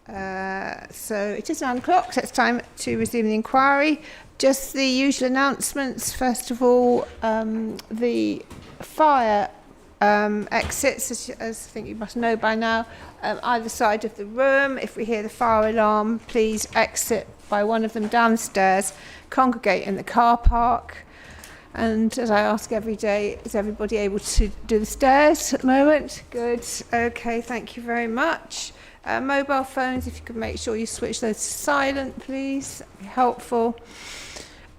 So it is 9 o'clock, so it's time to resume the inquiry. Just the usual announcements. First of all, the fire exits, as I think you must know by now, either side of the room. If we hear the fire alarm, please exit by one of them downstairs, congregate in the car park. And as I ask every day, is everybody able to do the stairs at the moment? Good. Okay, thank you very much. Mobile phones, if you could make sure you switch those to silent, please. That'd be helpful.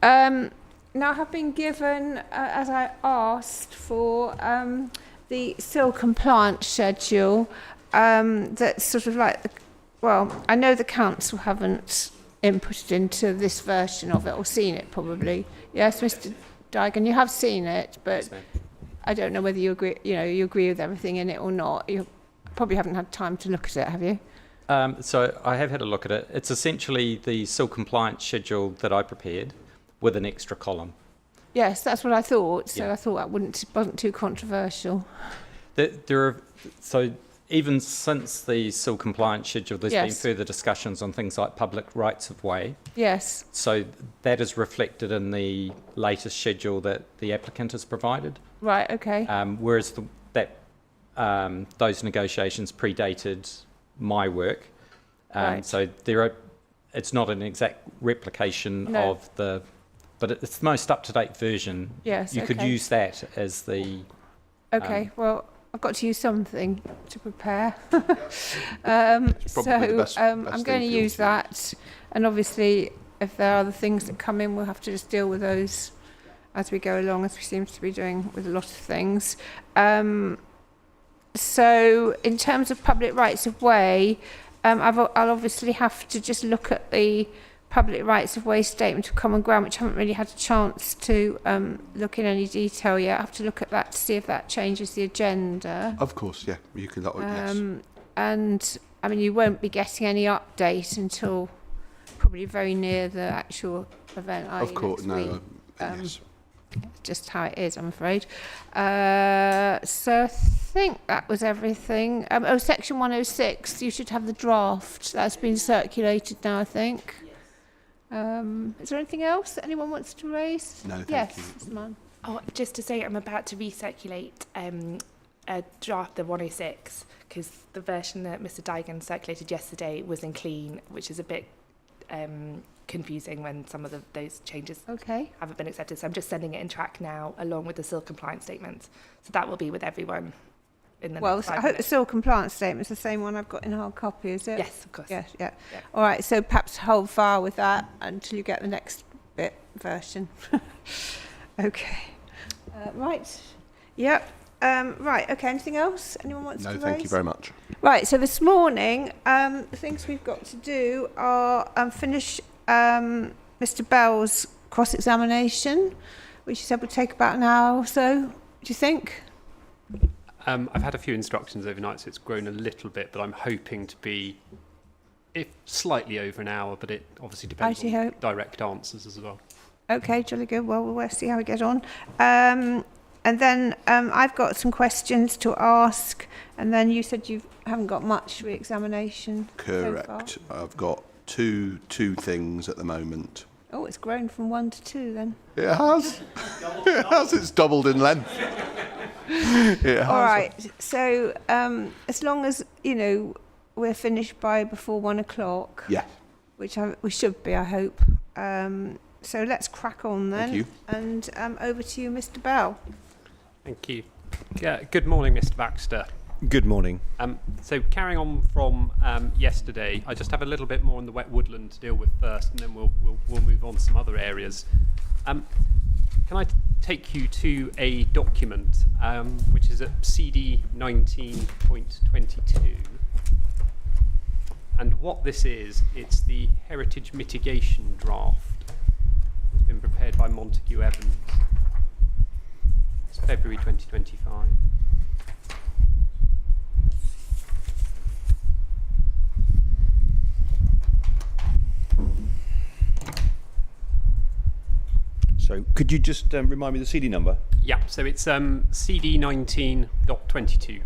Now, I have been given, as I asked, for the SIL compliance schedule. That's sort of like, well, I know the council haven't inputted into this version of it, or seen it probably. Yes, Mr. Dygan, you have seen it, but I don't know whether you agree. You agree with everything in it or not. You probably haven't had time to look at it, have you? So I have had a look at it. It's essentially the SIL compliance schedule that I prepared with an extra column. Yes, that's what I thought. So Yeah. I thought that wasn't too controversial. So even since the SIL compliance schedule, there's been Yes. further discussions on things like public rights of way. Yes. So that is reflected in the latest schedule that the applicant has provided. Right. Okay. Whereas those negotiations predated my work. Right. So it's not an exact replication No. of but it's the most up-to-date version. Yes. You could okay. use that as the... Okay. Well, I've got to use something to prepare. probably the best I'm thing going to for you use to- that, and obviously, if there are other things that come in, we'll have to just deal with those as we go along, as we seem to be doing with a lot of things. So, in terms of public rights of way, I'll obviously have to just look at the public rights of way statement of common ground, which I haven't really had a chance to look in any detail yet. I have to look at that to see if that changes the agenda. Of course, yeah. You can. Yes. And I mean, you won't be getting any update until probably very near the actual event. Of course, next no. week. Yes. Just how it is, I'm afraid. So I think that was everything. Section 106, you should have the draft. That's been circulated now, I think. Is there anything else that anyone wants to raise? No, thank yes, you. Mr. Mann. Oh, just to say, I'm about to recirculate a draft of 106 because the version that Mr. Dygan circulated yesterday was in clean, which is a bit confusing when some of those changes Okay. haven't been accepted. So I'm just sending it in track now, along with the SIL compliance statement. So that will be with everyone in the Well, next I 5 hope the minutes. SIL compliance statement's the same one I've got in hard copy, is it? Yes, of course. Yes, yeah. Yeah. All right, so perhaps hold fire with that until you get the next bit version. Okay. Right. Yep. Right, okay, anything else anyone wants to No, raise? thank you very much. Right, so this morning, the things we've got to do are finish Mr. Bell's cross-examination, which you said would take about an hour or so. Do you think? I've had a few instructions overnight, so it's grown a little bit, but I'm hoping to be slightly over an hour, but it obviously depends Righty-ho. on direct answers as well. Okay, jolly good. Well, we'll see how we get on. And then I've got some questions to ask, and then you said you haven't got much re-examination so far. Correct. I've got two things at the moment. Oh, it's grown from 1 to 2 then. It has. It has. It's doubled in length. It has. All right. So as long as, we're finished by before 1 o'clock, Yeah. which we should be, I hope. So let's crack on then. Thank you. And over to you, Mr. Bell. Thank you. Yeah, good morning, Mr. Baxter. Good morning. So carrying on from yesterday, I just have a little bit more on the wet woodland to deal with first, and then we'll move on to some other areas. Can I take you to a document which is at CD 19.22? And what this is, it's the heritage mitigation draft. It's been prepared by Montague Evans. It's February 2025. So could you just remind me the CD number? Yeah, so it's CD 19.22.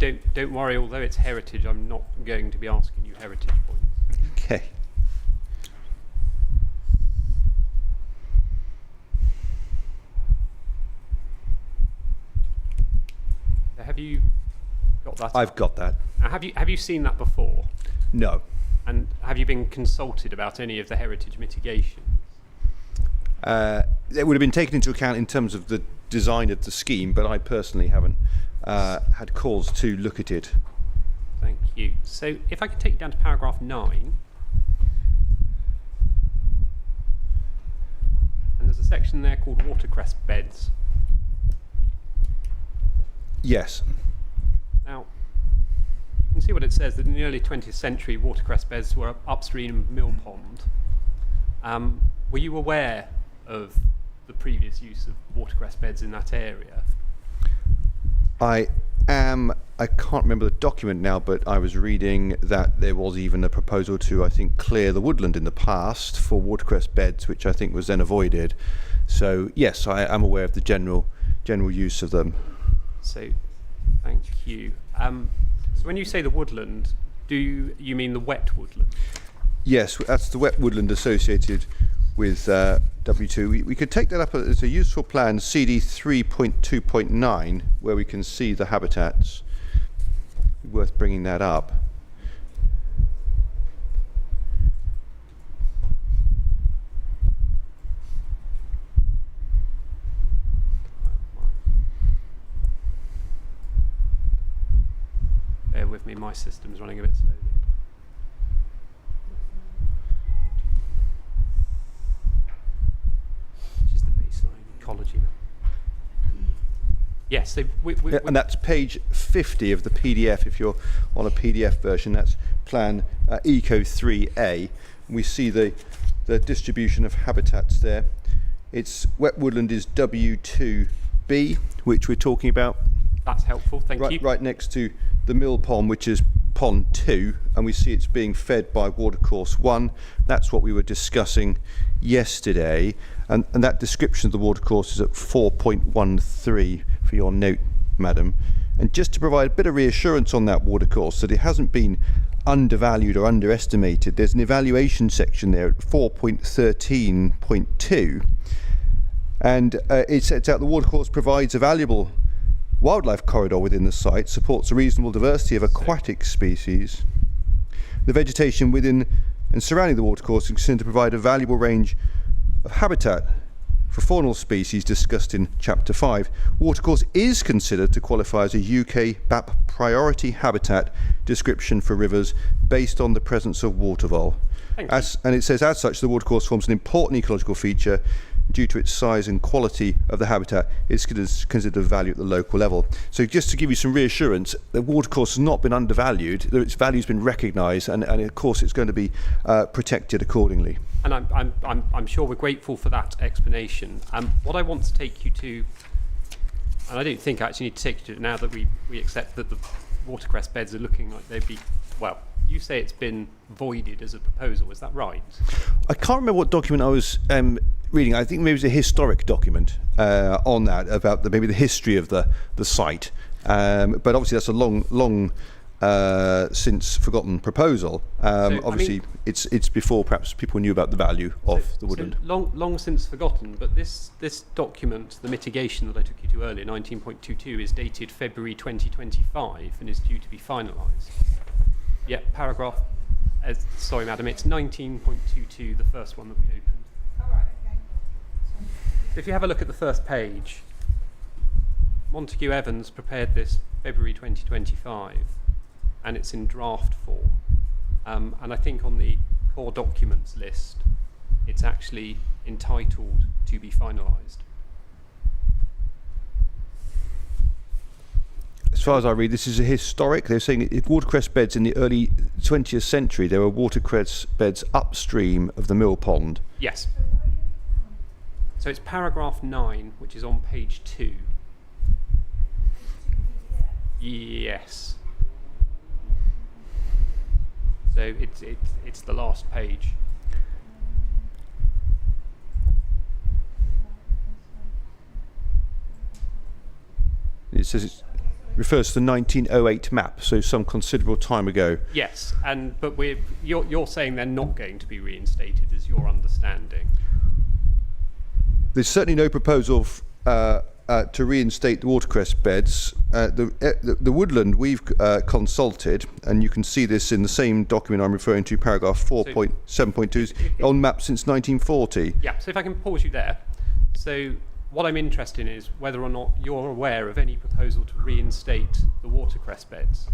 don't worry. Although it's heritage, I'm not going to be asking you heritage points. Okay. So have you got that? I've got that. Have you seen that before? No. And have you been consulted about any of the heritage mitigation? It would have been taken into account in terms of the design of the scheme, but I personally haven't had cause to look at it. Thank you. So if I could take you down to paragraph 9. And there's a section there called watercress beds. Yes. Now, you can see what it says, that in the early 20th century, watercress beds were upstream of Mill Pond. Were you aware of the previous use of watercress beds in that area? I can't remember the document now, but I was reading that there was even a proposal to, I think, clear the woodland in the past for watercress beds, which I think was then avoided. So yes, I am aware of the general use of them. So, thank you. So when you say the woodland, do you mean the wet woodland? Yes, that's the wet woodland associated with W2. We could take that up as a useful plan, CD 3.2.9, where we can see the habitats. Worth bringing that up. Bear with me, my system's running a bit slowly. Which is the baseline ecology map. Yes, so And that's page 50 of the PDF. If you're on a PDF version, that's plan Eco 3A. We see the distribution of habitats there. Its wet woodland is W2B, which we're talking about. that's helpful, thank you. Right next to the mill pond, which is pond 2, and we see it's being fed by watercourse 1. That's what we were discussing yesterday, and that description of the watercourse is at 4.13 for your note, madam. And just to provide a bit of reassurance on that watercourse, that it hasn't been undervalued or underestimated, there's an evaluation section there at 4.13.2, and it sets out the watercourse provides a valuable wildlife corridor within the site, supports a reasonable diversity of aquatic species. The vegetation within and surrounding the watercourse is considered to provide a valuable range of habitat for faunal species discussed in Chapter 5. Watercourse is considered to qualify as a UK BAP priority habitat description for rivers based on the presence of water vole. And it says, as such, the watercourse forms an important ecological feature due to its size and quality of the habitat. It's considered of value at the local level. So just to give you some reassurance, the watercourse has not been undervalued, its value has been recognised, and of course it's going to be protected accordingly. And I'm sure we're grateful for that explanation. What I want to take you to, and I don't think I actually need to take you to it now that we accept that the watercress beds are looking like they'd be, well, you say it's been voided as a proposal, is that right? I can't remember what document I was reading. I think maybe it was a historic document on that, about maybe the history of the site. But obviously that's a long since forgotten proposal. Obviously, I mean, it's before perhaps people knew about the value of the woodland. So long since forgotten, but this document, the mitigation that I took you to earlier, 19.22, is dated February 2025 and is due to be finalised. Yeah, paragraph. Sorry, madam, it's 19.22, the first one that we opened. All right, okay. If you have a look at the first page, Montague Evans prepared this February 2025, and it's in draft form. And I think on the core documents list, it's actually entitled to be finalised. As far as I read, this is a historic. They're saying watercress beds in the early 20th century. There were watercress beds upstream of the mill pond. Yes. So it's paragraph 9, which is on page 2. Yes. So it's the last page. It says it's refers to the 1908 map, so some considerable time ago. Yes, but you're saying they're not going to be reinstated, is your understanding? There's certainly no proposal to reinstate the watercress beds. The woodland we've consulted, and you can see this in the same document I'm referring to, paragraph 4.7.2, on map since 1940. Yeah, so if I can pause you there. So what I'm interested in is whether or not you're aware of any proposal to reinstate the watercress beds.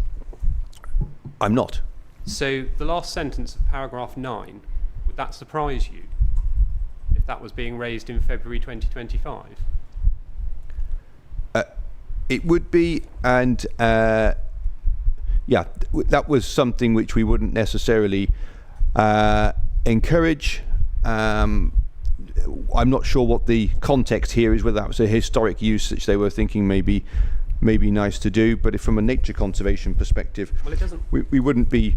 I'm not. So the last sentence of paragraph 9, would that surprise you if that was being raised in February 2025? It would be, and that was something which we wouldn't necessarily encourage. I'm not sure what the context here is, whether that was a historic use which they were thinking maybe nice to do, but if from a nature conservation perspective, Well, it doesn't. we wouldn't be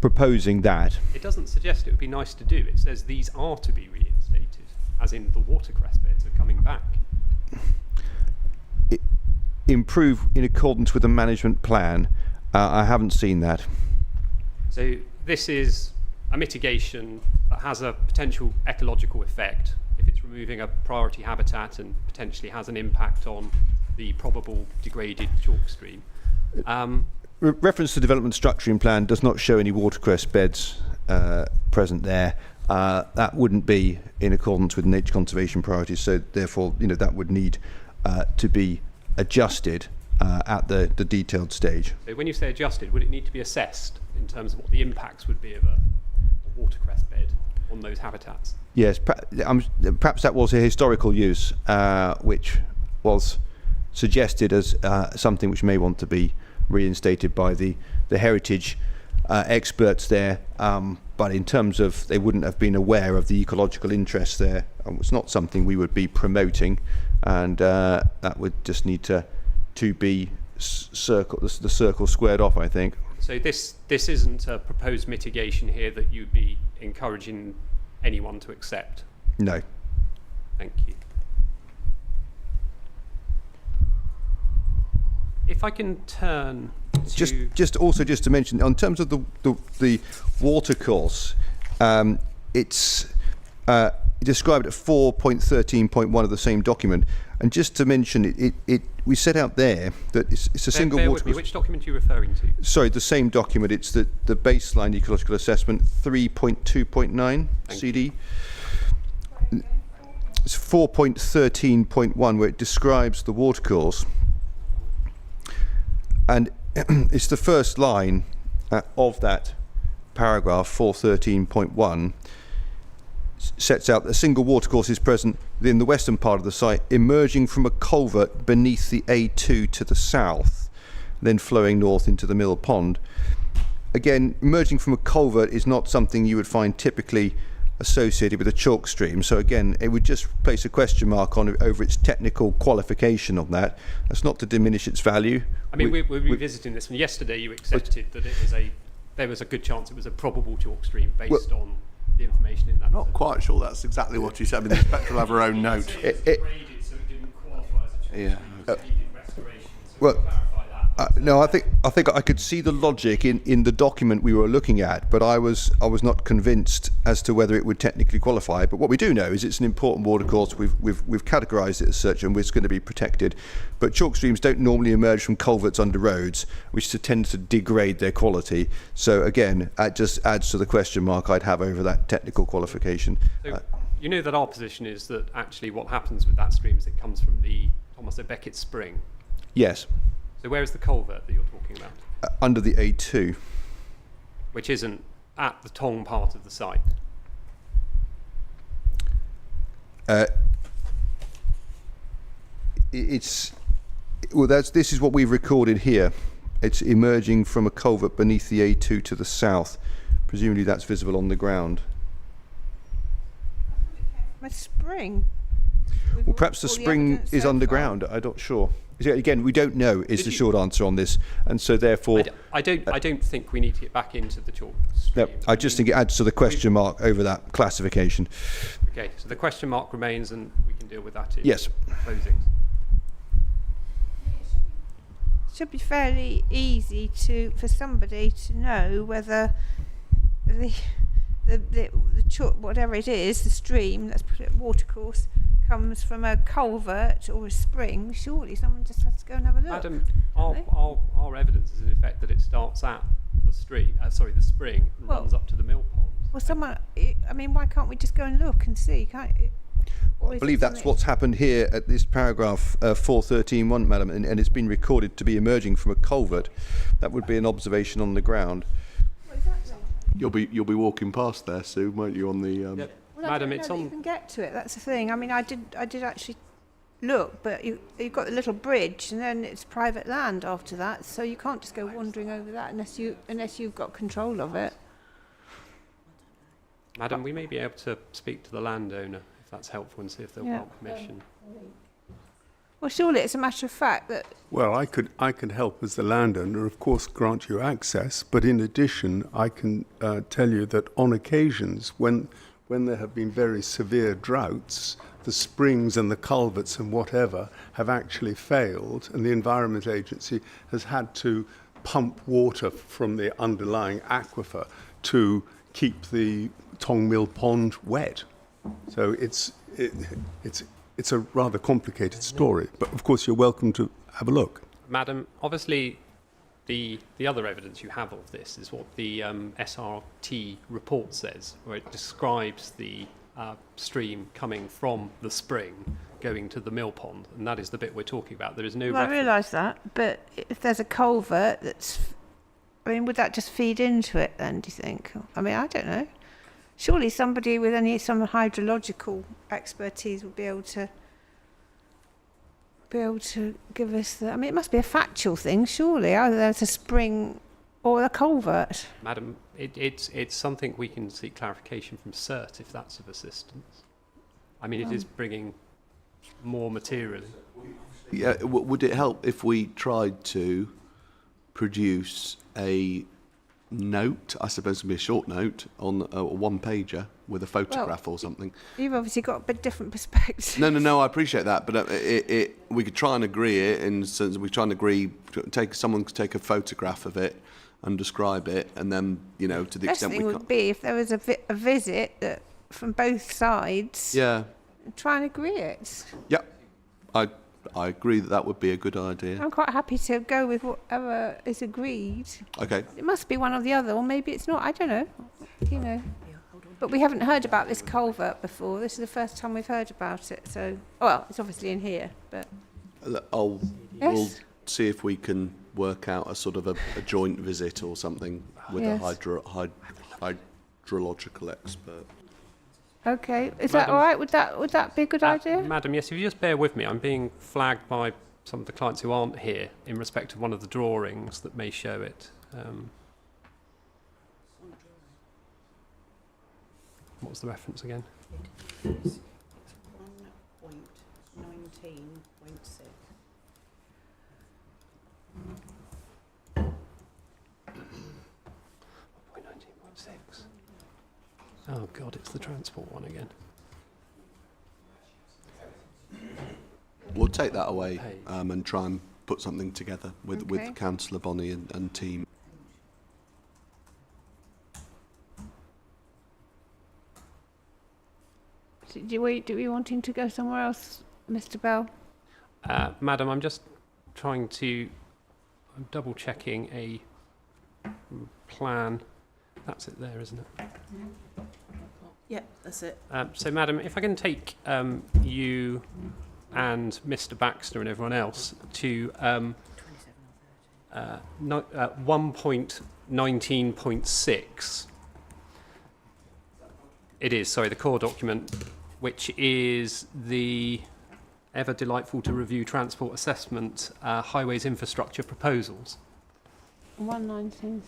proposing that. It doesn't suggest it would be nice to do. It says these are to be reinstated, as in the watercress beds are coming back. Improve in accordance with the management plan. I haven't seen that. So this is a mitigation that has a potential ecological effect if it's removing a priority habitat and potentially has an impact on the probable degraded chalk stream. Reference to development structuring plan does not show any watercress beds present there. That wouldn't be in accordance with nature conservation priorities, so therefore, that would need to be adjusted at the detailed stage. So when you say adjusted, would it need to be assessed in terms of what the impacts would be of a watercress bed on those habitats? Yes, perhaps that was a historical use, which was suggested as something which may want to be reinstated by the heritage experts there. But in terms of, they wouldn't have been aware of the ecological interests there. It's not something we would be promoting, and that would just need to be the circle squared off, I think. So this isn't a proposed mitigation here that you'd be encouraging anyone to accept? No. Thank you. If I can turn to... Just to mention, in terms of the watercourse, it's described at 4.13.1 of the same document, and just to mention, we set out there that it's a single bear with watercourse. me, which document are you referring to? Sorry, the same document. It's the baseline ecological assessment 3.2.9 CD. It's 4.13.1 where it describes the watercourse, and it's the first line of that paragraph 413.1 sets out that a single watercourse is present within the western part of the site, emerging from a culvert beneath the A2 to the south, then flowing north into the mill pond. Again, emerging from a culvert is not something you would find typically associated with a chalk stream, so again it would just place a question mark on over its technical qualification of that. That's not to diminish its value. I mean, we're revisiting this one. Yesterday you accepted that there was a good chance it was a probable chalk stream based on the information in that. Not quite sure that's exactly what you said. I mean, the inspector will have her own note. So it didn't qualify as a chalk stream. It needed restoration. So Well, we'll clarify that. No, I think I could see the logic in the document we were looking at, but I was not convinced as to whether it would technically qualify. But what we do know is it's an important watercourse. We've categorised it as such, and it's going to be protected. But chalk streams don't normally emerge from culverts under roads, which tend to degrade their quality. So again, that just adds to the question mark I'd have over that technical qualification. So you know that our position is that actually what happens with that stream is it comes from the almost a Beckett spring. Yes, So where is the culvert that you're talking about? under the A2. Which isn't at the Tong part of the site. This is what we've recorded here. It's emerging from a culvert beneath the A2 to the south. Presumably that's visible on the ground. A spring. Well, perhaps the spring is underground. I'm not sure. Again, we don't know is the short answer on this, and so therefore I don't think we need to get back into the chalk stream. no, I just think it adds to the question mark over that classification. Okay, so the question mark remains, and we can deal with that in Yes. closing. should be fairly easy for somebody to know whether the whatever it is, the stream, let's put it watercourse, comes from a culvert or a spring. Surely someone just has to go and have a look. Madam, our evidence is in effect that it starts at the stream, the spring, and Well- runs up to the mill pond. Well, why can't we just go and look and see? Can't it? Or I is believe it that's something- what's happened here at this paragraph 413.1, madam, and it's been recorded to be emerging from a culvert. That would be an observation on the ground. What exactly? You'll be walking past there soon, won't you? On the Yep. Well, Madam, I it's don't know that you on. can get to it. That's the thing. I mean, I did actually look, but you've got the little bridge, and then it's private land after that, so you can't just go wandering over that unless you've got control of it. Madam, we may be able to speak to the landowner if that's helpful and see if they'll Yeah. grant permission. Well, surely it's a matter of fact that Well, I could help as the landowner, of course, grant you access, but in addition, I can tell you that on occasions, when there have been very severe droughts, the springs and the culverts and whatever have actually failed, and the Environment Agency has had to pump water from the underlying aquifer to keep the Tong Mill Pond wet. So it's a rather complicated story, but of course you're welcome to have a look. Madam, obviously, the other evidence you have of this is what the SRT report says, where it describes the stream coming from the spring going to the mill pond, and that is the bit we're talking about. There is no well, I reference. realise that, but if there's a culvert would that just feed into it then, do you think? I mean, I don't know. Surely somebody with some hydrological expertise would be able to give us the. I mean, it must be a factual thing, surely. Either there's a spring or a culvert. Madam, it's something we can seek clarification from CERT if that's of assistance. I mean, it is bringing more material in. Yeah, would it help if we tried to produce a note, I suppose it would be a short note, on a one-pager with a photograph or something? You've obviously got a bit different perspective. No, I appreciate that, but we could try and agree it in the sense we try and agree, someone could take a photograph of it and describe it, and then, to the Best extent thing we would can't... be if there was a visit from both sides. Yeah, Try and agree it. yeah, I agree that would be a good idea. I'm quite happy to go with whatever is agreed. Okay. It must be one or the other, or maybe it's not. I don't know. But we haven't heard about this culvert before. This is the first time we've heard about it. So, well, it's obviously in here, but We'll Yes. see if we can work out a sort of a joint visit or something with Yes. a hydrological expert. okay. Is that Madam- all right? Would that be a good idea? Madam, yes, if you just bear with me, I'm being flagged by some of the clients who aren't here in respect of one of the drawings that may show it. What was the reference again? It's 1.19.6. Oh God, it's the transport one again. We'll take that away Page. and try and put something together with Okay. Councillor Bonney and team. Do we wanting to go somewhere else, Mr. Bell? Madam, I'm just I'm double checking a plan. That's it there, isn't it? Yep, that's it. So, Madam, if I can take you and Mr. Baxter and everyone else to 1.19.6. It is, sorry, the core document, which is the ever delightful to review transport assessment highways infrastructure proposals. 119.6.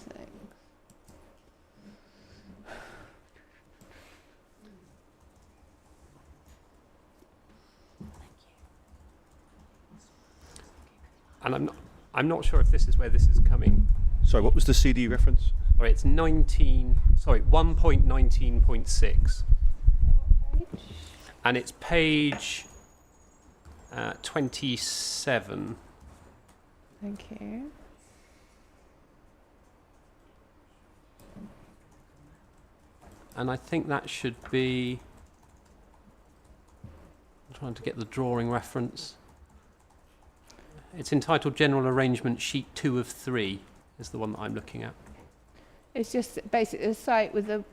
And I'm not sure if this is where this is coming. Sorry, what was the CD reference? Sorry, it's 1.19.6. And it's page 27. Thank you. And I think that should be... I'm trying to get the drawing reference. It's entitled General Arrangement Sheet 2 of 3 is the one that I'm looking at. It's just basically a site with a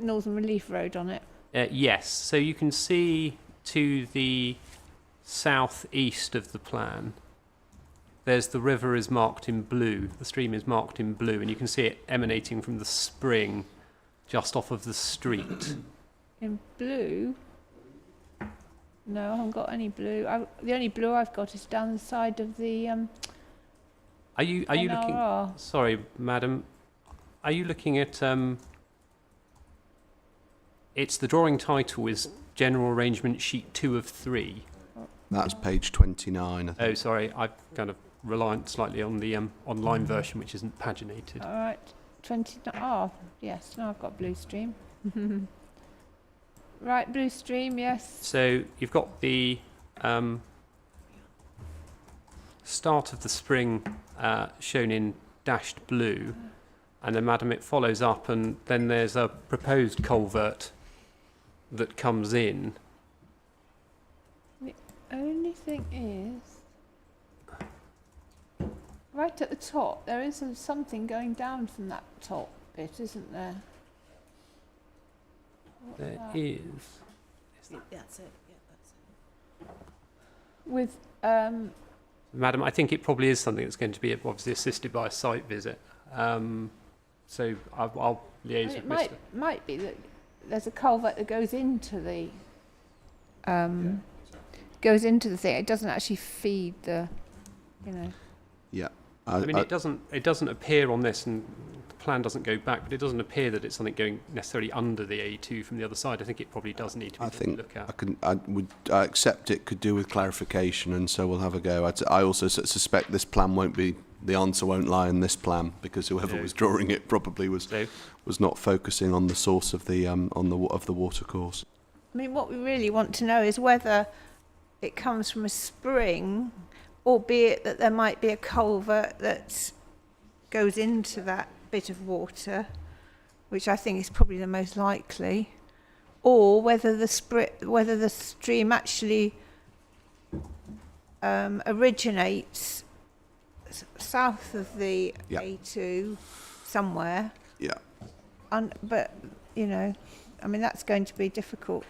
Northern Relief Road on it. Yes, so you can see to the southeast of the plan, there's the river is marked in blue, the stream is marked in blue, and you can see it emanating from the spring just off of the street. In blue? No, I haven't got any blue. The only blue I've got is down the side of the Are you looking... NRR. Sorry, madam. Are you looking at... It's the drawing title is General Arrangement Sheet 2 of 3. That's page 29, I think. Oh, sorry, I'm kind of reliant slightly on the online version, which isn't paginated. All right, 29. Oh, yes. Now I've got blue stream. Right, blue stream. Yes. So you've got the start of the spring shown in dashed blue, and then, madam, it follows up, and then there's a proposed culvert that comes in. The only thing is, right at the top, there is something going down from that top bit, isn't there? What's There that? is. That's it. Yeah, that's it. With Madam, I think it probably is something that's going to be obviously assisted by a site visit. So I'll liaise it with Mr. might be that there's a culvert that goes into the thing. It doesn't actually feed the, you know. Yeah. I mean, it doesn't appear on this, and the plan doesn't go back, but it doesn't appear that it's something going necessarily under the A2 from the other side. I think it probably does need to be looked at. I accept it could do with clarification, and so we'll have a go. I also suspect this plan won't be, the answer won't lie in this plan, because whoever was drawing it probably was not focusing on the source of the watercourse. I mean, what we really want to know is whether it comes from a spring, albeit that there might be a culvert that goes into that bit of water, which I think is probably the most likely, or whether the stream actually originates south of the A2 somewhere. Yeah. But you know, I mean, that's going to be difficult.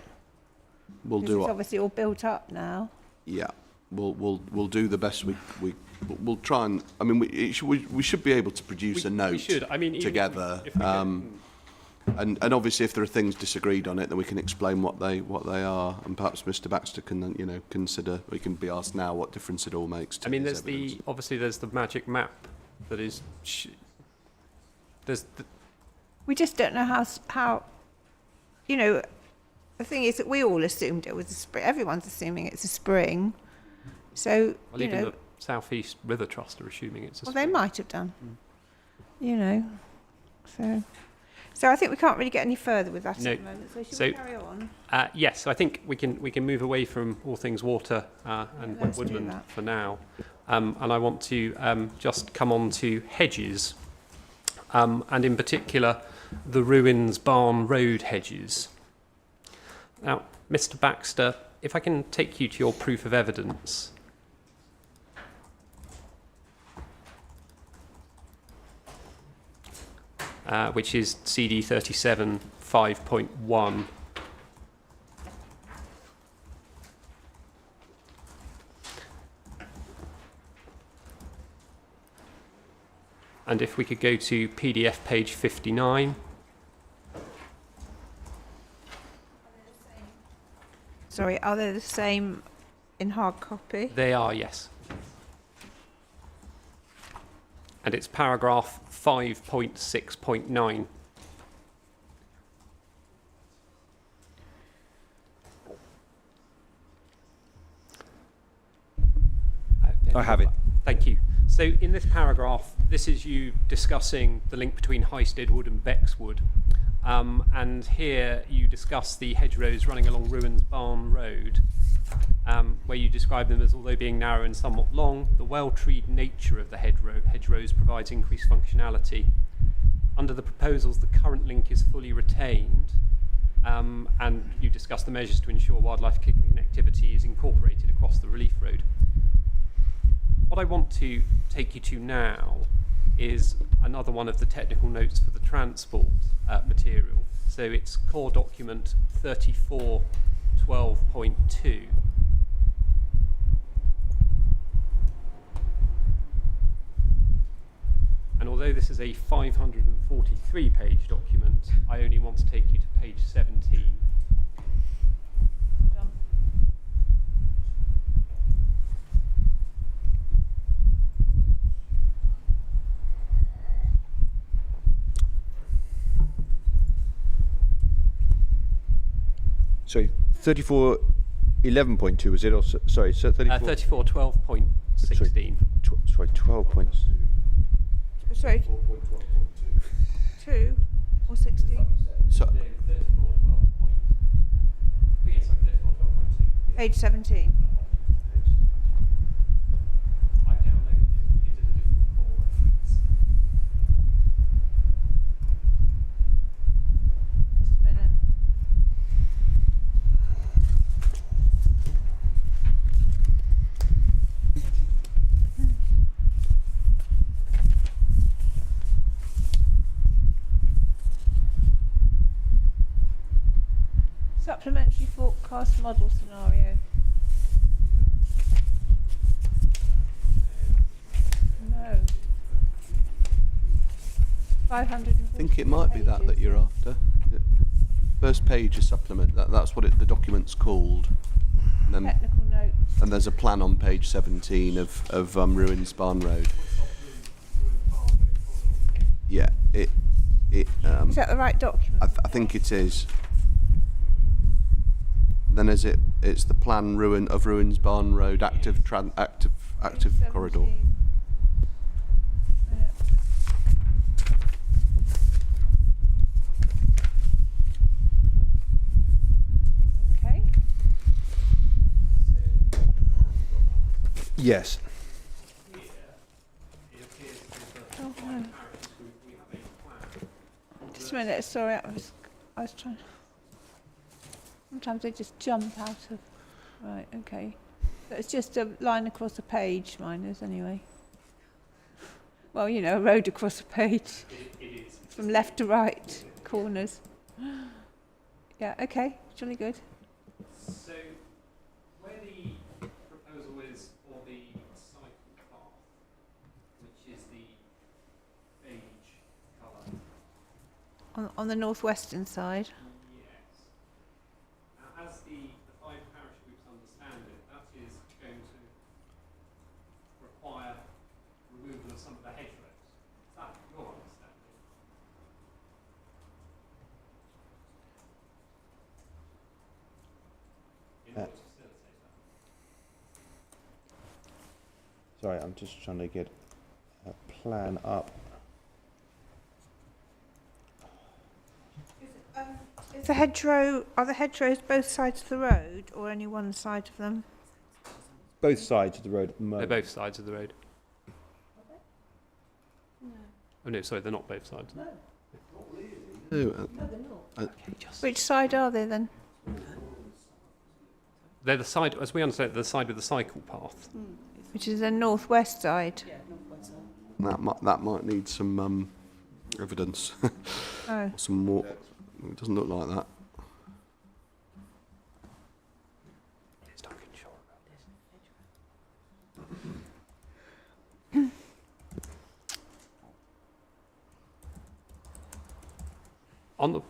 It's obviously all built up now. Yeah. We'll do the best we'll try and, I mean, we should be able to produce a note together. And obviously, if there are things disagreed on it, then we can explain what they are, and perhaps Mr. Baxter can consider. We can be asked now what difference it all makes. To there's there's the magic map that is. We just don't know how. You know, the thing is that we all assumed it was a spring. Everyone's assuming it's a spring. So even the South East River Trust are assuming it's a spring. Well, they might have done. You know, so I think we can't really get any further with that at the moment. So should we carry on? Yes, so I think we can move away from all things water and woodland for now, and I want to just come on to hedges, and in particular the Ruins Barn Road hedges. Now, Mr. Baxter, if I can take you to your proof of evidence. Which is CD 37 5.1. And if we could go to PDF page 59. Sorry, are they the same in hard copy? They are, yes. And it's paragraph 5.6.9. I have it. Thank you. So in this paragraph, this is you discussing the link between Highsted Wood and Bexwood. And here you discuss the hedgerows running along Ruins Barn Road. where you describe them as, although being narrow and somewhat long, the well-treed nature of the hedgerows provides increased functionality. Under the proposals, the current link is fully retained, and you discuss the measures to ensure wildlife connectivity is incorporated across the relief road. What I want to take you to now is another one of the technical notes for the transport material. So it's core document 3412.2. And although this is a 543-page document, I only want to take you to page 17. Hold on. Sorry, 3411.2 was it? Or sorry, so 3412.16. Sorry, 12 points. Sorry. 2 or 16? So, Page 17. I downloaded it and gives it a different core reference. Just a minute. Supplementary forecast model scenario. No. 500. I think it might be that you're after. Yeah. First page is supplement. That's what the document's called. And then, Technical notes. and there's a plan on page 17 of Ruins Barn Road. Yeah, it. Is that the right document? I think it is. Then is it's the plan of Ruins Barn Road active corridor. 17. Okay. Yes. Oh, no. Just a minute, sorry, I was trying. Sometimes they just jump out of. Right, okay. So it's just a line across the page, mine is anyway. Well, you know, a road across a page. It is. From left to right, corners. Yeah, okay, jolly good. So, where the proposal is for the cycle path, which is the beige colour. On the northwestern side. Yes. Now, as the 5 parish groups understand it, that is going to require removal of some of the hedgerows. Is that your understanding? In order to facilitate that. Sorry, I'm just trying to get a plan up. Is the hedgerow, are the hedgerows both sides of the road or only one side of them? Both sides of the road at the They're moment. both sides of the road. Oh no, sorry, they're not both sides. No, Which side are they then? They're the side, as we understand it, the side with the cycle path. Which is the northwest side. that might need some evidence, Oh, some more. It doesn't look like that. It's not sure about on the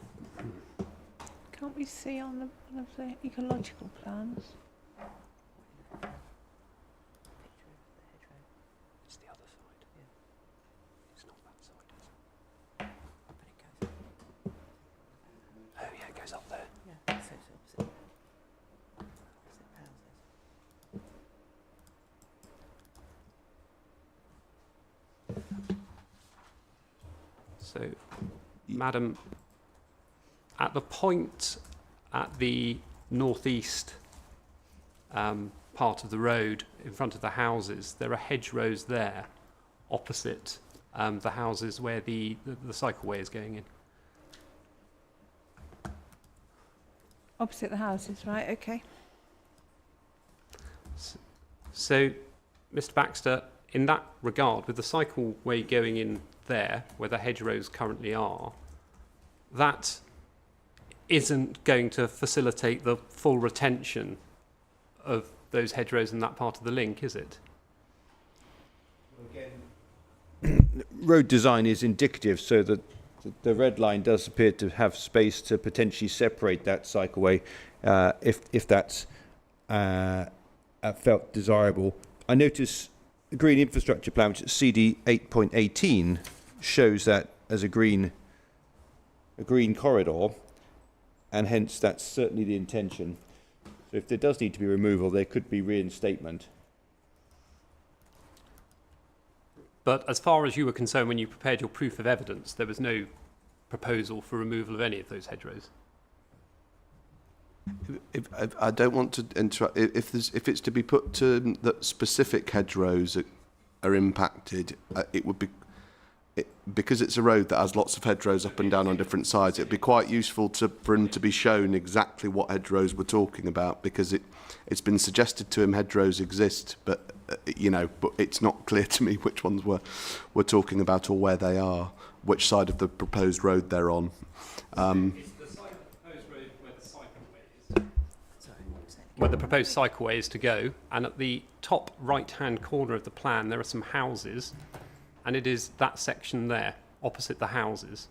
can't we see on the one of the ecological plans? it's the other side. It's not that side, is it? Oh yeah, it goes up there. So, Madam, at the point at the northeast part of the road in front of the houses, there are hedgerows there opposite the houses where the cycleway is going in. Opposite the houses, right? Okay. So, Mr. Baxter, in that regard, with the cycleway going in there, where the hedgerows currently are, that isn't going to facilitate the full retention of those hedgerows in that part of the link, is it? Road design is indicative, so that the red line does appear to have space to potentially separate that cycleway if that's felt desirable. I notice the green infrastructure plan, which is CD 8.18, shows that as a green corridor, and hence that's certainly the intention. So if there does need to be removal, there could be reinstatement. But as far as you were concerned when you prepared your proof of evidence, there was no proposal for removal of any of those hedgerows? If I don't want to interrupt. If it's to be put to that specific hedgerows are impacted, it would be because it's a road that has lots of hedgerows up and down on different sides. It'd be quite useful for him to be shown exactly what hedgerows we're talking about, because it's been suggested to him hedgerows exist, but but it's not clear to me which ones we're talking about or where they are, which side of the proposed road they're on. It's the side of the proposed road where the cycleway is. Where the proposed cycleway is to go, and at the top right-hand corner of the plan there are some houses, and it is that section there, opposite the houses.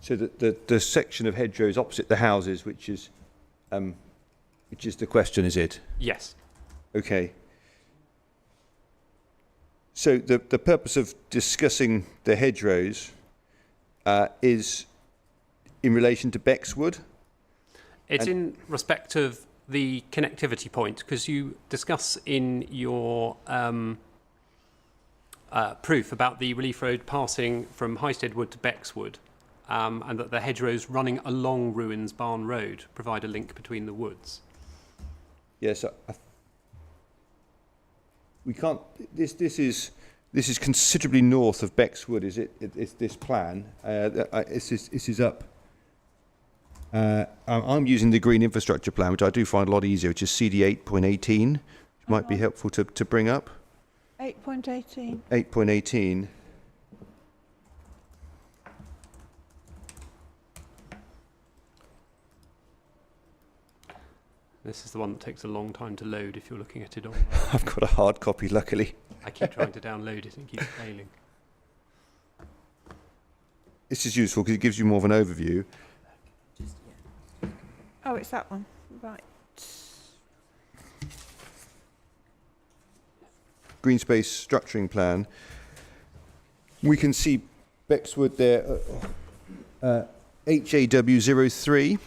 So the section of hedgerows opposite the houses, which is the question, is it? Yes. Okay. So the purpose of discussing the hedgerows is in relation to Bexwood? It's in respect of the connectivity point, because you discuss in your proof about the relief road passing from Highsted Wood to Bexwood, and that the hedgerows running along Ruins Barn Road provide a link between the woods. Yes, we can't. This is considerably north of Bexwood. Is it? It's this plan. This is up. I'm using the green infrastructure plan, which I do find a lot easier, which is CD 8.18, which might be helpful to bring up. 8.18. 8.18. This is the one that takes a long time to load if you're looking at it online. I've got a hard copy, luckily. I keep trying to download it and keep failing. This is useful because it gives you more of an overview. Oh, it's that one. Right. Green space structuring plan. We can see Bexwood there, HAW03.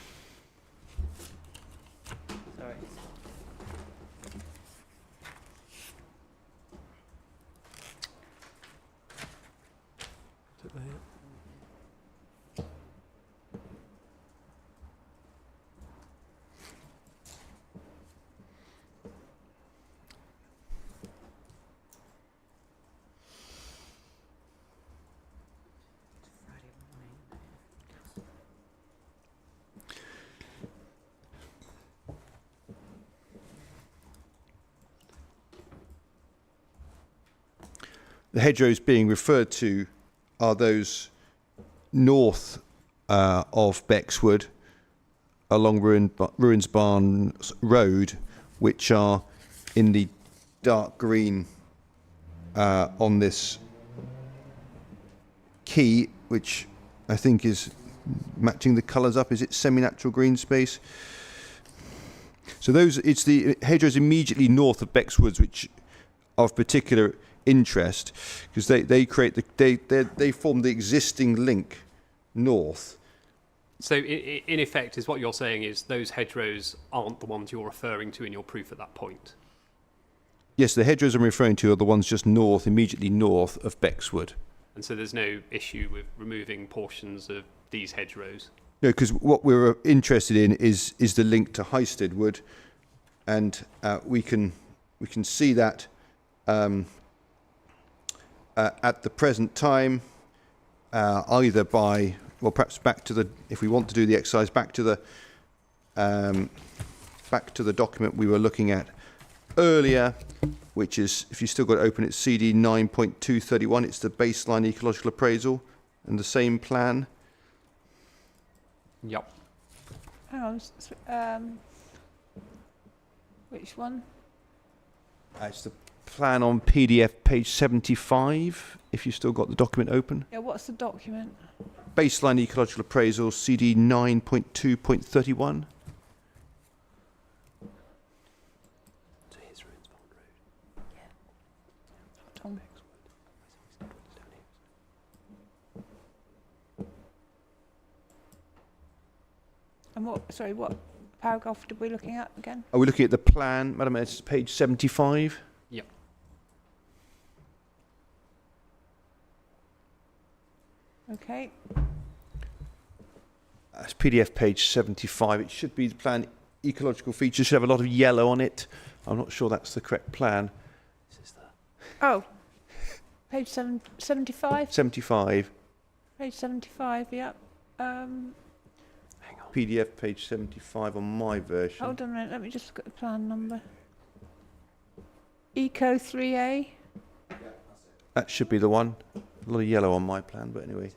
The hedgerows being referred to are those north of Bexwood along Ruins Barn Road, which are in the dark green on this key, which I think is matching the colours up. Is it semi-natural green space? So it's the hedgerows immediately north of Bexwoods, which are of particular interest, because they form the existing link north. So in effect, is what you're saying is those hedgerows aren't the ones you're referring to in your proof at that point? Yes, the hedgerows I'm referring to are the ones just north, immediately north of Bexwood. And so there's no issue with removing portions of these hedgerows? No, because what we're interested in is the link to Highsted Wood, and we can see that at the present time, either by, well, perhaps back to the, if we want to do the exercise, back to the document we were looking at earlier, which is, if you still got it open, it's CD 9.231. It's the baseline ecological appraisal and the same plan. Yep. Hang on. Which one? It's the plan on PDF page 75, if you've still got the document open. Yeah, what's the document? Baseline ecological appraisal, CD 9.2.31. Tom. And what paragraph did we looking at again? Are we looking at the plan, Madam? It's page 75. Yep. Okay. That's PDF page 75. It should be the plan. Ecological features should have a lot of yellow on it. I'm not sure that's the correct plan. Oh, page 75? 75. Page 75, yeah. PDF page 75 on my version. Hold on a minute, let me just look at the plan number. Eco 3A? That should be the one. A lot of yellow on my plan, but anyway.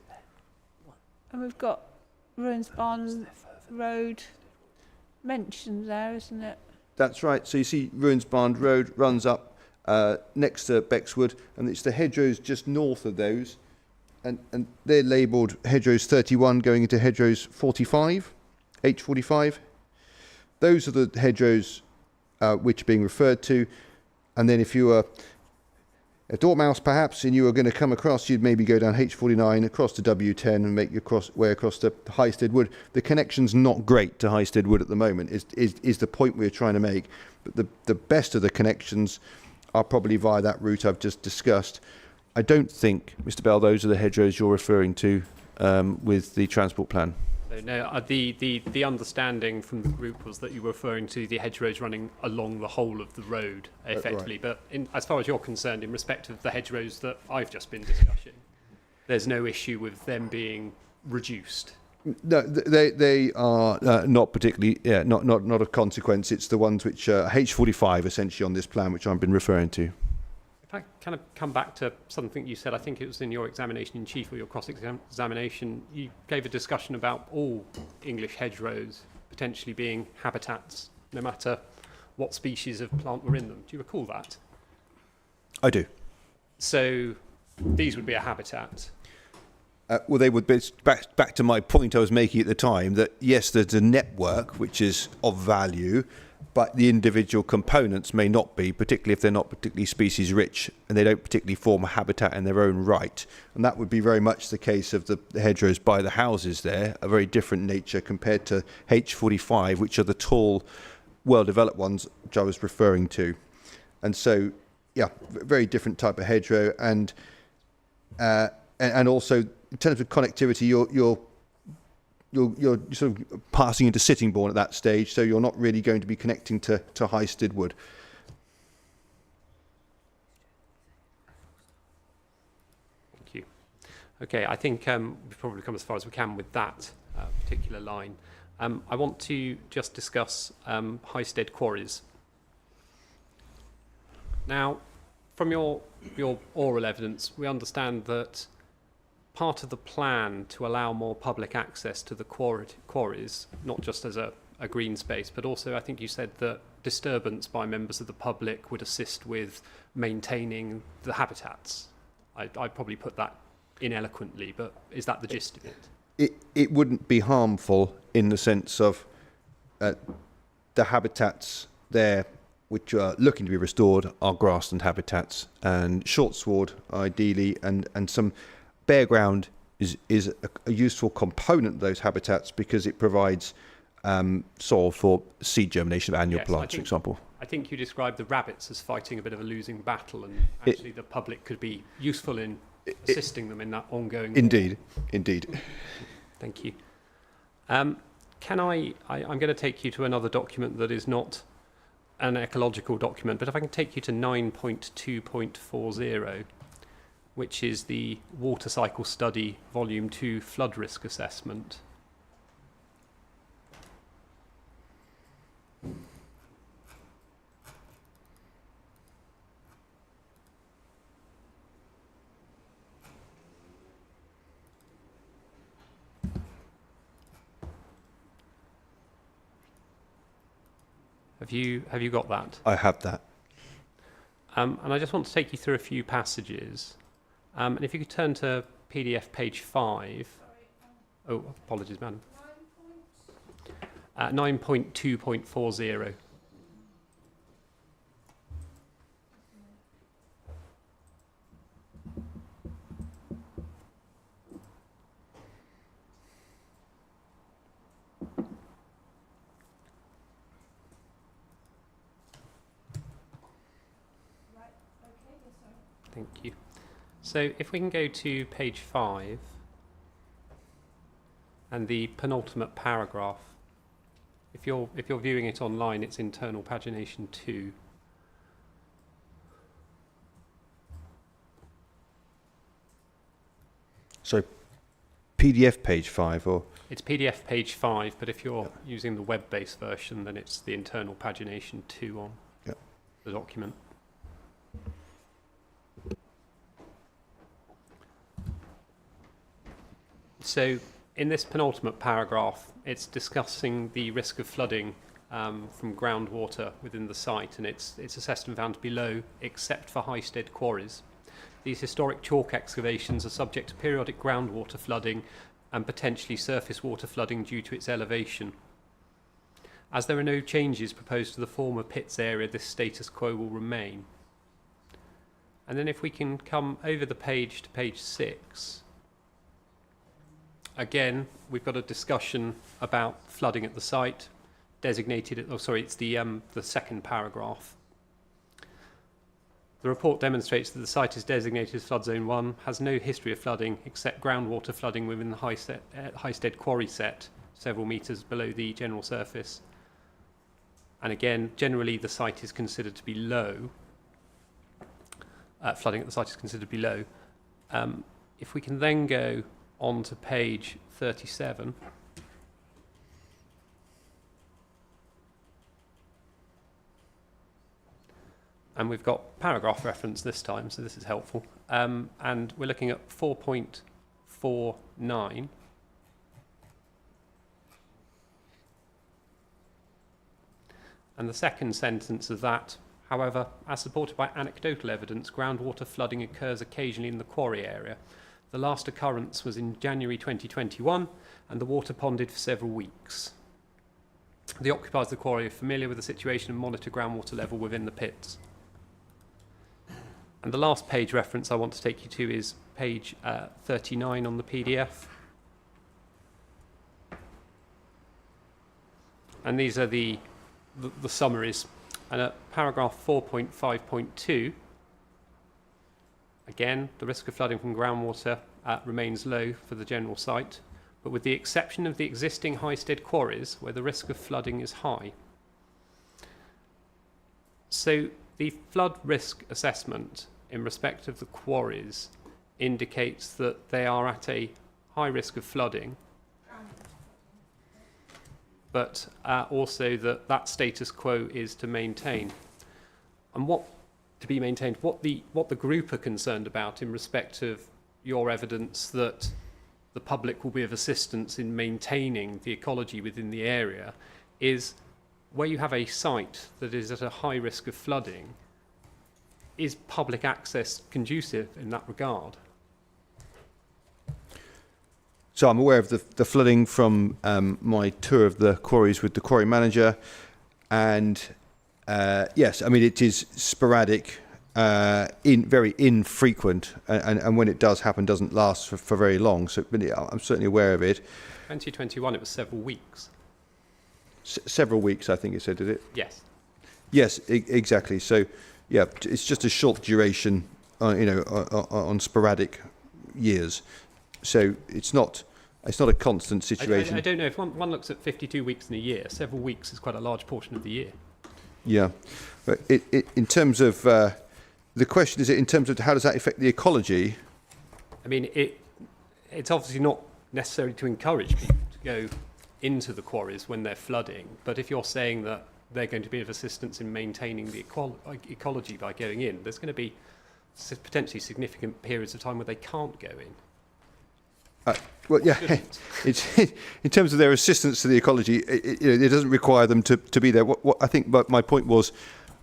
And we've got Ruins Barn Road mentioned there, isn't it? That's right. So you see Ruins Barn Road runs up next to Bexwood, and it's the hedgerows just north of those. And they're labelled hedgerows 31 going into hedgerows 45, H45. Those are the hedgerows which are being referred to. And then if you were a Dormouse perhaps, and you were going to come across, you'd maybe go down H49 across to W10 and make your way across to Highsted Wood. The connection's not great to Highsted Wood at the moment, is the point we're trying to make. But the best of the connections are probably via that route I've just discussed. I don't think, Mr. Bell, those are the hedgerows you're referring to with the transport plan. No, the understanding from the group was that you were referring to the hedgerows running along the whole of the road, effectively. Right. But as far as you're concerned, in respect of the hedgerows that I've just been discussing, there's no issue with them being reduced. No, they are not particularly, not of consequence. It's the ones which are H45 essentially on this plan, which I've been referring to. If I kind of come back to something you said, I think it was in your examination in chief or your cross-examination, you gave a discussion about all English hedgerows potentially being habitats, no matter what species of plant were in them. Do you recall that? I do. So these would be a habitat. Well, they would be back to my point I was making at the time that yes, there's a network which is of value, but the individual components may not be, particularly if they're not particularly species rich and they don't particularly form a habitat in their own right. And that would be very much the case of the hedgerows by the houses there, a very different nature compared to H45, which are the tall, well-developed ones which I was referring to. And so, yeah, very different type of hedgerow. And also, in terms of connectivity, you're sort of passing into Sittingbourne at that stage, so you're not really going to be connecting to Highsted Wood. Thank you. Okay, I think we've probably come as far as we can with that particular line. I want to just discuss Highsted quarries. Now, from your oral evidence, we understand that part of the plan to allow more public access to the quarries, not just as a green space, but also I think you said that disturbance by members of the public would assist with maintaining the habitats. I'd probably put that ineloquently, but is that the gist of it? It wouldn't be harmful in the sense of the habitats there which are looking to be restored are grassland habitats and short sward ideally, and some bare ground is a useful component of those habitats because it provides soil for seed germination of annual Yes, plants, for example. I think you described the rabbits as fighting a bit of a losing battle, and actually the public could be useful in assisting them in that ongoing war. Indeed. Thank you. I'm going to take you to another document that is not an ecological document, but if I can take you to 9.2.40, which is the Water Cycle Study Volume 2 Flood Risk Assessment. Have you got that? I have that. And I just want to take you through a few passages. And if you could turn to PDF page 5. Oh, apologies, madam. 9.2.40. Thank you. So if we can go to page 5 and the penultimate paragraph. If you're viewing it online, it's internal pagination 2. So PDF page 5 or? It's PDF page 5, but if you're using the web-based version, then it's the internal pagination 2 on the document. So in this penultimate paragraph, it's discussing the risk of flooding from groundwater within the site, and it's assessed and found to be low, except for Highsted quarries. These historic chalk excavations are subject to periodic groundwater flooding and potentially surface water flooding due to its elevation. As there are no changes proposed to the former pits area, this status quo will remain. And then if we can come over the page to page 6, again, we've got a discussion about flooding at the site, designated, it's the second paragraph. The report demonstrates that the site is designated as Flood Zone 1, has no history of flooding except groundwater flooding within the Highsted quarry set, several metres below the general surface. And again, generally the site is considered to be low. Flooding at the site is considered to be low. If we can then go on to page 37. And we've got paragraph reference this time, so this is helpful. And we're looking at 4.49. And the second sentence of that, however, as supported by anecdotal evidence, groundwater flooding occurs occasionally in the quarry area. The last occurrence was in January 2021, and the water ponded for several weeks. The occupiers of the quarry are familiar with the situation and monitor groundwater level within the pits. And the last page reference I want to take you to is page 39 on the PDF. And these are the summaries. And at paragraph 4.5.2, again, the risk of flooding from groundwater remains low for the general site, but with the exception of the existing Highsted quarries, where the risk of flooding is high. So the flood risk assessment in respect of the quarries indicates that they are at a high risk of flooding, but also that status quo is to maintain. And what to be maintained, what the group are concerned about in respect of your evidence that the public will be of assistance in maintaining the ecology within the area is where you have a site that is at a high risk of flooding, is public access conducive in that regard? So I'm aware of the flooding from my tour of the quarries with the quarry manager, and yes, I mean it is sporadic, very infrequent, and when it does happen, doesn't last for very long. So I'm certainly aware of it. 2021, it was several weeks. several weeks, I think it said, did it? Yes. Yes, exactly. So, yeah, it's just a short duration, on sporadic years. So it's not a constant situation. I don't know. If one looks at 52 weeks in a year, several weeks is quite a large portion of the year. Yeah. But in terms of, the question is, in terms of how does that affect the ecology? I mean, it's obviously not necessarily to encourage people to go into the quarries when they're flooding, but if you're saying that they're going to be of assistance in maintaining the ecology by going in, there's going to be potentially significant periods of time where they can't go in. Well, yeah, it's in terms of their assistance to the ecology, it doesn't require them to be there. What I think, but my point was,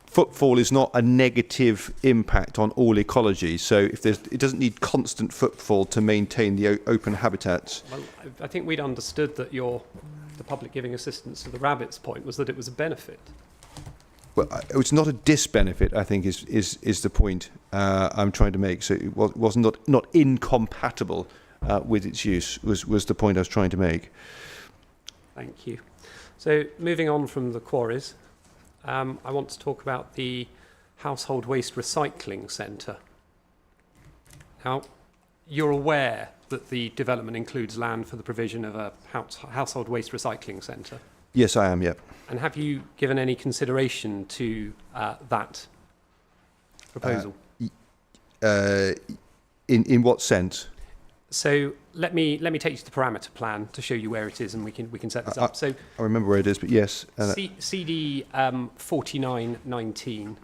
footfall is not a negative impact on all ecology. So it doesn't need constant footfall to maintain the open habitats. Well, I think we'd understood that the public giving assistance to the rabbits point was that it was a benefit. Well, it's not a disbenefit, I think, is the point I'm trying to make. So it was not incompatible with its use, was the point I was trying to make. Thank you. So moving on from the quarries, I want to talk about the Household Waste Recycling Centre. Now, you're aware that the development includes land for the provision of a household waste recycling centre? Yes, I am, yep. And have you given any consideration to that proposal? In what sense? So let me take you to the parameter plan to show you where it is, and we can set this up. So I remember where it is, but yes. CD 4919.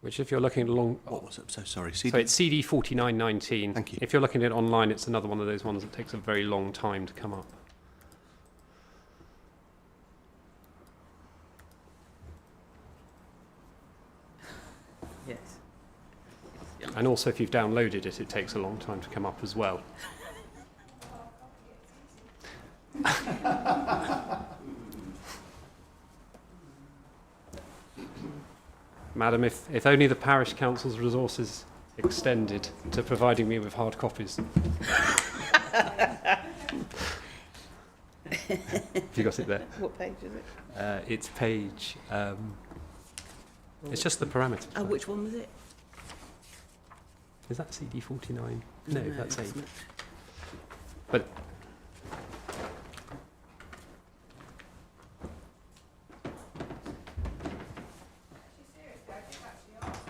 Which, if you're looking along, What was it? So sorry. CD? so it's CD 4919. Thank you. If you're looking at it online, it's another one of those ones that takes a very long time to come up. Yes. And also, if you've downloaded it, it takes a long time to come up as well. Madam, if only the parish council's resources extended to providing me with hard copies. Have you got it there? What page is it? It's page. It's just the parameter. Oh, which one was it? Is that CD 49? No, that's 8. it's not. But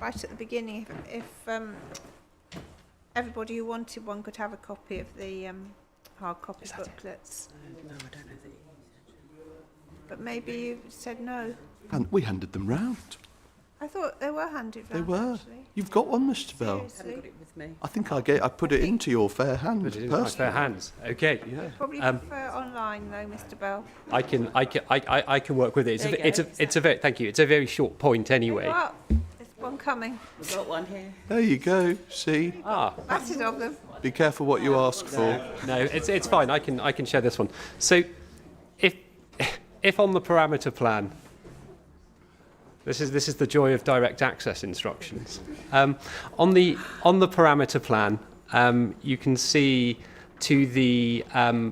Right at the beginning, if everybody who wanted one could have a copy of the hard copy booklets. No, I don't know the. But maybe you said no. And we handed them round. I thought they were handed They round, were. actually. You've got one, Mr. Bell. I haven't Seriously. got it with me. I think I put it into your fair hand. but it is my personally. fair hands. Okay. Yeah. Probably Um, prefer online though, Mr. Bell. I can work with it. There you go. It's a very thank you. It's a very short point anyway. Well, there's one coming. We've got one here. There you go. See, Ah, Masses of them. be careful what you ask for. no, it's fine. I can share this one. So, if on the parameter plan, this is the joy of direct access instructions. On the parameter plan, you can see to the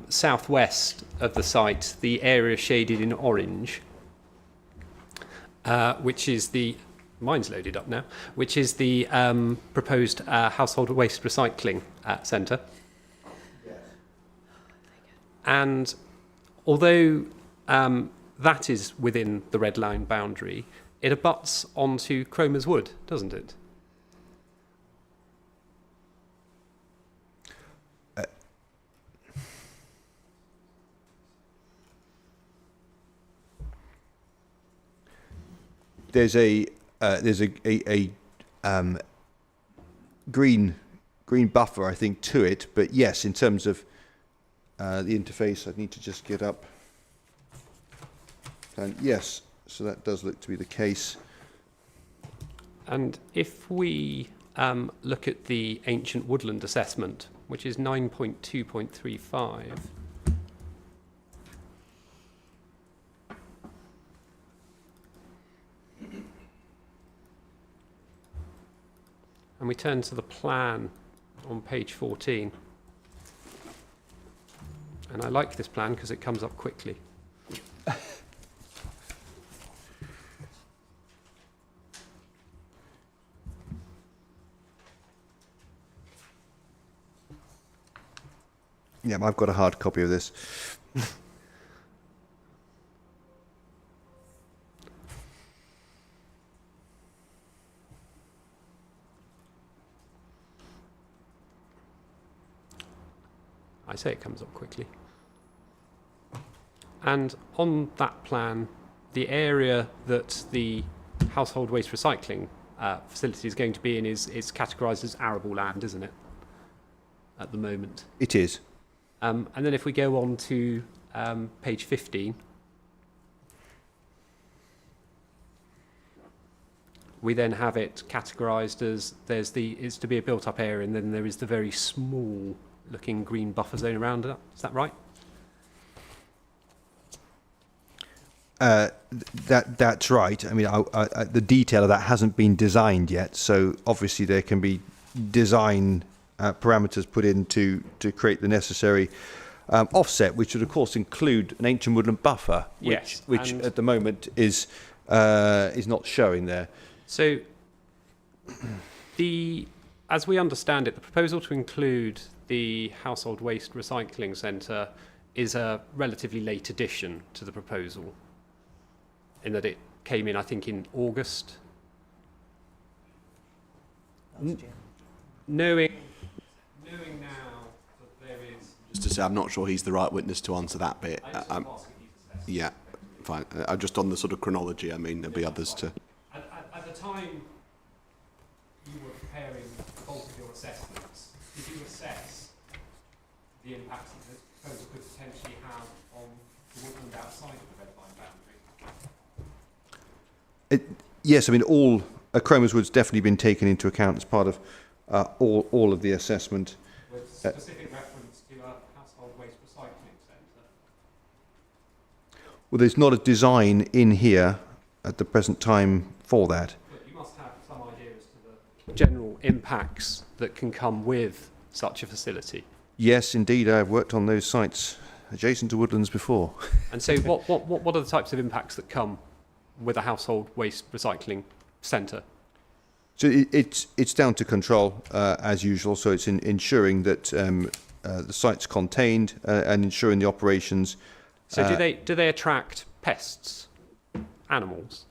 southwest of the site the area shaded in orange, which is the mine's loaded up now, which is the proposed household waste recycling centre. And although that is within the red line boundary, it abuts onto Cromer's Wood, doesn't it? There's a green buffer, I think, to it. But yes, in terms of the interface, I need to just get up. And yes, so that does look to be the case. And if we look at the ancient woodland assessment, which is 9.2.35, and we turn to the plan on page 14, and I like this plan because it comes up quickly. Yeah, I've got a hard copy of this. I say it comes up quickly. And on that plan, the area that the household waste recycling facility is going to be in is categorised as arable land, isn't it? At the moment. It is. And then if we go on to page 15, we then have it categorised as it's to be a built-up area, and then there is the very small-looking green buffer zone around it. Is that right? That's right. I mean, the detail of that hasn't been designed yet, so obviously there can be design parameters put in to create the necessary offset, which would of course include an ancient woodland buffer, which at the moment is not showing there. So, as we understand it, the proposal to include the household waste recycling centre is a relatively late addition to the proposal, in that it came in, I think, in August. Knowing now that there is... Just to say, I'm not sure he's the right witness to answer that bit. Yeah, fine. Just on the sort of chronology, I mean, there'll be others to... At the time you were preparing the bulk of your assessments, did you assess the impacts that this proposal could potentially have on the woodland outside of the red line boundary? Yes, I mean, all Cromer's Wood's definitely been taken into account as part of all of the assessment. With specific reference to a household waste recycling centre? Well, there's not a design in here at the present time for that. But you must have some idea as to the general impacts that can come with such a facility. Yes, indeed, I've worked on those sites adjacent to woodlands before. And so what are the types of impacts that come with a household waste recycling centre? So it's down to control as usual. So it's ensuring that the site's contained and ensuring the operations. So do they attract pests, animals?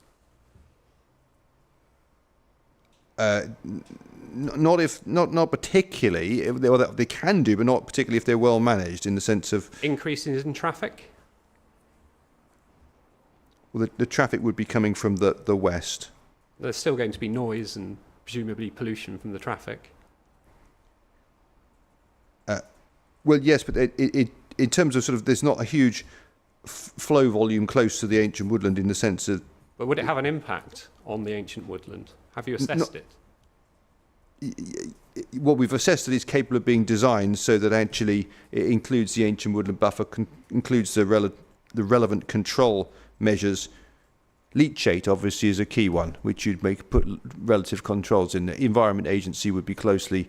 Not particularly. They can do, but not particularly if they're well managed. In the sense of increases in traffic. Well, the traffic would be coming from the west. There's still going to be noise and presumably pollution from the traffic. Well, yes, but in terms of sort of, there's not a huge flow volume close to the ancient woodland in the sense of. But would it have an impact on the ancient woodland? Have you assessed it? What we've assessed that it's capable of being designed so that actually it includes the ancient woodland buffer, includes the relevant control measures. Leachate obviously is a key one, which you'd put relative controls in. The Environment Agency would be closely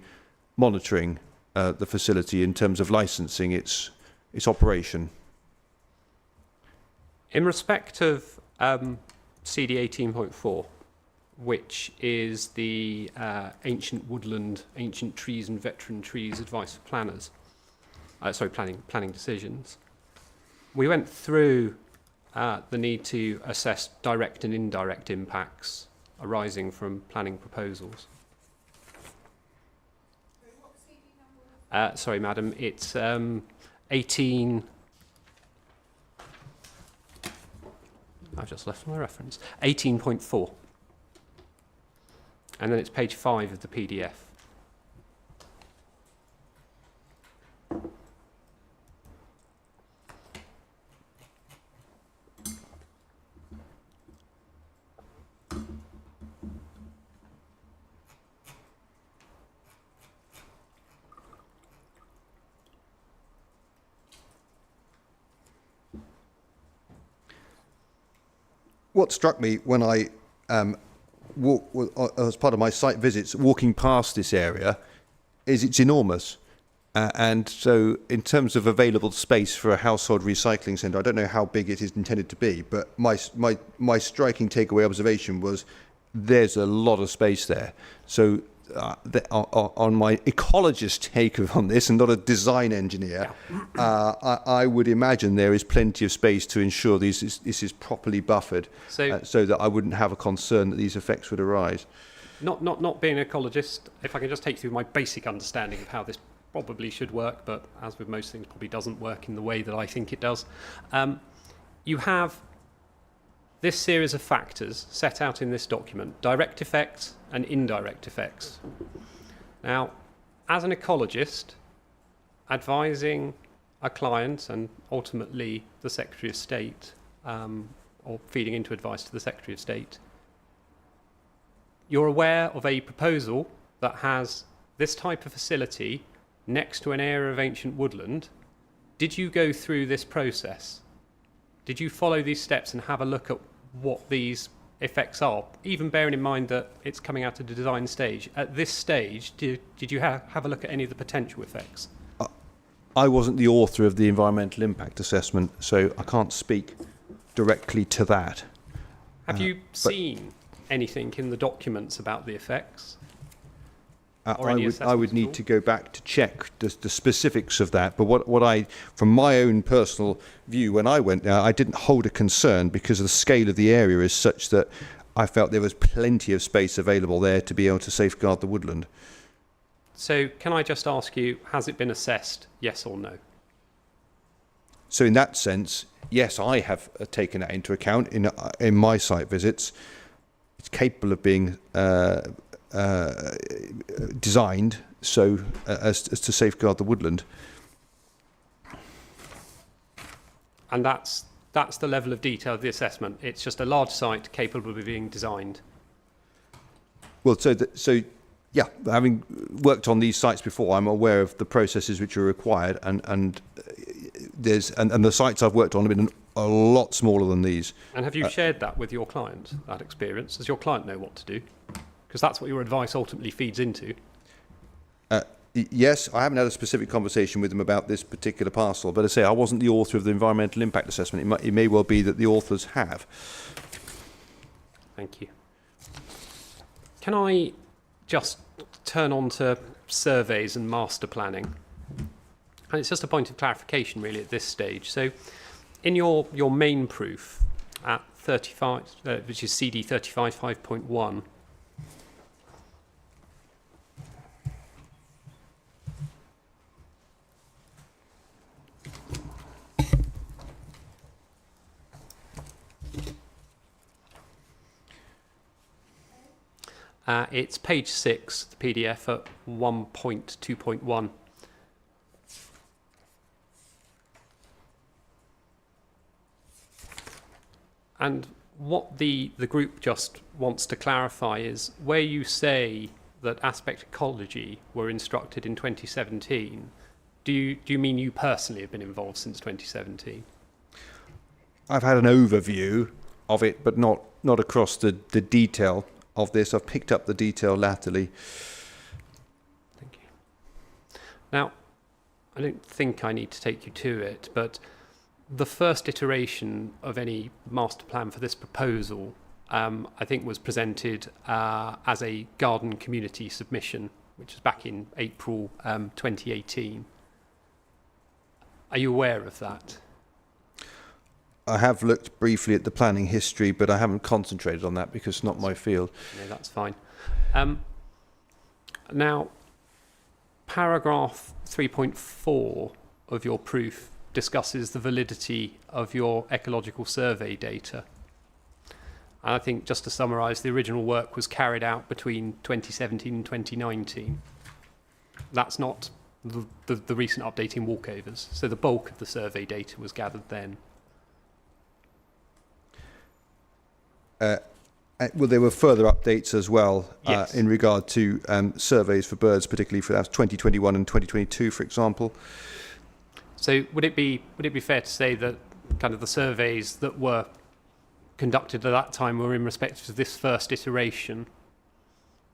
monitoring the facility in terms of licensing its operation. In respect of CD 18.4, which is the ancient woodland, ancient trees and veteran trees advice for planners, planning decisions, we went through the need to assess direct and indirect impacts arising from planning proposals. Sorry, madam, it's 18... I've just left my reference. 18.4. And then it's page 5 of the PDF. What struck me when I as part of my site visits, walking past this area, is it's enormous. And so in terms of available space for a household recycling centre, I don't know how big it is intended to be, but my striking takeaway observation was there's a lot of space there. So on my ecologist take on this, and not a design engineer, I would imagine there is plenty of space to ensure this is properly buffered, so that I wouldn't have a concern that these effects would arise. Not being an ecologist, if I can just take you through my basic understanding of how this probably should work, but as with most things, probably doesn't work in the way that I think it does. You have this series of factors set out in this document: direct effects and indirect effects. Now, as an ecologist, advising a client and ultimately the Secretary of State, or feeding into advice to the Secretary of State, you're aware of a proposal that has this type of facility next to an area of ancient woodland. Did you go through this process? Did you follow these steps and have a look at what these effects are, even bearing in mind that it's coming out at the design stage? At this stage, did you have a look at any of the potential effects? I wasn't the author of the environmental impact assessment, so I can't speak directly to that. Have you seen anything in the documents about the effects? I would need to go back to check the specifics of that. But what I, from my own personal view, when I went there, I didn't hold a concern because the scale of the area is such that I felt there was plenty of space available there to be able to safeguard the woodland. So can I just ask you, has it been assessed, yes or no? So in that sense, yes, I have taken that into account in my site visits. It's capable of being designed so as to safeguard the woodland. And that's the level of detail of the assessment. It's just a large site capable of being designed. Well, so yeah, having worked on these sites before, I'm aware of the processes which are required, and the sites I've worked on have been a lot smaller than these. And have you shared that with your client, that experience? Does your client know what to do? Because that's what your advice ultimately feeds into. Yes, I haven't had a specific conversation with them about this particular parcel, but I say I wasn't the author of the environmental impact assessment. It may well be that the authors have. Thank you. Can I just turn on to surveys and master planning? And it's just a point of clarification really at this stage. So in your main proof at 35, which is CD 35.5.1, it's page 6, the PDF at 1.2.1. And what the group just wants to clarify is where you say that aspect ecology were instructed in 2017, do you mean you personally have been involved since 2017? I've had an overview of it, but not across the detail of this. I've picked up the detail latterly. Thank you. Now, I don't think I need to take you to it, but the first iteration of any master plan for this proposal, I think, was presented as a garden community submission, which was back in April 2018. Are you aware of that? I have looked briefly at the planning history, but I haven't concentrated on that because it's not my field. No, that's fine. Now, paragraph 3.4 of your proof discusses the validity of your ecological survey data. And I think, just to summarise, the original work was carried out between 2017 and 2019. That's not the recent updating walkovers. So the bulk of the survey data was gathered then. Well, there were further updates as well Yes. in regard to surveys for birds, particularly for 2021 and 2022, for example. So would it be fair to say that kind of the surveys that were conducted at that time were in respect of this first iteration,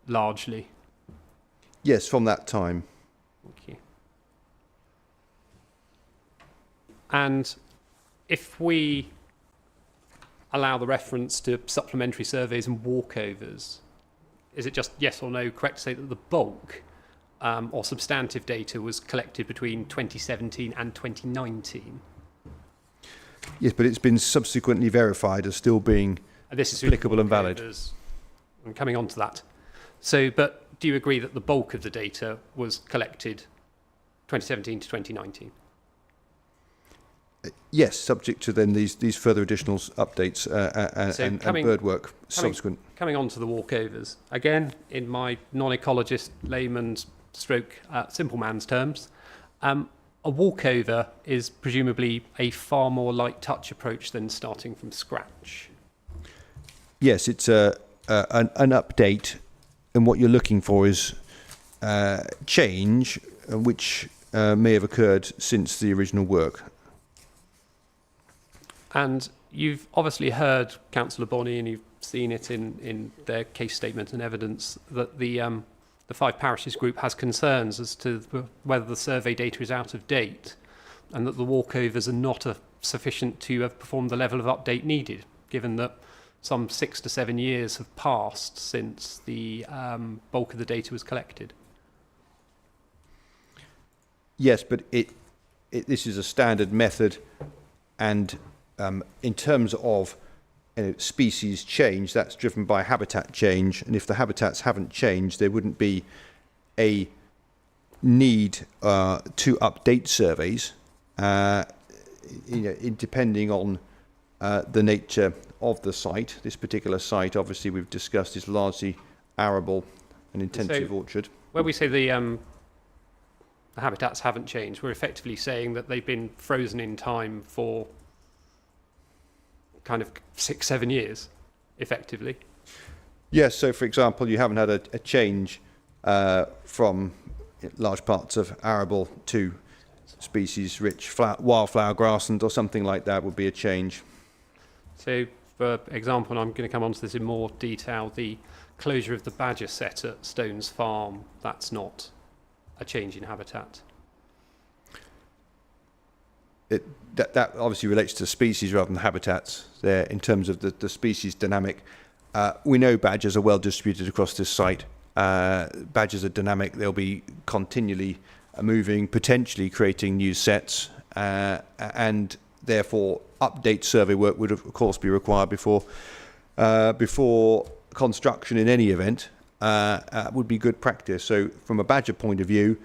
largely. Yes, from that time. Thank you. And if we allow the reference to supplementary surveys and walkovers, is it just yes or no correct to say that the bulk or substantive data was collected between 2017 and 2019? Yes, but it's been subsequently verified as still being This is applicable and valid. I'm coming on to that. So, but do you agree that the bulk of the data was collected 2017 to 2019? Yes, subject to then these further additional updates and bird work subsequent. Coming on to the walkovers, again, in my non-ecologist, layman's stroke, simple man's terms, a walkover is presumably a far more light touch approach than starting from scratch. Yes, it's an update, and what you're looking for is change which may have occurred since the original work. And you've obviously heard Councillor Bonney, and you've seen it in their case statement and evidence, that the Five Parishes group has concerns as to whether the survey data is out of date, and that the walkovers are not sufficient to have performed the level of update needed, given that some 6 to 7 years have passed since the bulk of the data was collected. Yes, but this is a standard method, and in terms of species change, that's driven by habitat change, and if the habitats haven't changed, there wouldn't be a need to update surveys, depending on the nature of the site. This particular site, obviously, we've discussed, is largely arable and intensive orchard. When we say the habitats haven't changed, we're effectively saying that they've been frozen in time for kind of 6-7 years, effectively. Yes, so for example, you haven't had a change from large parts of arable to species-rich wildflower grassland or something like that would be a change. So, for example, and I'm going to come on to this in more detail, the closure of the badger set at Stones Farm, that's not a change in habitat. That obviously relates to species rather than habitats there in terms of the species dynamic. We know badgers are well distributed across this site. Badgers are dynamic. They'll be continually moving, potentially creating new sets, and therefore update survey work would of course be required before construction in any event. Would be good practice. So from a badger point of view,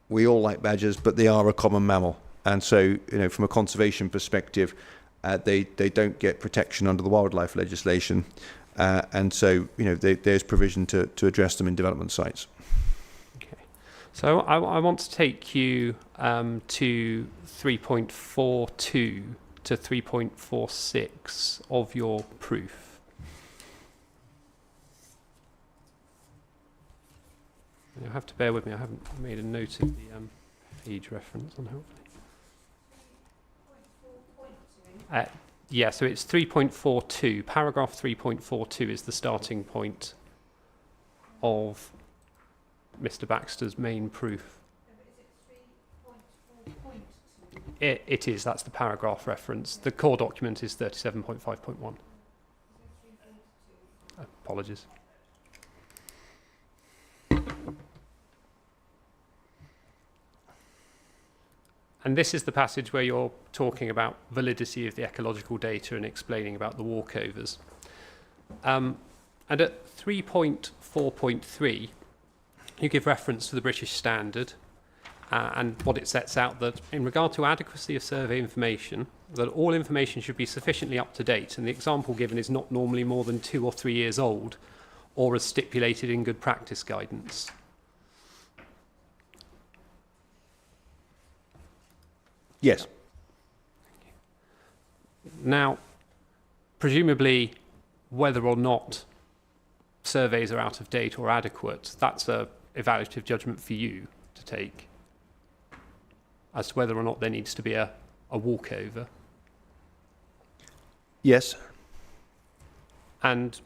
we all like badgers, but they are a common mammal. And so, from a conservation perspective, they don't get protection under the wildlife legislation. And so, there's provision to address them in development sites. Okay. So I want to take you to 3.42 to 3.46 of your proof. You'll have to bear with me. I haven't made a note of the page reference, unhelpfully. Yeah, so it's 3.42. Paragraph 3.42 is the starting point of Mr. Baxter's main proof. It is, that's the paragraph reference. The core document is 37.5.1. Apologies. And this is the passage where you're talking about validity of the ecological data and explaining about the walkovers. And at 3.4.3, you give reference to the British Standard and what it sets out, that in regard to adequacy of survey information, that all information should be sufficiently up to date, and the example given is not normally more than 2 or 3 years old, or as stipulated in good practice guidance. Yes. Now, presumably, whether or not surveys are out of date or adequate, that's a evaluative judgment for you to take as to whether or not there needs to be a walkover. Yes. And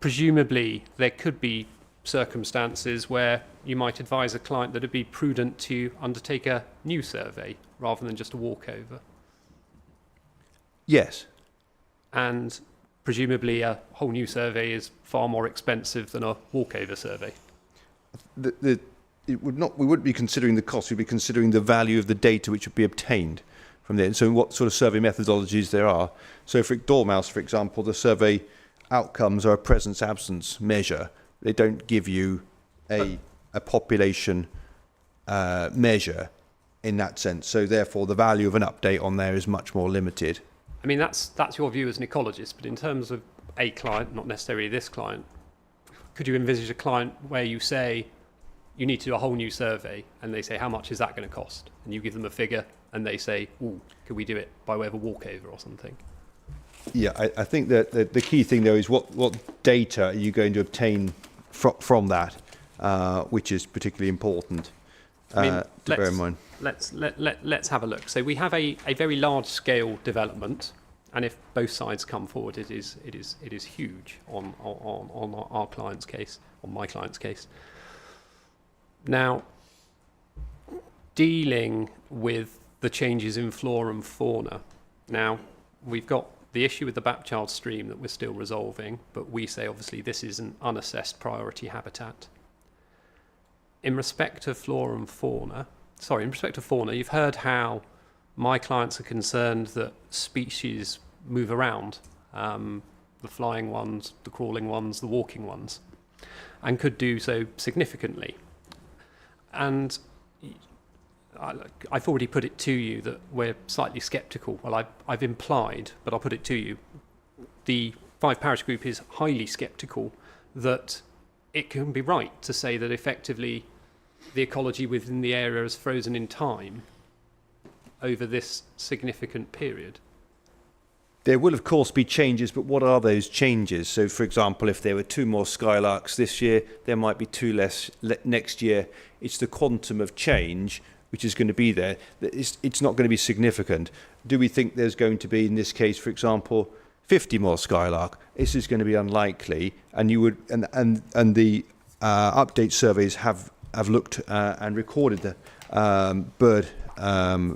presumably there could be circumstances where you might advise a client that it'd be prudent to undertake a new survey rather than just a walkover. Yes. And presumably a whole new survey is far more expensive than a walkover survey. We wouldn't be considering the cost, we'd be considering the value of the data which would be obtained from there. So what sort of survey methodologies there are. So for Dormouse, for example, the survey outcomes are a presence-absence measure. They don't give you a population measure in that sense. So therefore, the value of an update on there is much more limited. I mean, that's your view as an ecologist, but in terms of a client, not necessarily this client, could you envisage a client where you say you need to do a whole new survey and they say, how much is that going to cost? And you give them a figure and they say, ooh, could we do it by way of a walkover or something? Yeah, I think that the key thing though is what data are you going to obtain from that, which is particularly important to bear in mind. Let's have a look. So we have a very large scale development, and if both sides come forward, it is huge on our client's case, on my client's case. Now, dealing with the changes in flora and fauna. Now, we've got the issue with the Bapchild stream that we're still resolving, but we say obviously this is an unassessed priority habitat. In respect of fauna, you've heard how my clients are concerned that species move around, the flying ones, the crawling ones, the walking ones, and could do so significantly. And I've already put it to you that we're slightly sceptical. Well, I've implied, but I'll put it to you. The 5 parish group is highly sceptical that it can be right to say that effectively the ecology within the area is frozen in time over this significant period. There will, of course, be changes, but what are those changes? So, for example, if there were 2 more skylarks this year, there might be 2 less next year. It's the quantum of change which is going to be there. It's not going to be significant. Do we think there's going to be, in this case, for example, 50 more skylark? This is going to be unlikely, and you would, and the update surveys have looked and recorded the bird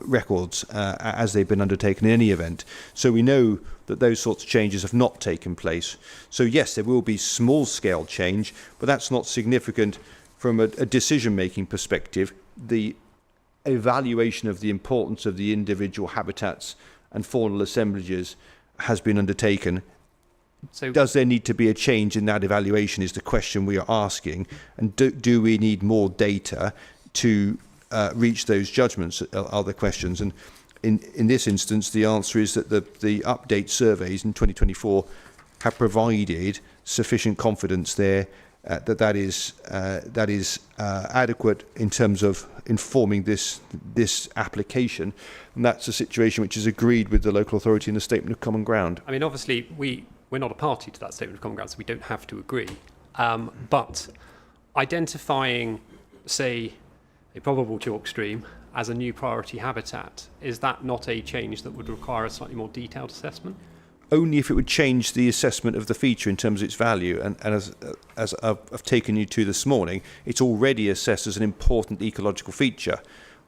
records as they've been undertaken in any event. So we know that those sorts of changes have not taken place. So yes, there will be small scale change, but that's not significant from a decision-making perspective. The evaluation of the importance of the individual habitats and faunal assemblages has been undertaken. So does there need to be a change in that evaluation is the question we are asking, and do we need more data to reach those judgments are the questions. And in this instance, the answer is that the update surveys in 2024 have provided sufficient confidence there that is adequate in terms of informing this application, and that's a situation which is agreed with the local authority in the Statement of Common Ground. I mean, obviously, we're not a party to that Statement of Common Ground, so we don't have to agree. But identifying, say, a probable chalk stream as a new priority habitat, is that not a change that would require a slightly more detailed assessment? Only if it would change the assessment of the feature in terms of its value. And as I've taken you to this morning, it's already assessed as an important ecological feature.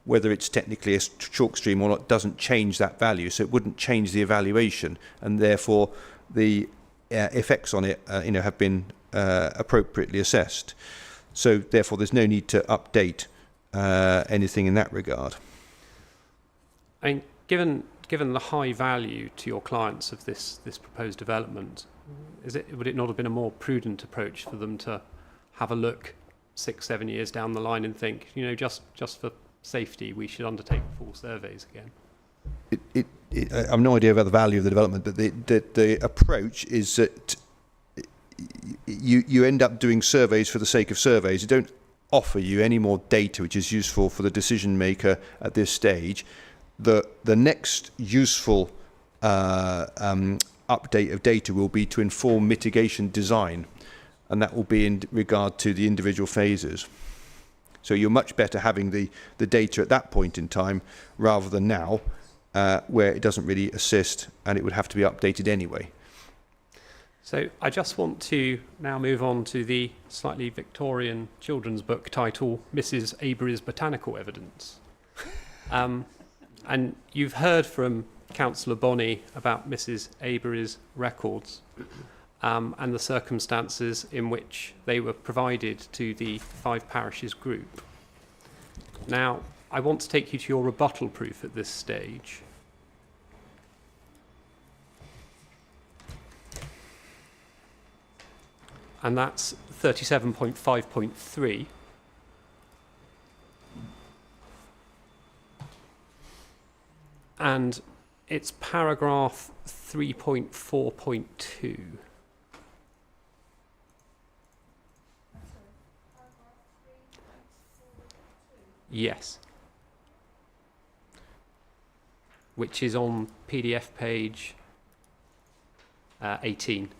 Whether it's technically a chalk stream or not doesn't change that value, so it wouldn't change the evaluation, and therefore the effects on it have been appropriately assessed. So therefore there's no need to update anything in that regard. I mean, given the high value to your clients of this proposed development, would it not have been a more prudent approach for them to have a look 6-7 years down the line and think, just for safety, we should undertake full surveys again? I have no idea about the value of the development, but the approach is that you end up doing surveys for the sake of surveys. You don't offer you any more data which is useful for the decision maker at this stage. The next useful update of data will be to inform mitigation design, and that will be in regard to the individual phases. So you're much better having the data at that point in time rather than now, where it doesn't really assist and it would have to be updated anyway. So I just want to now move on to the slightly Victorian children's book title, Mrs. Avery's Botanical Evidence. And you've heard from Councillor Bonney about Mrs. Avery's records and the circumstances in which they were provided to the 5 parishes group. Now, I want to take you to your rebuttal proof at this stage. And that's 37.5.3. And it's paragraph 3.4.2. Yes. Which is on PDF page 18.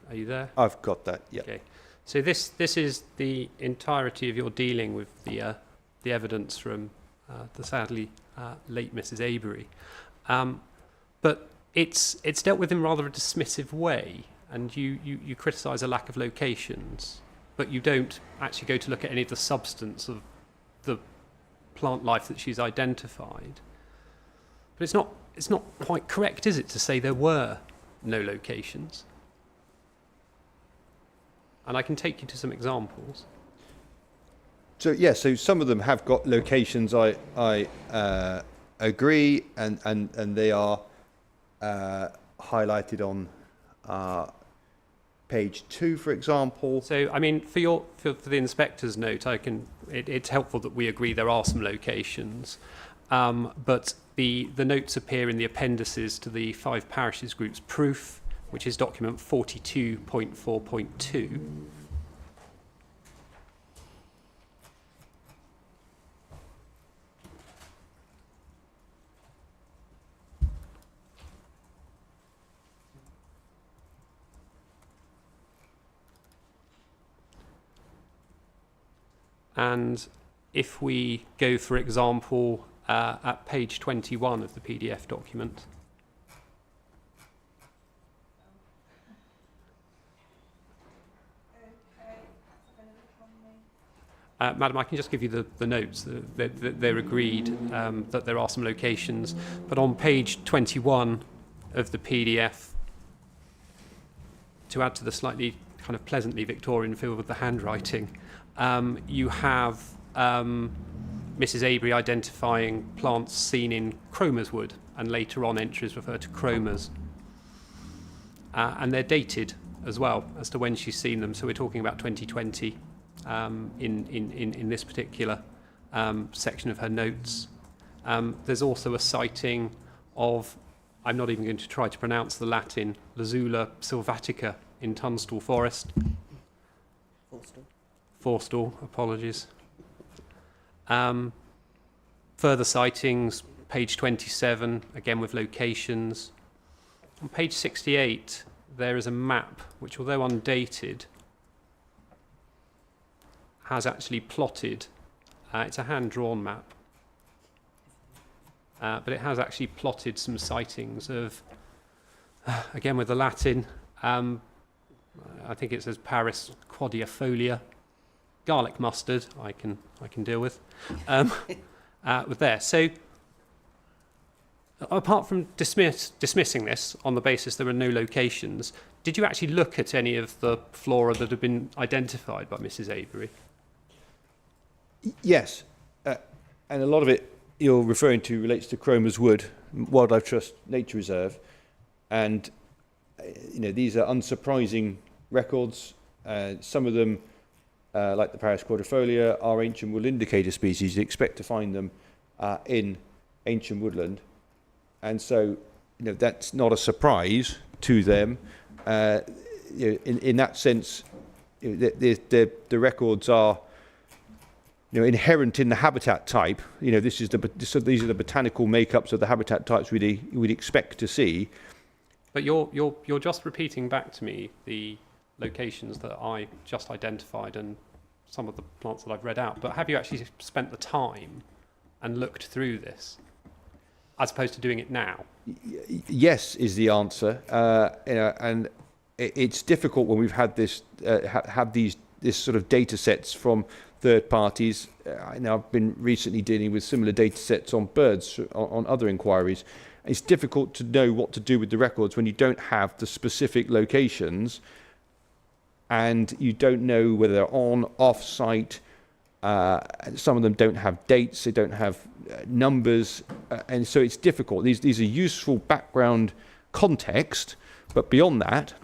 Are you there? I've got that, yeah. Okay. So this is the entirety of your dealing with the evidence from the sadly late Mrs. Avery, but it's dealt with in rather a dismissive way, and you criticise a lack of locations, but you don't actually go to look at any of the substance of the plant life that she's identified. But it's not quite correct, is it, to say there were no locations? And I can take you to some examples. So yeah, so some of them have got locations. I agree, and they are highlighted on page 2, for example. So I mean, for the inspector's note, it's helpful that we agree there are some locations, but the notes appear in the appendices to the 5 parishes group's proof, which is document 42.4.2. And if we go, for example, at page 21 of the PDF document, Madam, I can just give you the notes. They're agreed that there are some locations, but on page 21 of the PDF, to add to the slightly kind of pleasantly Victorian feel with the handwriting, you have Mrs. Avery identifying plants seen in Cromer's wood, and later on entries refer to Cromer's. And they're dated as well as to when she's seen them, so we're talking about 2020. In this particular section of her notes. There's also a citing of, I'm not even going to try to pronounce the Latin, Lazula sylvatica in Tunstall Forest. Forstall, apologies. Further sightings, page 27, again with locations. On page 68, there is a map which, although undated, has actually plotted, it's a hand-drawn map, but it has actually plotted some sightings of, again with the Latin, I think it says Paris quadrifolia, garlic mustard, I can deal with there. So apart from dismissing this on the basis there are no locations, did you actually look at any of the flora that have been identified by Mrs. Avery? Yes, and a lot of it you're referring to relates to Cromer's Wood, Wildlife Trust Nature Reserve, and these are unsurprising records. Some of them, like the Paris quadrifolia, are ancient wood indicator species. You expect to find them in ancient woodland, and so that's not a surprise to them. In that sense, the records are inherent in the habitat type. These are the botanical makeups of the habitat types we'd expect to see. But you're just repeating back to me the locations that I just identified and some of the plants that I've read out. But have you actually spent the time and looked through this, as opposed to doing it now? Yes, is the answer. And it's difficult when we've had this sort of data sets from third parties. I've been recently dealing with similar data sets on birds on other inquiries. It's difficult to know what to do with the records when you don't have the specific locations and you don't know whether they're on, off-site. Some of them don't have dates, they don't have numbers, and so it's difficult. These are useful background context, but beyond that,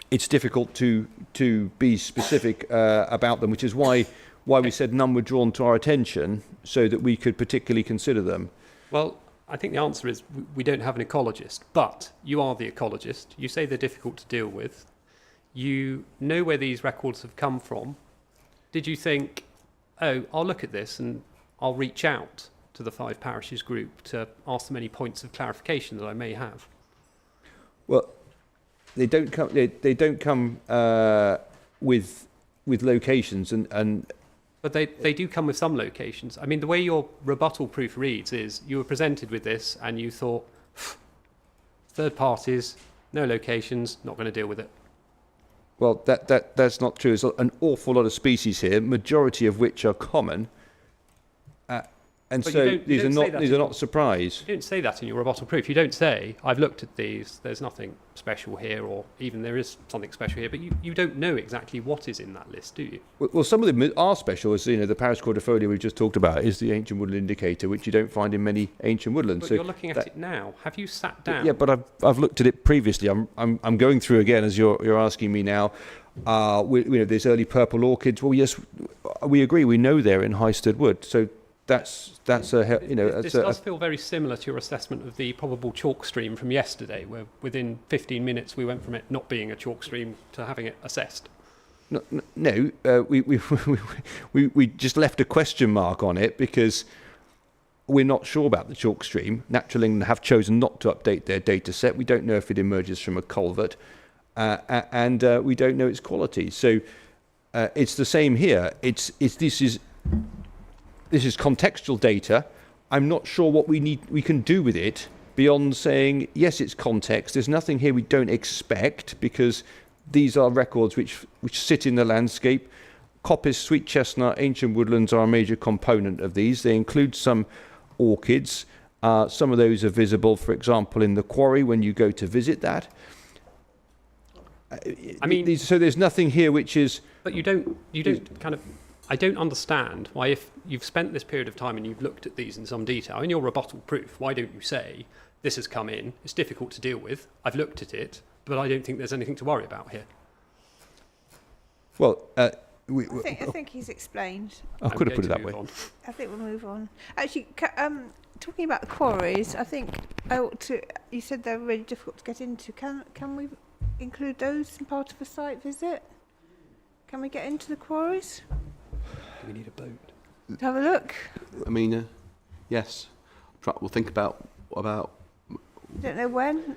it's difficult to be specific about them, which is why we said none were drawn to our attention, so that we could particularly consider them. Well, I think the answer is we don't have an ecologist, but you are the ecologist. You say they're difficult to deal with. You know where these records have come from. Did you think, oh, I'll look at this and I'll reach out to the 5 parishes group to ask them any points of clarification that I may have? Well, they don't come. They don't come with locations and. But they do come with some locations. I mean, the way your rebuttal proof reads is you were presented with this and you thought, third parties, no locations, not going to deal with it. Well, that's not true. There's an awful lot of species here, majority of which are common, and but so these are not surprise. You don't say that in your rebuttal proof. You don't say, I've looked at these, there's nothing special here, or even there is something special here, but you don't know exactly what is in that list, do you? Well, some of them are special. As the Paris cordifolia we've just talked about is the ancient woodland indicator, which you don't find in many ancient woodlands. But so you're looking at it now. Have you sat down? Yeah, but I've looked at it previously. I'm going through again as you're asking me now. There's early purple orchids. Well, yes, we agree. We know they're in Highsted Wood. So that's a This does feel very similar to your assessment of the probable chalk stream from yesterday, where within 15 minutes we went from it not being a chalk stream to having it assessed. No, we just left a question mark on it because we're not sure about the chalk stream. Natural England have chosen not to update their data set. We don't know if it emerges from a culvert, and we don't know its quality. So it's the same here. This is contextual data. I'm not sure what we can do with it beyond saying, yes, it's context. There's nothing here we don't expect because these are records which sit in the landscape. Coppice, sweet chestnut, ancient woodlands are a major component of these. They include some orchids. Some of those are visible, for example, in the quarry when you go to visit that. So there's nothing here which is... But you don't kind of... I don't understand why, if you've spent this period of time and you've looked at these in some detail, in your rebuttal proof, why don't you say, this has come in, it's difficult to deal with, I've looked at it, but I don't think there's anything to worry about here. Well, I think he's explained. I could have put it that way. I think we'll move on. Actually, talking about the quarries, I think you said they're really difficult to get into. Can we include those in part of a site visit? Can we get into the quarries? Do we need a boat? Have a look. Yes. We'll think about. I don't know when.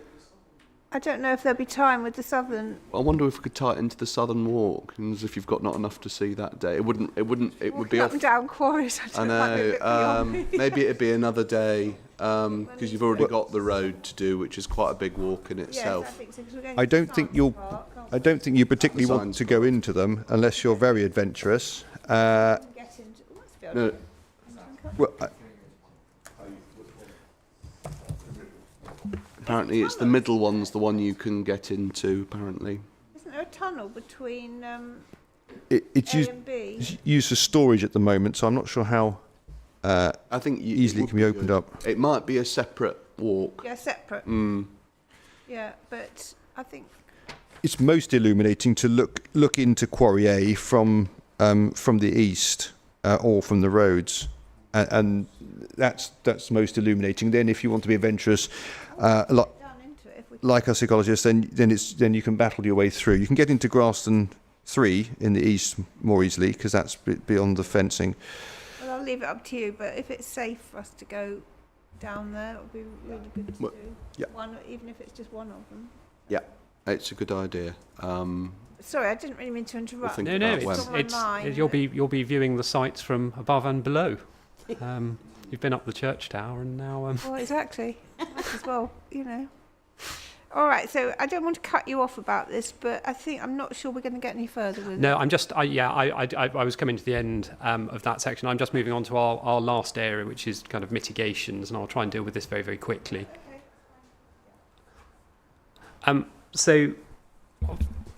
I don't know if there'll be time with the southern. I wonder if we could tie it into the southern walk, as if you've got not enough to see that day. It would be up and down quarries. I know. Maybe it'd be another day because you've already got the road to do, which is quite a big walk in itself. Yes, I think so, 'cause we're going I to don't think you particularly want to go into them unless you're very adventurous. No. Well, apparently, it's the middle one's the one you can get into. Apparently, isn't there a tunnel between it's A and B? It's used for storage at the moment, so I'm not sure how I think easily it can be opened up. It might be a separate walk. Yeah, separate. Yeah, but I think it's most illuminating to look into Quarry A from the east or from the roads, and that's most illuminating. Then, if you want to be adventurous, like us ecologists, then you can battle your way through. You can get into Grafton 3 in the east more easily, because that's beyond the fencing. Well, I'll leave it up to you, but if it's safe for us to go down there, it would be really good to do. Yeah. One, even if it's just one of them. Yeah, it's a good idea. Sorry, I didn't really mean to interrupt. think No, about when. It's on my mind. you'll be viewing the sites from above and below. You've been up the church tower, and now. Well, exactly. Might as well, you know. All right, so I don't want to cut you off about this, but I'm not sure we're going to get any further with it. No, I was coming to the end of that section. I'm just moving on to our last area, which is kind of mitigations, and I'll try and deal with this very, very quickly. So,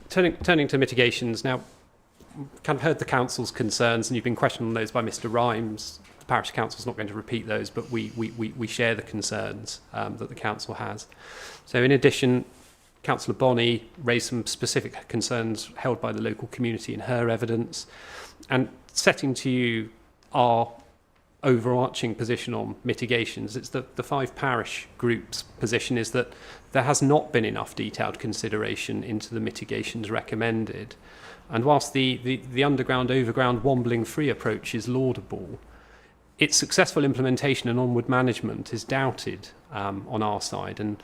turning to mitigations now, kind of heard the council's concerns, and you've been questioned on those by Mr. Rhymes. The parish council's not going to repeat those, but we share the concerns that the council has. So, in addition, Councillor Bonney raised some specific concerns held by the local community in her evidence, and setting to you our overarching position on mitigations. It's the 5 parish groups' position is that there has not been enough detailed consideration into the mitigations recommended. And whilst the underground, overground, wombling free approach is laudable, its successful implementation and onward management is doubted on our side. And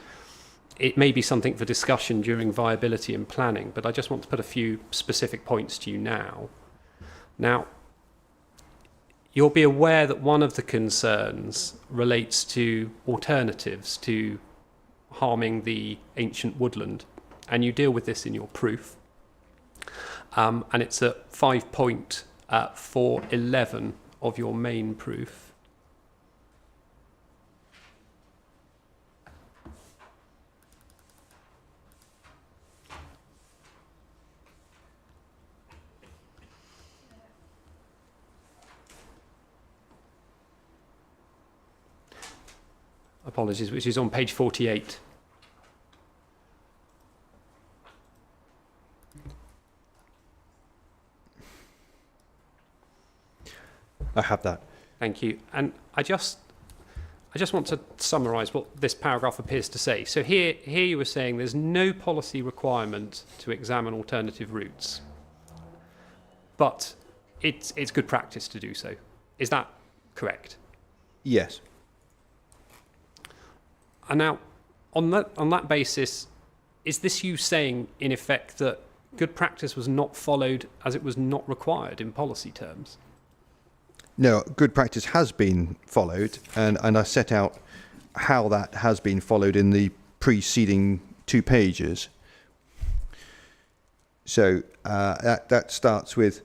it may be something for discussion during viability and planning, but I just want to put a few specific points to you now. Now, you'll be aware that one of the concerns relates to alternatives to harming the ancient woodland, and you deal with this in your proof. And it's at 5.411 of your main proof. Apologies, which is on page 48. I have that. Thank you. And I just want to summarise what this paragraph appears to say. So here you were saying there's no policy requirement to examine alternative routes, but it's good practice to do so. Is that correct? Yes. And now, on that basis, is this you saying, in effect, that good practice was not followed as it was not required in policy terms? No, good practice has been followed, and I set out how that has been followed in the preceding 2 pages. So that starts with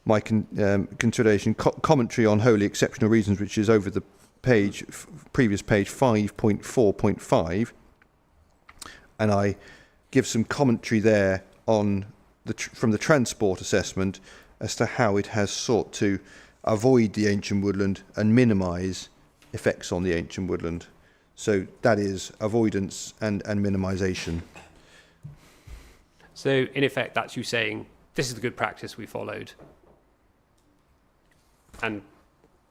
my consideration, commentary on wholly exceptional reasons, which is over the page, previous page 5.4.5, and I give some commentary there on from the transport assessment as to how it has sought to avoid the ancient woodland and minimise effects on the ancient woodland. So that is avoidance and minimisation. So in effect, that's you saying this is the good practice we followed, and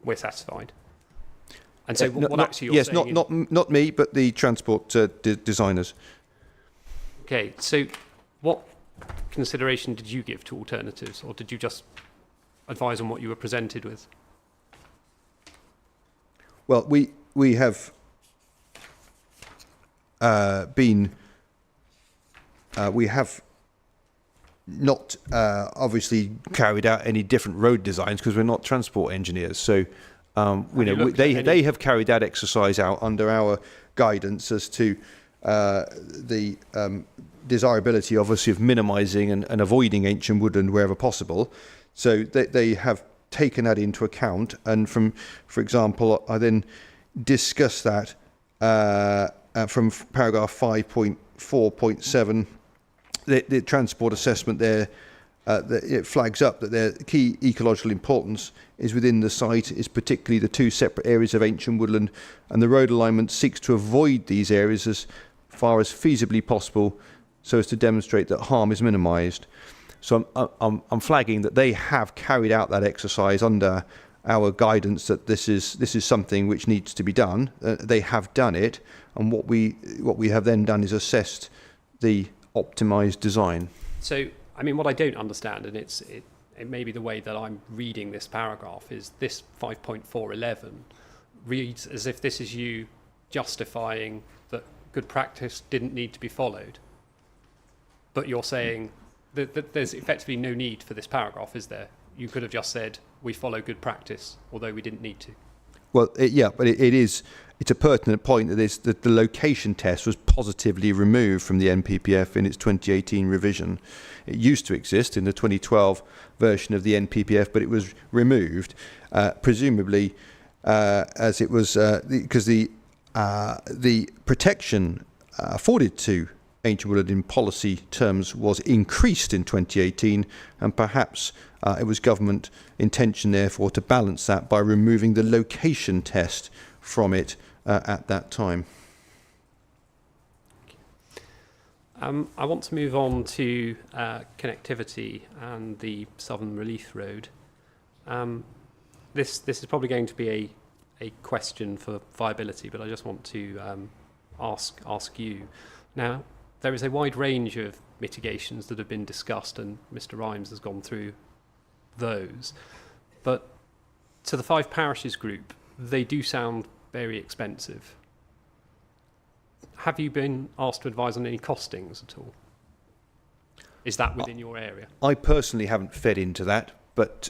we're satisfied. And so what actually you're saying... Yes, not me, but the transport designers. Okay, so what consideration did you give to alternatives, or did you just advise on what you were presented with? Well, we have we have not obviously carried out any different road designs because we're not transport engineers. So they have carried that exercise out under our guidance as to the desirability, obviously, of minimising and avoiding ancient woodland wherever possible. So they have taken that into account, and for example, I then discuss that from paragraph 5.4.7. The transport assessment there, it flags up that their key ecological importance is within the site, is particularly the 2 separate areas of ancient woodland, and the road alignment seeks to avoid these areas as far as feasibly possible so as to demonstrate that harm is minimised. So I'm flagging that they have carried out that exercise under our guidance that this is something which needs to be done. They have done it, and what we have then done is assessed the optimised design. So I mean, what I don't understand, and it may be the way that I'm reading this paragraph, is this 5.411 reads as if this is you justifying that good practice didn't need to be followed. But you're saying that there's effectively no need for this paragraph, is there? You could have just said, we follow good practice, although we didn't need to. Well, but it's a pertinent point that the location test was positively removed from the NPPF in its 2018 revision. It used to exist in the 2012 version of the NPPF, but it was removed, presumably as it was because the protection afforded to ancient woodland in policy terms was increased in 2018, and perhaps it was government intention, therefore, to balance that by removing the location test from it at that time. I want to move on to connectivity and the Southern Relief Road. This is probably going to be a question for viability, but I just want to ask you. Now, there is a wide range of mitigations that have been discussed, and Mr. Rhymes has gone through those. But to the 5 parishes group, they do sound very expensive. Have you been asked to advise on any costings at all? Is that within your area? I personally haven't fed into that, but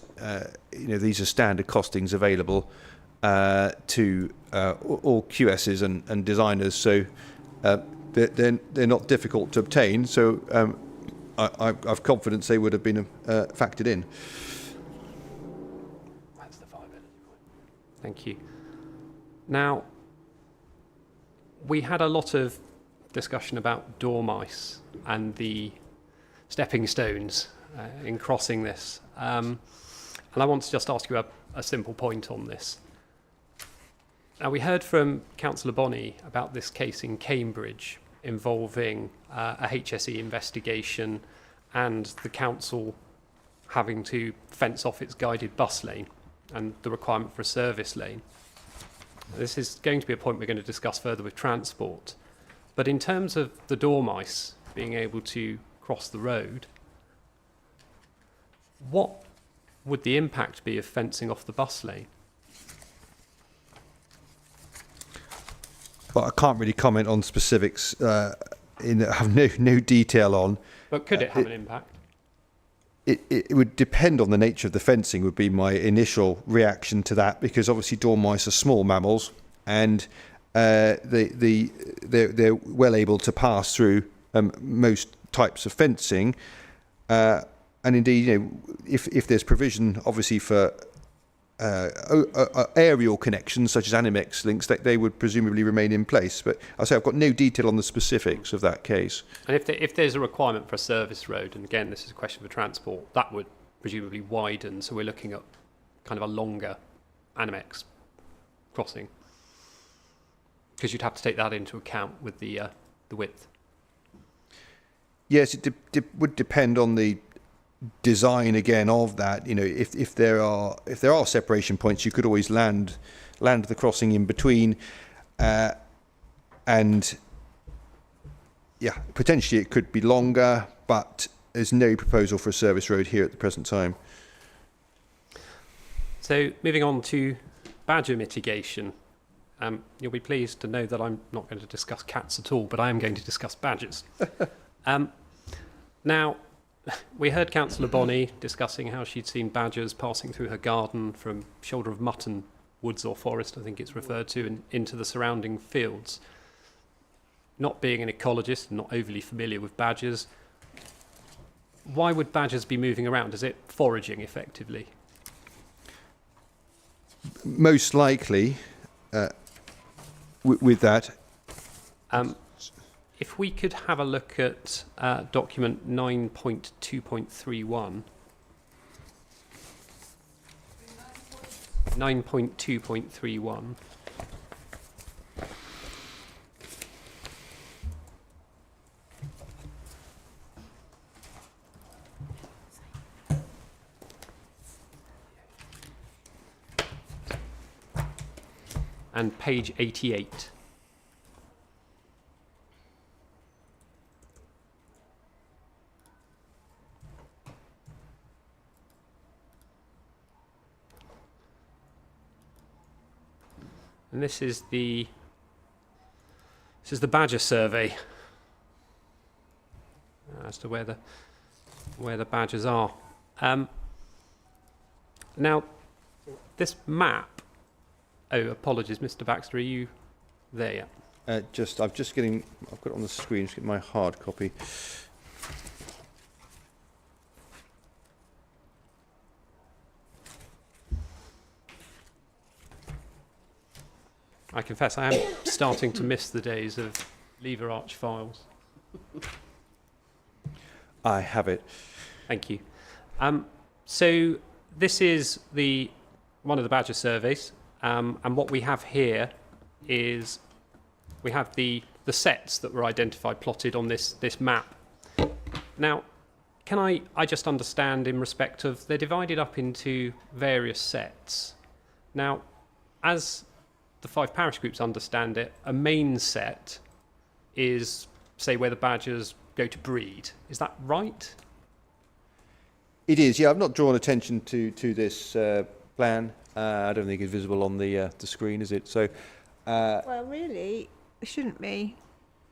these are standard costings available to all QSs and designers, so they're not difficult to obtain. So I've confidence they would have been factored in. That's the viability point. Thank you. Now, we had a lot of discussion about dormice and the stepping stones in crossing this. And I want to just ask you a simple point on this. Now, we heard from Councillor Bonney about this case in Cambridge involving a HSE investigation and the council having to fence off its guided bus lane and the requirement for a service lane. This is going to be a point we're going to discuss further with transport. But in terms of the dormice being able to cross the road, what would the impact be of fencing off the bus lane? Well, I can't really comment on specifics I have no detail on. But could it have an impact? It would depend on the nature of the fencing, would be my initial reaction to that, because obviously dormice are small mammals, and they're well able to pass through most types of fencing, and indeed, if there's provision, obviously for aerial connections such as Animex links, that they would presumably remain in place. But I say I've got no detail on the specifics of that case. And if there's a requirement for a service road, and again this is a question for transport, that would presumably widen, so we're looking at kind of a longer Animex crossing, because you'd have to take that into account with the width. Yes, it would depend on the design again of that. If there are separation points, you could always land the crossing in between, and potentially it could be longer, but there's no proposal for a service road here at the present time. So moving on to badger mitigation, you'll be pleased to know that I'm not going to discuss cats at all, but I am going to discuss badgers. Now, we heard Councillor Bonney discussing how she'd seen badgers passing through her garden from Shoulder of Mutton woods or forest, I think it's referred to, and into the surrounding fields. Not being an ecologist, not overly familiar with badgers, why would badgers be moving around? Is it foraging effectively? Most likely, with that. If we could have a look at document 9.2.31. 9.2.31. And page 88. And this is the badger survey as to where the badgers are. Now, this map. Oh, apologies, Mr. Baxter. Are you there yet? I've got it on the screen. Just get my hard copy. I confess I am starting to miss the days of lever arch files. I have it. Thank you. So this is one of the badger surveys, and what we have here is we have the sets that were identified, plotted on this map. Now, can I just understand in respect of they're divided up into various sets. Now, as the 5 parish groups understand it, a main set is, say, where the badgers go to breed. Is that right? It is, yeah. I've not drawn attention to this plan. I don't think it's visible on the screen, is it? So, Well, really, it shouldn't be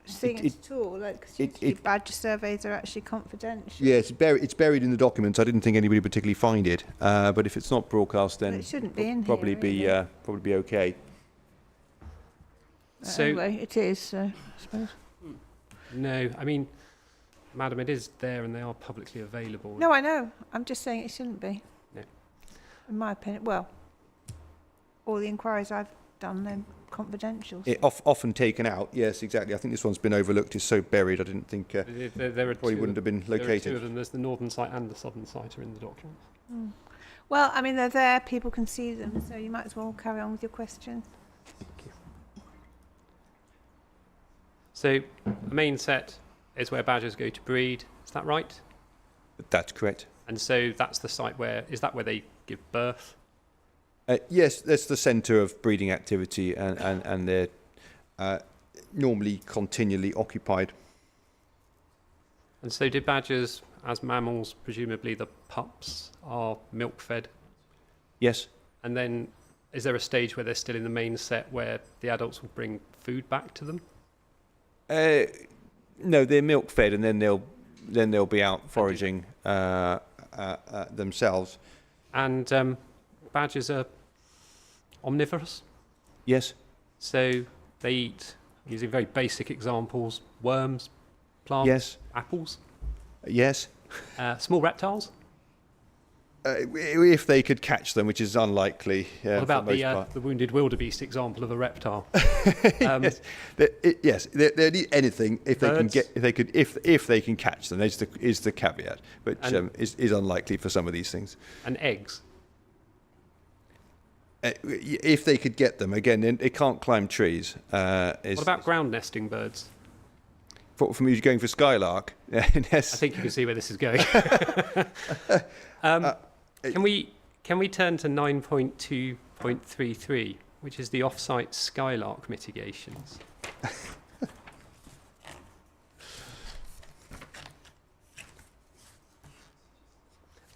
seen at all. Like, 'cause badger surveys are actually confidential. yeah, it's buried in the documents. I didn't think anybody would particularly find it, but if it's not broadcast, then It shouldn't be in probably here, probably be okay. So anyway, it is. So I suppose. no, I mean, madam, it is there and they are publicly available. No, I know. I'm just saying it shouldn't be. No. In my opinion, well, all the inquiries I've done, they're confidential. It often taken out. Yes, exactly. I think this one's been overlooked. It's so buried. I didn't think There are probably wouldn't have been There are two located. of them. There's the northern site and the southern site are in the document. Well, I mean, they're there. People can see them, so you might as well carry on with your questions. So the main set is where badgers go to breed. Is that right? That's correct. And so that's the site where they give birth? Yes, that's the centre of breeding activity, and they're normally continually occupied. And so do badgers, as mammals, presumably the pups are milk fed? Yes. And then is there a stage where they're still in the main set where the adults will bring food back to them? No, they're milk fed, and then they'll be out foraging themselves. And badgers are omnivorous? Yes. So they eat, using very basic examples, worms, plants, Yes. apples, Yes. small reptiles. If they could catch them, which is unlikely. What about for the most part. the wounded wildebeest example of a reptile? Yes, they'll eat anything if they can Birds? get. If they can catch them. Is the caveat, but is unlikely for some of these things. And eggs. If they could get them, again, they can't climb trees. What about ground nesting birds? From you going for skylark? Yes. I think you can see where this is going. Can we turn to 9.2.33, which is the off-site skylark mitigations?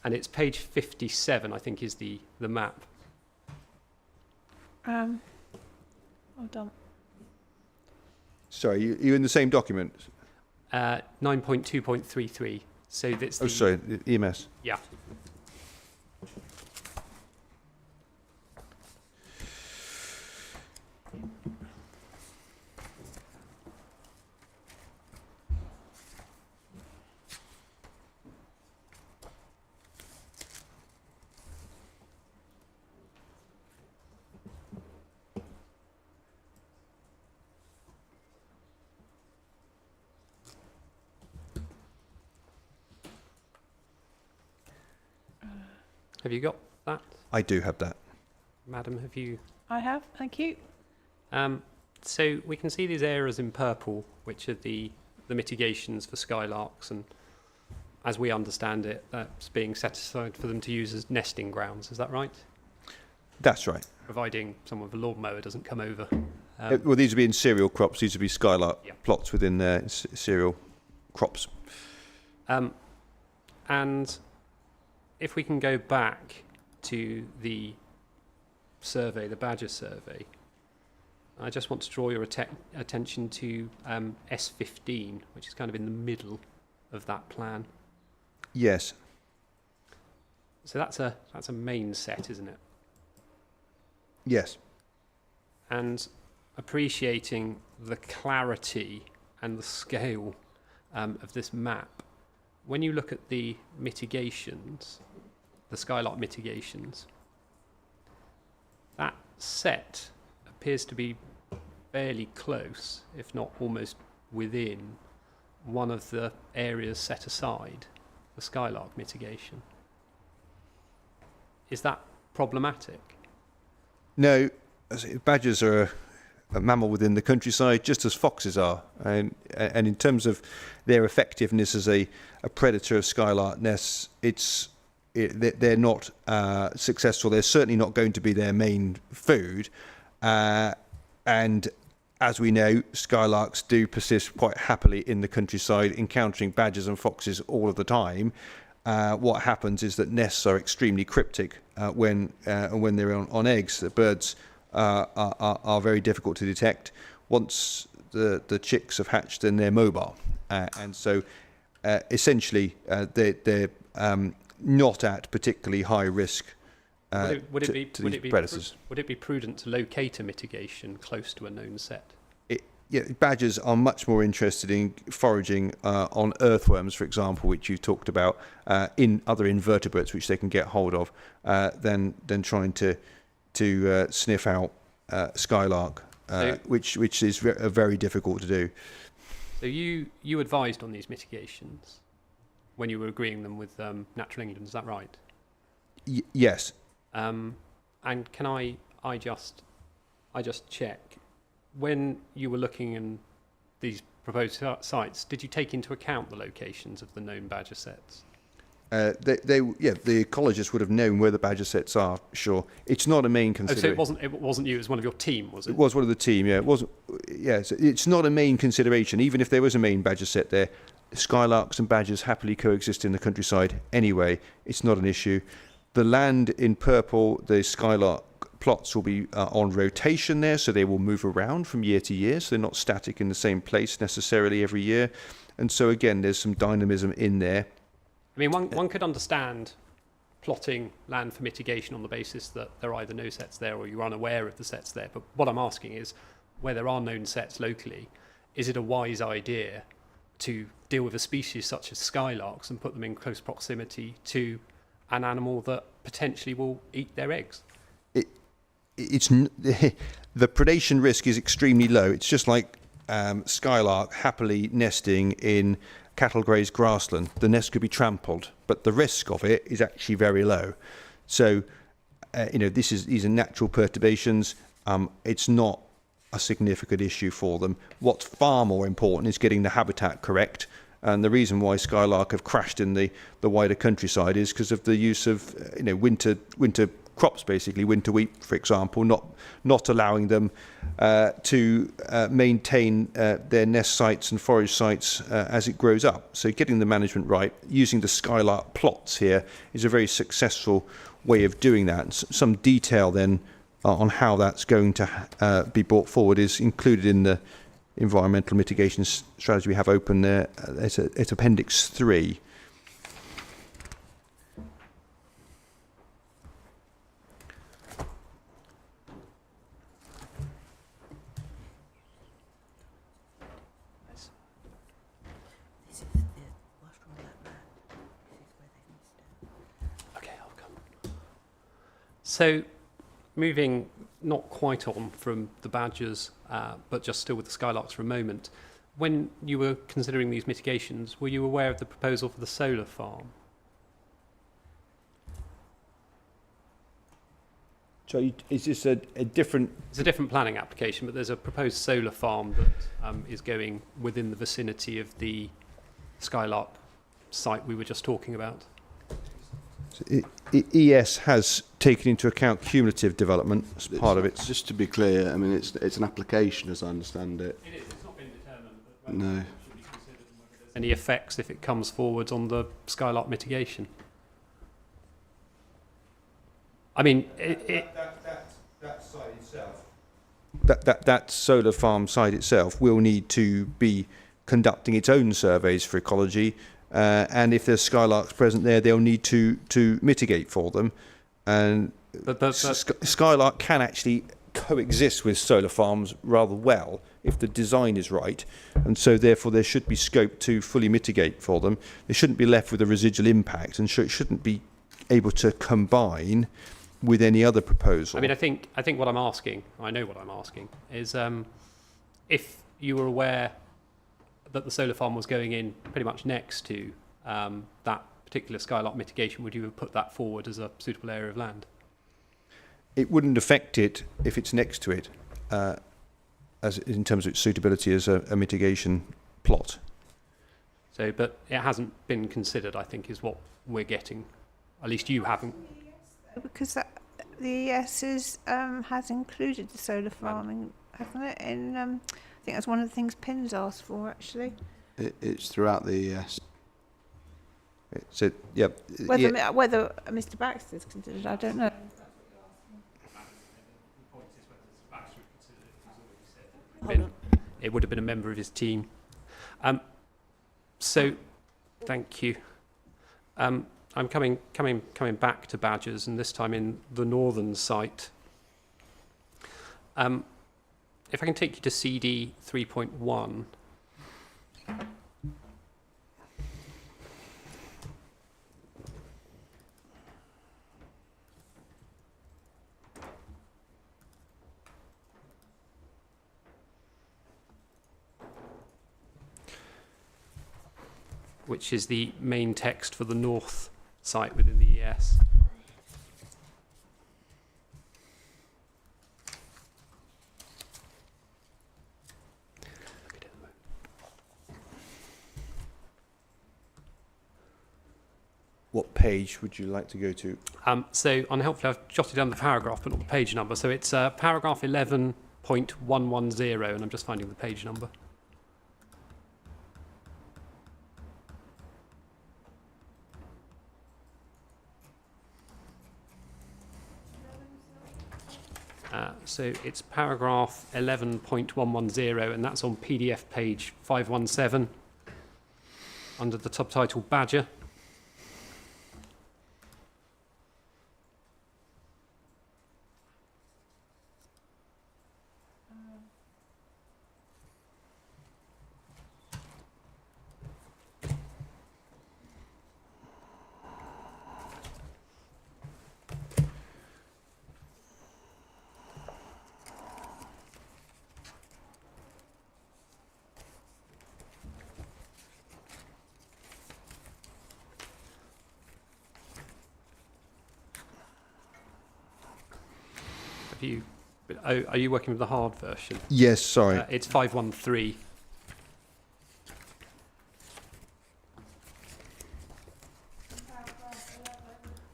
And it's page 57, I think, is the map. Hold on. Sorry, you in the same document? 9.2.33. So that's the, Sorry, the EMS. Yeah. Have you got that? I do have that. Madam, have you? I have. Thank you. So we can see these areas in purple, which are the mitigations for skylarks, and as we understand it, that's being set aside for them to use as nesting grounds. Is that right? That's right. Providing someone with a lawnmower doesn't come over. Well, these would be in cereal crops. These would be skylark Yeah. plots within cereal crops. And if we can go back to the survey, the badger survey, I just want to draw your attention to S15, which is kind of in the middle of that plan. Yes. So that's a main set, isn't it? Yes. And appreciating the clarity and the scale of this map, when you look at the mitigations, the skylark mitigations, that set appears to be fairly close, if not almost within, one of the areas set aside for skylark mitigation. Is that problematic? No, badgers are a mammal within the countryside, just as foxes are, and in terms of their effectiveness as a predator of skylark nests, they're not successful. They're certainly not going to be their main food, and as we know, skylarks do persist quite happily in the countryside, encountering badgers and foxes all of the time. What happens is that nests are extremely cryptic when they're on eggs. The birds are very difficult to detect. Once the chicks have hatched, then they're mobile, and so essentially they're not at particularly high risk Would it be predators. Would it be prudent to locate a mitigation close to a known set? Badgers are much more interested in foraging on earthworms, for example, which you talked about, in other invertebrates which they can get hold of, than trying to sniff out skylark, which is very difficult to do. So you advised on these mitigations when you were agreeing them with Natural England, is that right? Yes. And can I just check, when you were looking in these proposed sites, did you take into account the locations of the known badger sets? The ecologists would have known where the badger sets are. Sure, it's not a main consideration. So it wasn't you; it was one of your team, was it? It was one of the team. Yeah, it wasn't. Yeah, so it's not a main consideration. Even if there was a main badger set there, skylarks and badgers happily coexist in the countryside anyway. It's not an issue. The land in purple, the skylark plots will be on rotation there, so they will move around from year to year, so they're not static in the same place necessarily every year. And so again, there's some dynamism in there. I mean, one could understand plotting land for mitigation on the basis that there are either no sets there or you're unaware of the sets there. But what I'm asking is, where there are known sets locally, is it a wise idea to deal with a species such as skylarks and put them in close proximity to an animal that potentially will eat their eggs? The predation risk is extremely low. It's just like skylark happily nesting in cattle grazed grassland. The nest could be trampled, but the risk of it is actually very low. So, these are natural perturbations. It's not a significant issue for them. What's far more important is getting the habitat correct. And the reason why skylark have crashed in the wider countryside is because of the use of winter crops, basically winter wheat, for example, not allowing them to maintain their nest sites and forage sites as it grows up. So getting the management right, using the skylark plots here, is a very successful way of doing that. And some detail then on how that's going to be brought forward is included in the environmental mitigation strategy we have open there. It's Appendix 3. So, moving not quite on from the badgers, but just still with the skylarks for a moment, when you were considering these mitigations, were you aware of the proposal for the solar farm? So is this a different... It's a different planning application, but there's a proposed solar farm that is going within the vicinity of the skylark site we were just talking about. ES has taken into account cumulative development as part of it. Just to be clear, I mean, it's an application as I understand it. It is. It's not been determined. But No. should be considered and whether there's any effects if it comes forward on the skylark mitigation. I mean, that site itself that solar farm site itself will need to be conducting its own surveys for ecology, and if there's skylarks present there, they'll need to mitigate for them. And skylark can actually coexist with solar farms rather well if the design is right, and so therefore there should be scope to fully mitigate for them. They shouldn't be left with a residual impact, and it shouldn't be able to combine with any other proposal. I mean, I think what I'm asking, I know what I'm asking, is if you were aware that the solar farm was going in pretty much next to that particular skylark mitigation, would you have put that forward as a suitable area of land? It wouldn't affect it if it's next to it, as in terms of its suitability as a mitigation plot. So, but it hasn't been considered, I think, is what we're getting. At least you haven't. Because the ES has included the solar farming, hasn't it? In I think that's one of the things Pins asked for, actually. It's throughout the ES. So, yeah. Whether Mr. Baxter's considered, I don't know. It would have been a member of his team. So, thank you. I'm coming back to badgers, and this time in the northern site. If I can take you to CD 3.1. Which is the main text for the north site within the ES. What page would you like to go to? So unhelpfully, I've jotted down the paragraph, but not the page number. So it's paragraph 11.110, and I'm just finding the page number. So it's paragraph 11.110, and that's on PDF page 517 under the subtitle Badger. Are you working with the hard version? Yes, sorry. It's 513.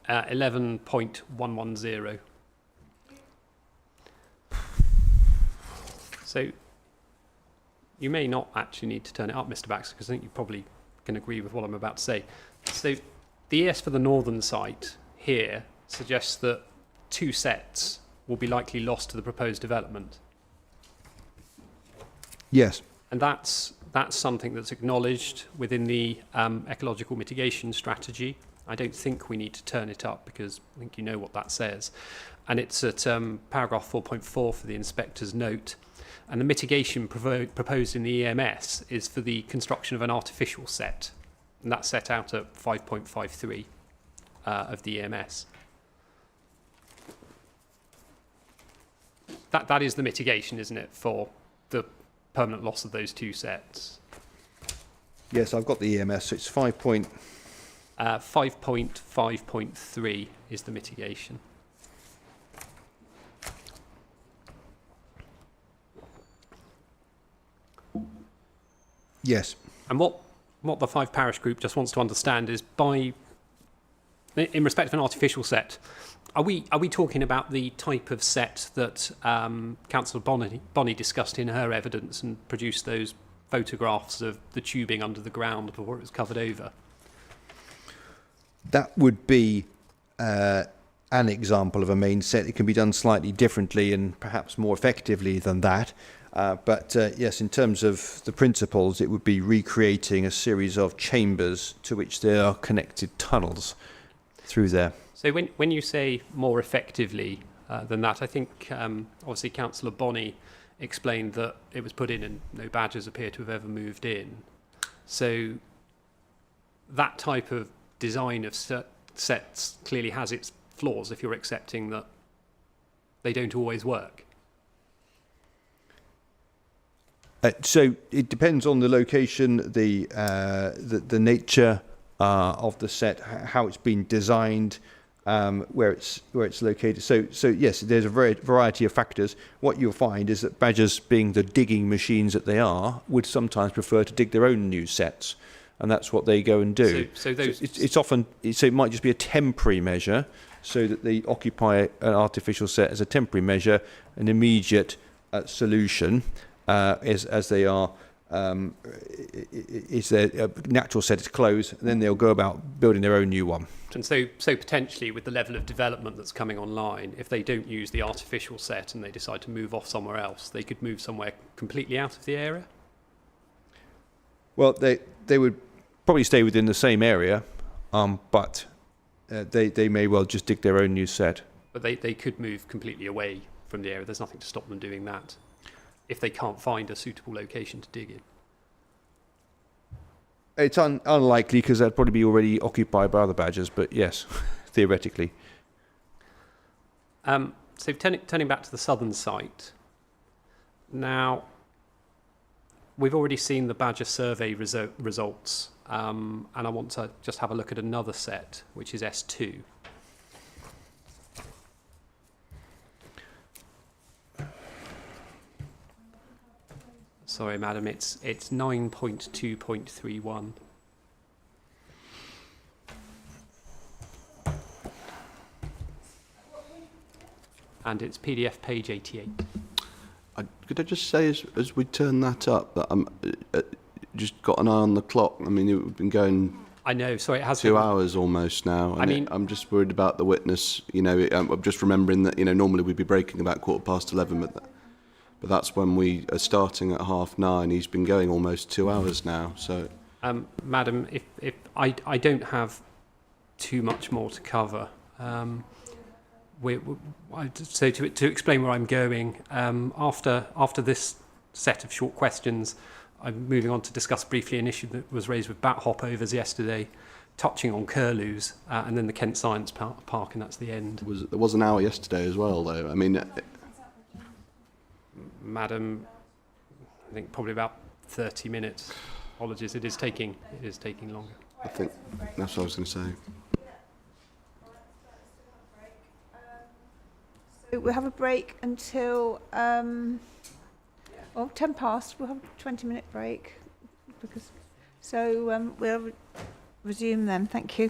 Uh, 11.110. So you may not actually need to turn it up, Mr. Baxter, because I think you probably can agree with what I'm about to say. So the ES for the northern site here suggests that 2 sets will be likely lost to the proposed development. Yes. And that's something that's acknowledged within the ecological mitigation strategy. I don't think we need to turn it up because I think you know what that says. And it's at paragraph 4.4 for the inspector's note. And the mitigation proposed in the EMS is for the construction of an artificial set. And that's set out at 5.53 of the EMS. That is the mitigation, isn't it, for the permanent loss of those 2 sets? Yes, I've got the EMS. So it's 5.5.3 is the mitigation. Yes. And what the 5 parish group just wants to understand is in respect of an artificial set, are we talking about the type of set that Councillor Bonnie discussed in her evidence and produced those photographs of the tubing under the ground before it was covered over? That would be an example of a main set. It can be done slightly differently and perhaps more effectively than that. But yes, in terms of the principles, it would be recreating a series of chambers to which there are connected tunnels through there. So when you say more effectively than that, I think obviously Councillor Bonney explained that it was put in and no badgers appear to have ever moved in. So that type of design of sets clearly has its flaws if you're accepting that they don't always work. So it depends on the location, the nature of the set, how it's been designed, where it's located. So yes, there's a variety of factors. What you'll find is that badgers, being the digging machines that they are, would sometimes prefer to dig their own new sets, and that's what they go and do. So it's often so it might just be a temporary measure, so that they occupy an artificial set as a temporary measure, an immediate solution. As they are, is their natural set is closed, and then they'll go about building their own new one. And so potentially with the level of development that's coming online, if they don't use the artificial set and they decide to move off somewhere else, they could move somewhere completely out of the area? Well, they would probably stay within the same area, but they may well just dig their own new set. But they could move completely away from the area. There's nothing to stop them doing that if they can't find a suitable location to dig in. It's unlikely, because they'd probably be already occupied by other badgers, but yes, theoretically. So turning back to the southern site, now we've already seen the badger survey results, and I want to just have a look at another set, which is S2. Sorry, madam, it's 9.2.31. And it's PDF page 88. Could I just say, as we turn that up, that I'm just got an eye on the clock. I mean, we've been going. I know. Sorry, it has 2 hours almost now. And I mean, I'm just worried about the witness. You know, I'm just remembering that normally we'd be breaking about 11:15, but that's when we are starting at 9:30. He's been going almost 2 hours now. So, madam, if I don't have too much more to cover. So to explain where I'm going, after this set of short questions, I'm moving on to discuss briefly an issue that was raised with bat hopovers yesterday, touching on curlews, and then the Kent Science Park, and that's the end. there was an hour yesterday as well, though. I mean, madam, I think probably about 30 minutes. Apologies, it is taking longer. I think that's what I was going to say. So we'll have a break until 10 past. We'll have a 20-minute break. We'll resume then. Thank you.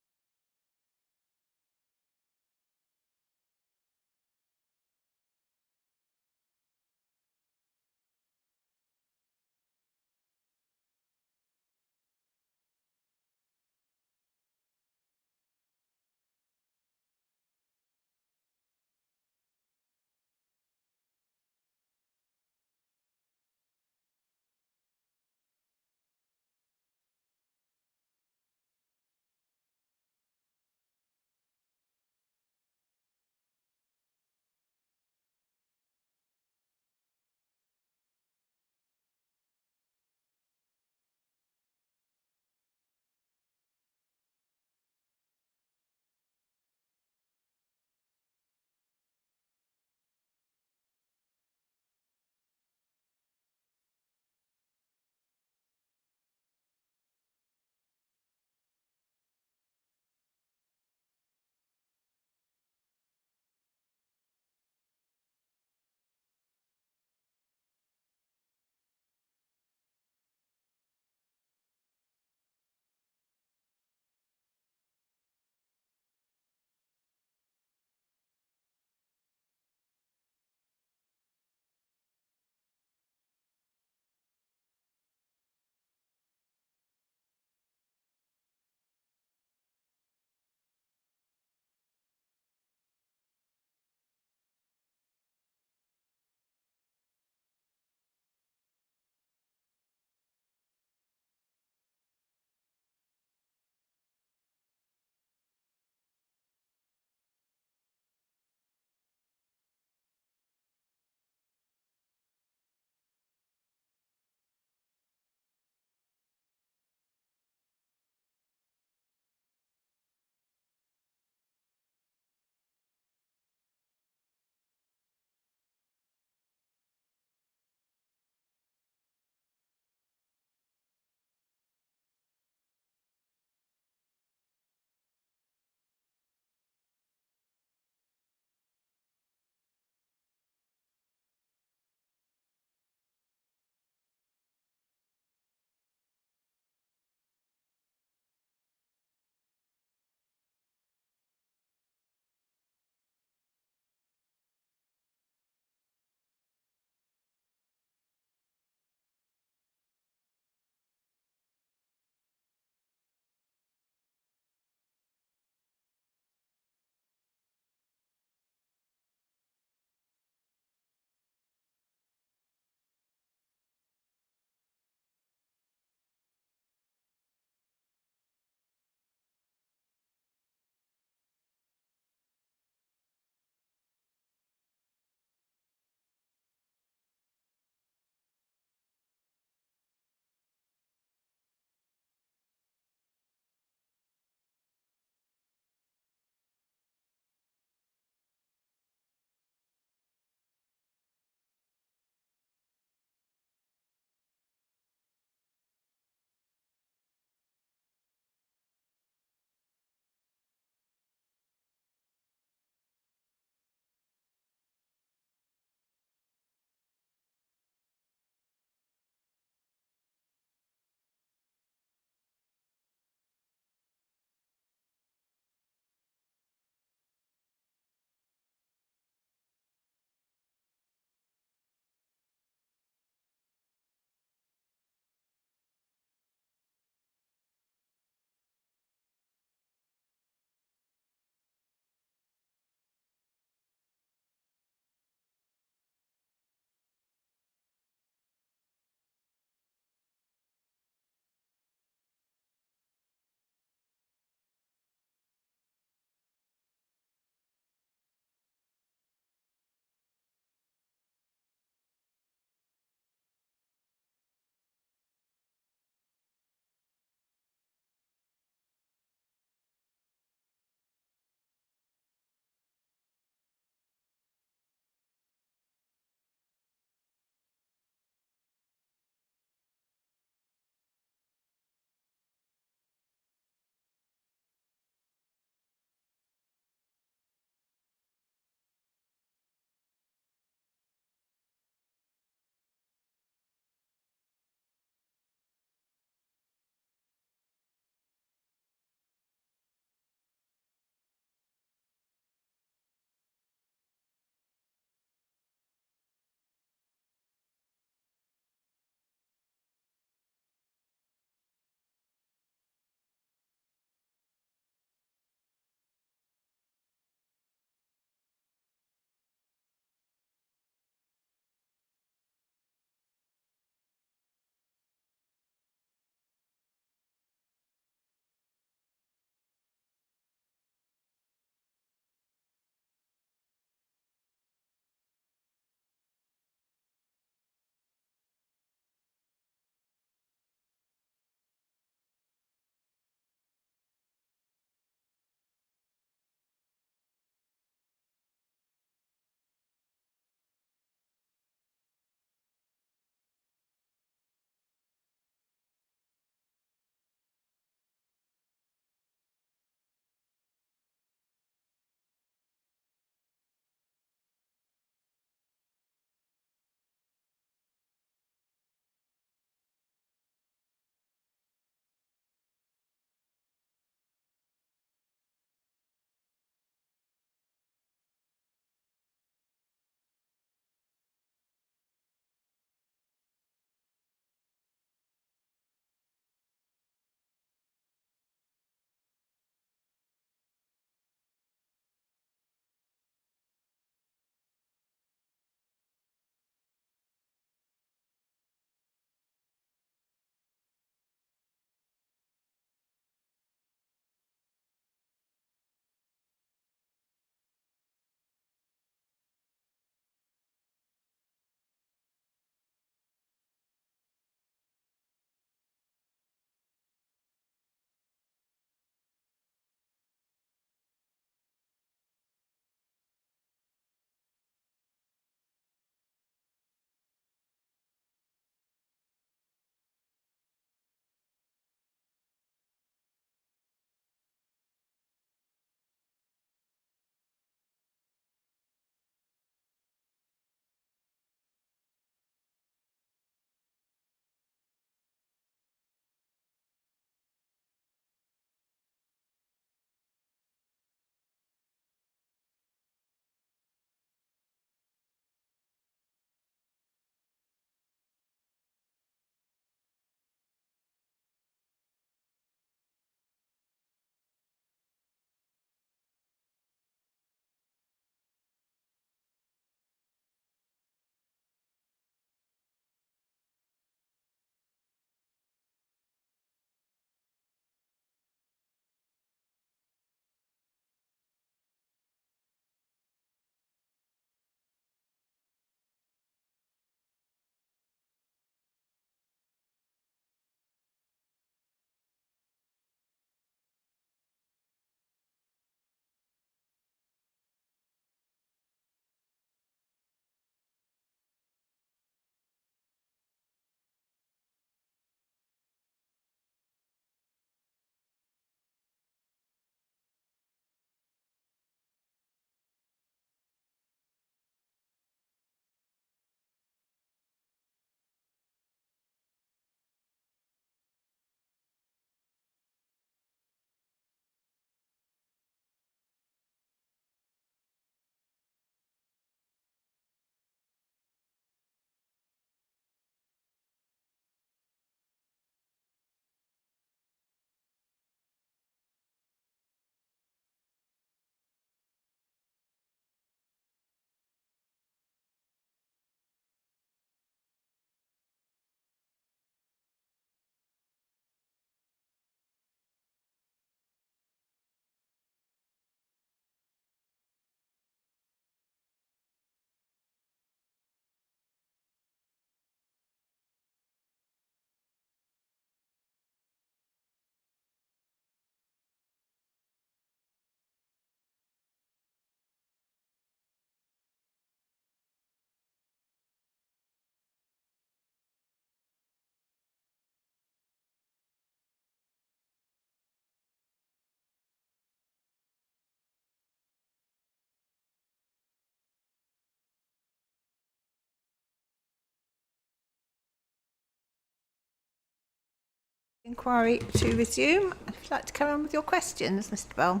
Inquiry to resume. If you'd like to carry on with your questions, Mr. Bell.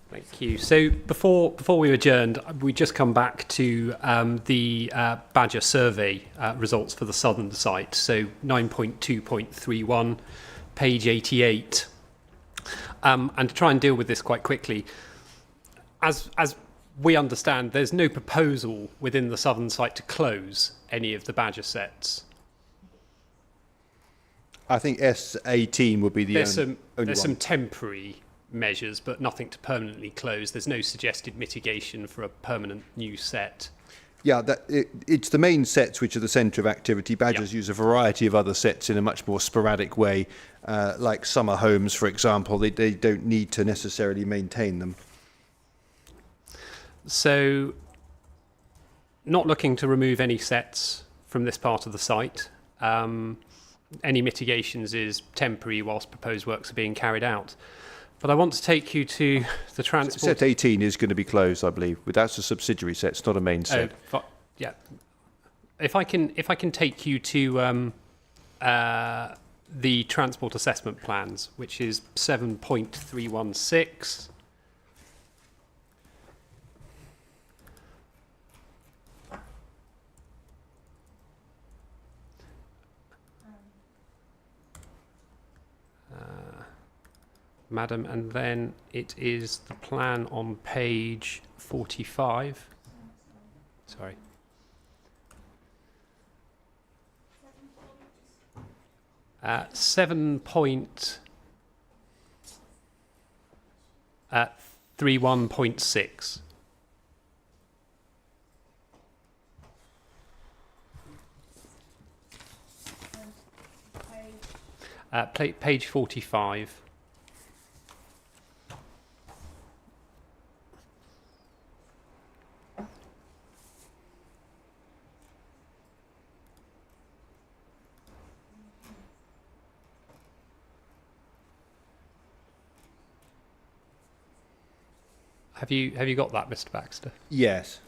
Thank you. So before we adjourned, we just come back to the Badger survey results for the southern site. So 9.2.31, page 88. And to try and deal with this quite quickly, as we understand, there's no proposal within the southern site to close any of the Badger sets. I think S18 would be the only There's some one. temporary measures, but nothing to permanently close. There's no suggested mitigation for a permanent new set. Yeah, it's the main sets which are the centre of activity. Badgers use a variety of other sets in a much more sporadic way, like summer homes, for example. They don't need to necessarily maintain them. So, not looking to remove any sets from this part of the site. Any mitigations is temporary whilst proposed works are being carried out. But I want to take you to the transport... Set 18 is going to be closed, I believe. But that's a subsidiary set, it's not a main set. Yeah. If I can take you to the transport assessment plans, which is 7.316. Madam, and then it is the plan on page 45. Sorry. Uh, 7.31.6. Page 45. Have you got that, Mr. Baxter? Yes.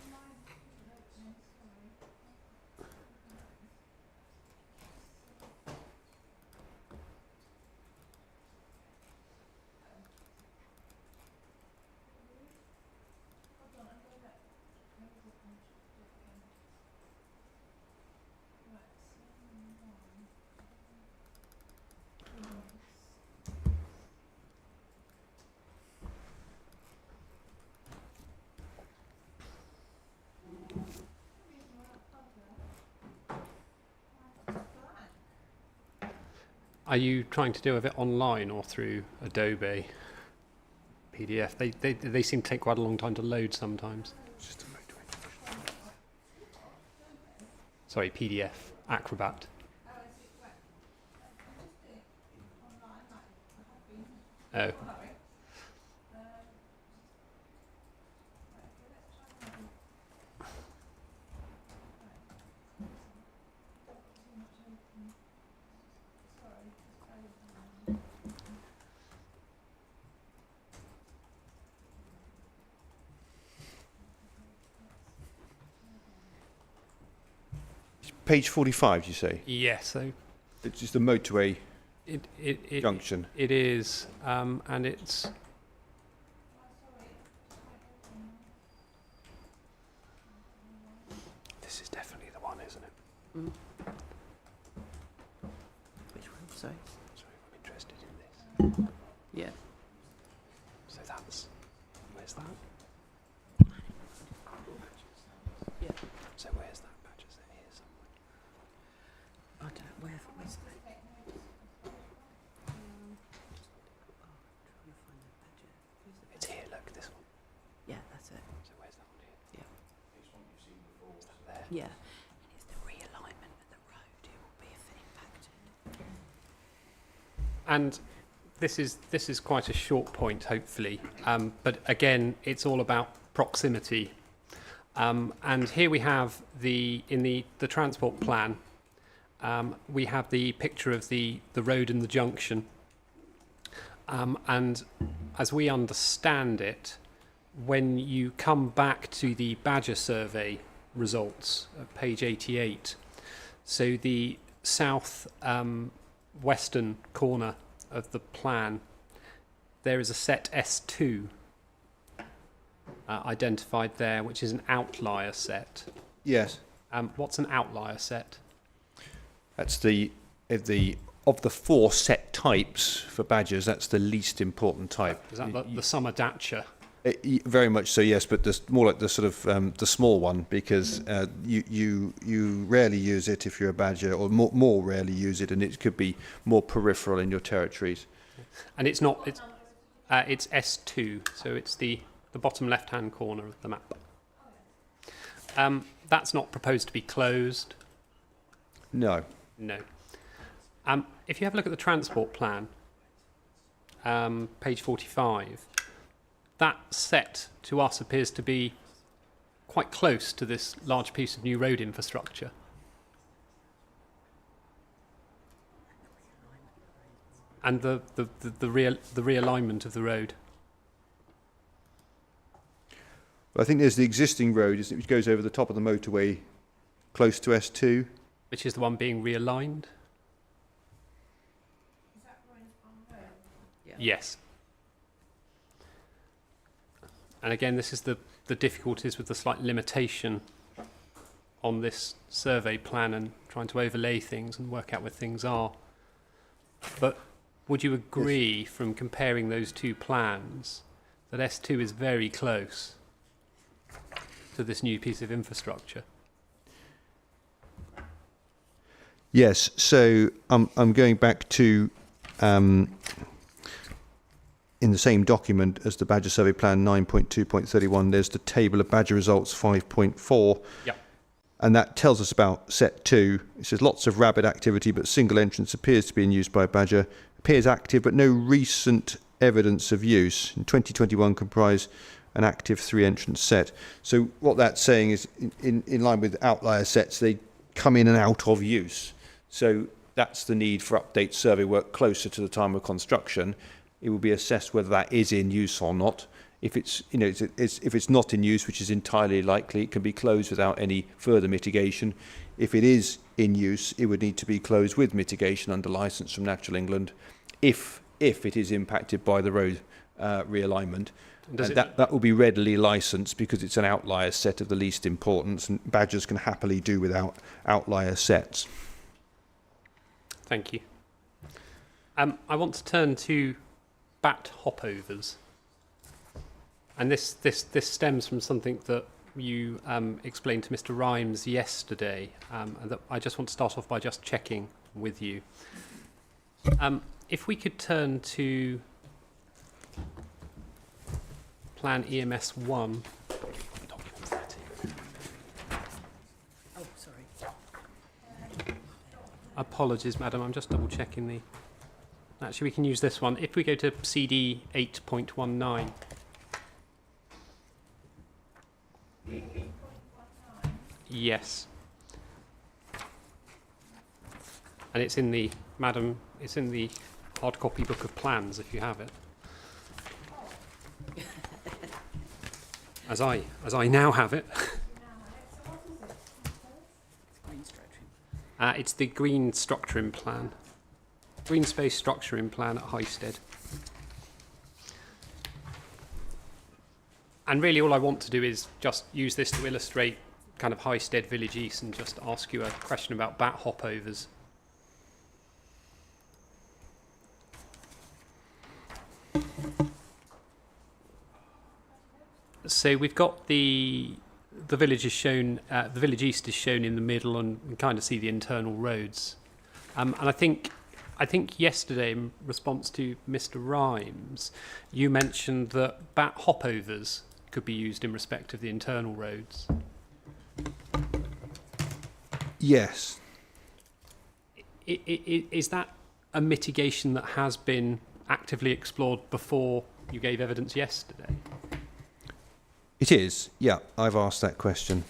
Are you trying to do it online or through Adobe PDF? They seem to take quite a long time to load sometimes. Sorry, PDF, Acrobat. Oh. Page 45, you say? Yes, so It's just the motorway it junction. It is, and it's. This is definitely the one, isn't it? Mm. Which one? Sorry. Sorry, I'm interested in this. Yeah. So that's. Where's that? Yeah. So where's that badge? Is it here somewhere? I don't know. Where's that? Trying to find the badger. It's here, look, this one. Yeah, that's it. So where's that one here? Yeah. Is that there? Yeah. And it's the realignment of the road. It will be impacted. And this is quite a short point, hopefully. But again, it's all about proximity. And here we have in the transport plan, we have the picture of the road and the junction. And as we understand it, when you come back to the Badger survey results at page 88, so the south western corner of the plan, there is a set S2 identified there, which is an outlier set. Yes. What's an outlier set? That's of the 4 set types for badgers, that's the least important type. Is that the summer dacha? Very much so, yes, but more like the sort of the small one, because you rarely use it if you're a badger, or more rarely use it, and it could be more peripheral in your territories. And it's not. It's S2, so it's the bottom left-hand corner of the map. That's not proposed to be closed. No. No. If you have a look at the transport plan, page 45, that set to us appears to be quite close to this large piece of new road infrastructure. And the realignment of the road. I think there's the existing road, which goes over the top of the motorway, close to S2. Which is the one being realigned? Is that Ryan Farm Road? Yeah. Yes. And again, this is the difficulties with the slight limitation on this survey plan and trying to overlay things and work out where things are. But would you agree, yes, from comparing those two plans, that S2 is very close to this new piece of infrastructure? Yes, so I'm going back to, in the same document as the Badger Survey Plan 9.2.31, there's the table of Badger results 5.4. Yep. And that tells us about set 2. It says lots of rabbit activity, but single entrance appears to be in use by Badger. Appears active, but no recent evidence of use. In 2021 comprise an active 3-entrance set. So what that's saying is, in line with outlier sets, they come in and out of use. So that's the need for update survey work closer to the time of construction. It will be assessed whether that is in use or not. If it's, if it's not in use, which is entirely likely, it can be closed without any further mitigation. If it is in use, it would need to be closed with mitigation under licence from Natural England, if it is impacted by the road realignment. And that will be readily licensed because it's an outlier set of the least importance, and badgers can happily do without outlier sets. Thank you. I want to turn to bat hopovers. And this stems from something that you explained to Mr. Rhymes yesterday, and that I just want to start off by just checking with you. If we could turn to Plan EMS 1. Oh, sorry. Apologies, madam, I'm just double checking the... Actually, we can use this one. If we go to CD 8.19. Yes. And it's in the, madam, it's in the hard copy book of plans if you have it. As I now have it. It's the green structuring plan. Green space structuring plan at Highsted. And really all I want to do is just use this to illustrate kind of Highsted Village East and just ask you a question about bat hopovers. So we've got the village is shown, the Village East is shown in the middle, and we kind of see the internal roads. And I think yesterday, in response to Mr. Rhymes, you mentioned that bat hopovers could be used in respect of the internal roads. Yes. Is that a mitigation that has been actively explored before you gave evidence yesterday? It is, yeah. I've asked that question.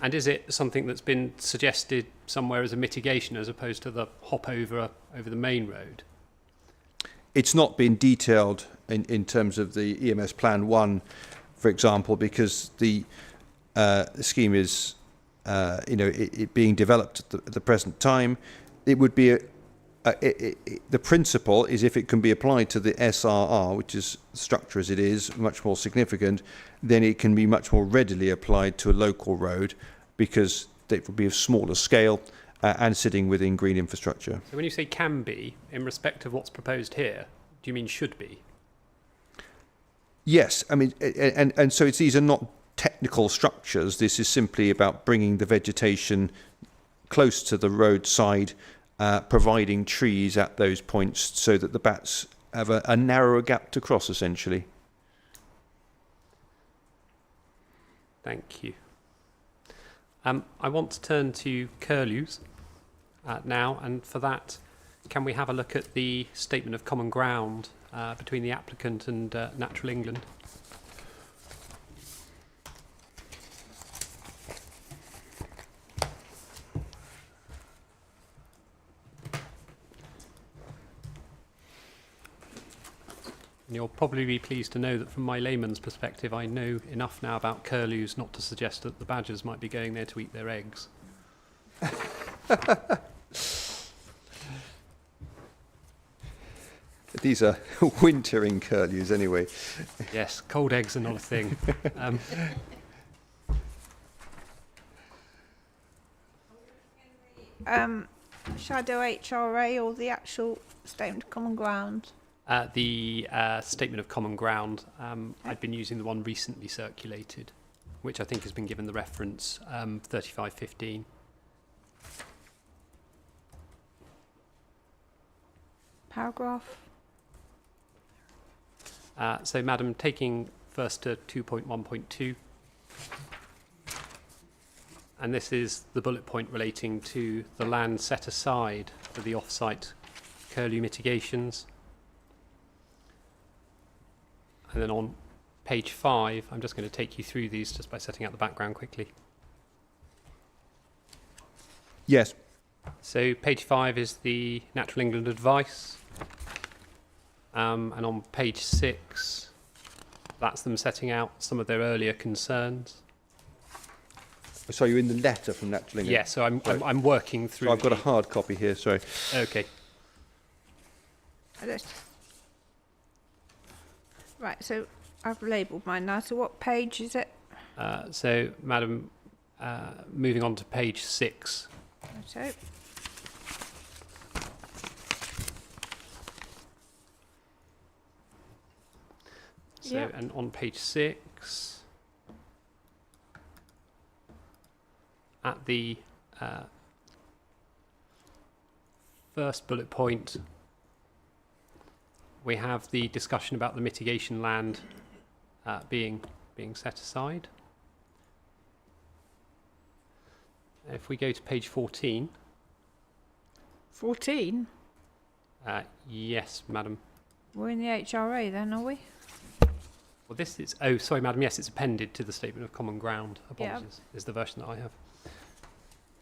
And is it something that's been suggested somewhere as a mitigation as opposed to the hop over the main road? It's not been detailed in terms of the EMS Plan 1, for example, because the scheme is, it being developed at the present time. It would be the principle is if it can be applied to the SRR, which is structure as it is, much more significant, then it can be much more readily applied to a local road because it will be of smaller scale and sitting within green infrastructure. So when you say can be, in respect of what's proposed here, do you mean should be? Yes, I mean, and so these are not technical structures. This is simply about bringing the vegetation close to the roadside, providing trees at those points so that the bats have a narrower gap to cross, essentially. Thank you. I want to turn to curlews now, and for that, can we have a look at the statement of common ground between the applicant and Natural England? And you'll probably be pleased to know that from my layman's perspective, I know enough now about curlews not to suggest that the badgers might be going there to eat their eggs. These are wintering curlews anyway. Yes, cold eggs are not a thing. Shadow HRA or the actual statement of common ground? The statement of common ground, I've been using the one recently circulated, which I think has been given the reference 3515. Paragraph? So, Madam, taking first to 2.1.2, and this is the bullet point relating to the land set aside for the off-site curlew mitigations. And then on page 5, I'm just going to take you through these just by setting out the background quickly. Yes. So page 5 is the Natural England advice. And on page 6, that's them setting out some of their earlier concerns. So you're in the letter from Natural England? Yeah, so I'm working through. So I've got a hard copy here, sorry. Okay. Right, so I've labelled mine now. So what page is it? So, Madam, moving on to page 6. So, So, Yep. and on page 6, at the first bullet point, we have the discussion about the mitigation land being set aside. If we go to page 14. 14? Yes, Madam. We're in the HRA then, are we? Well, this is... Oh, sorry, Madam. Yes, it's appended to the Statement of Common Ground. Yeah. Apologies. Is the version that I have.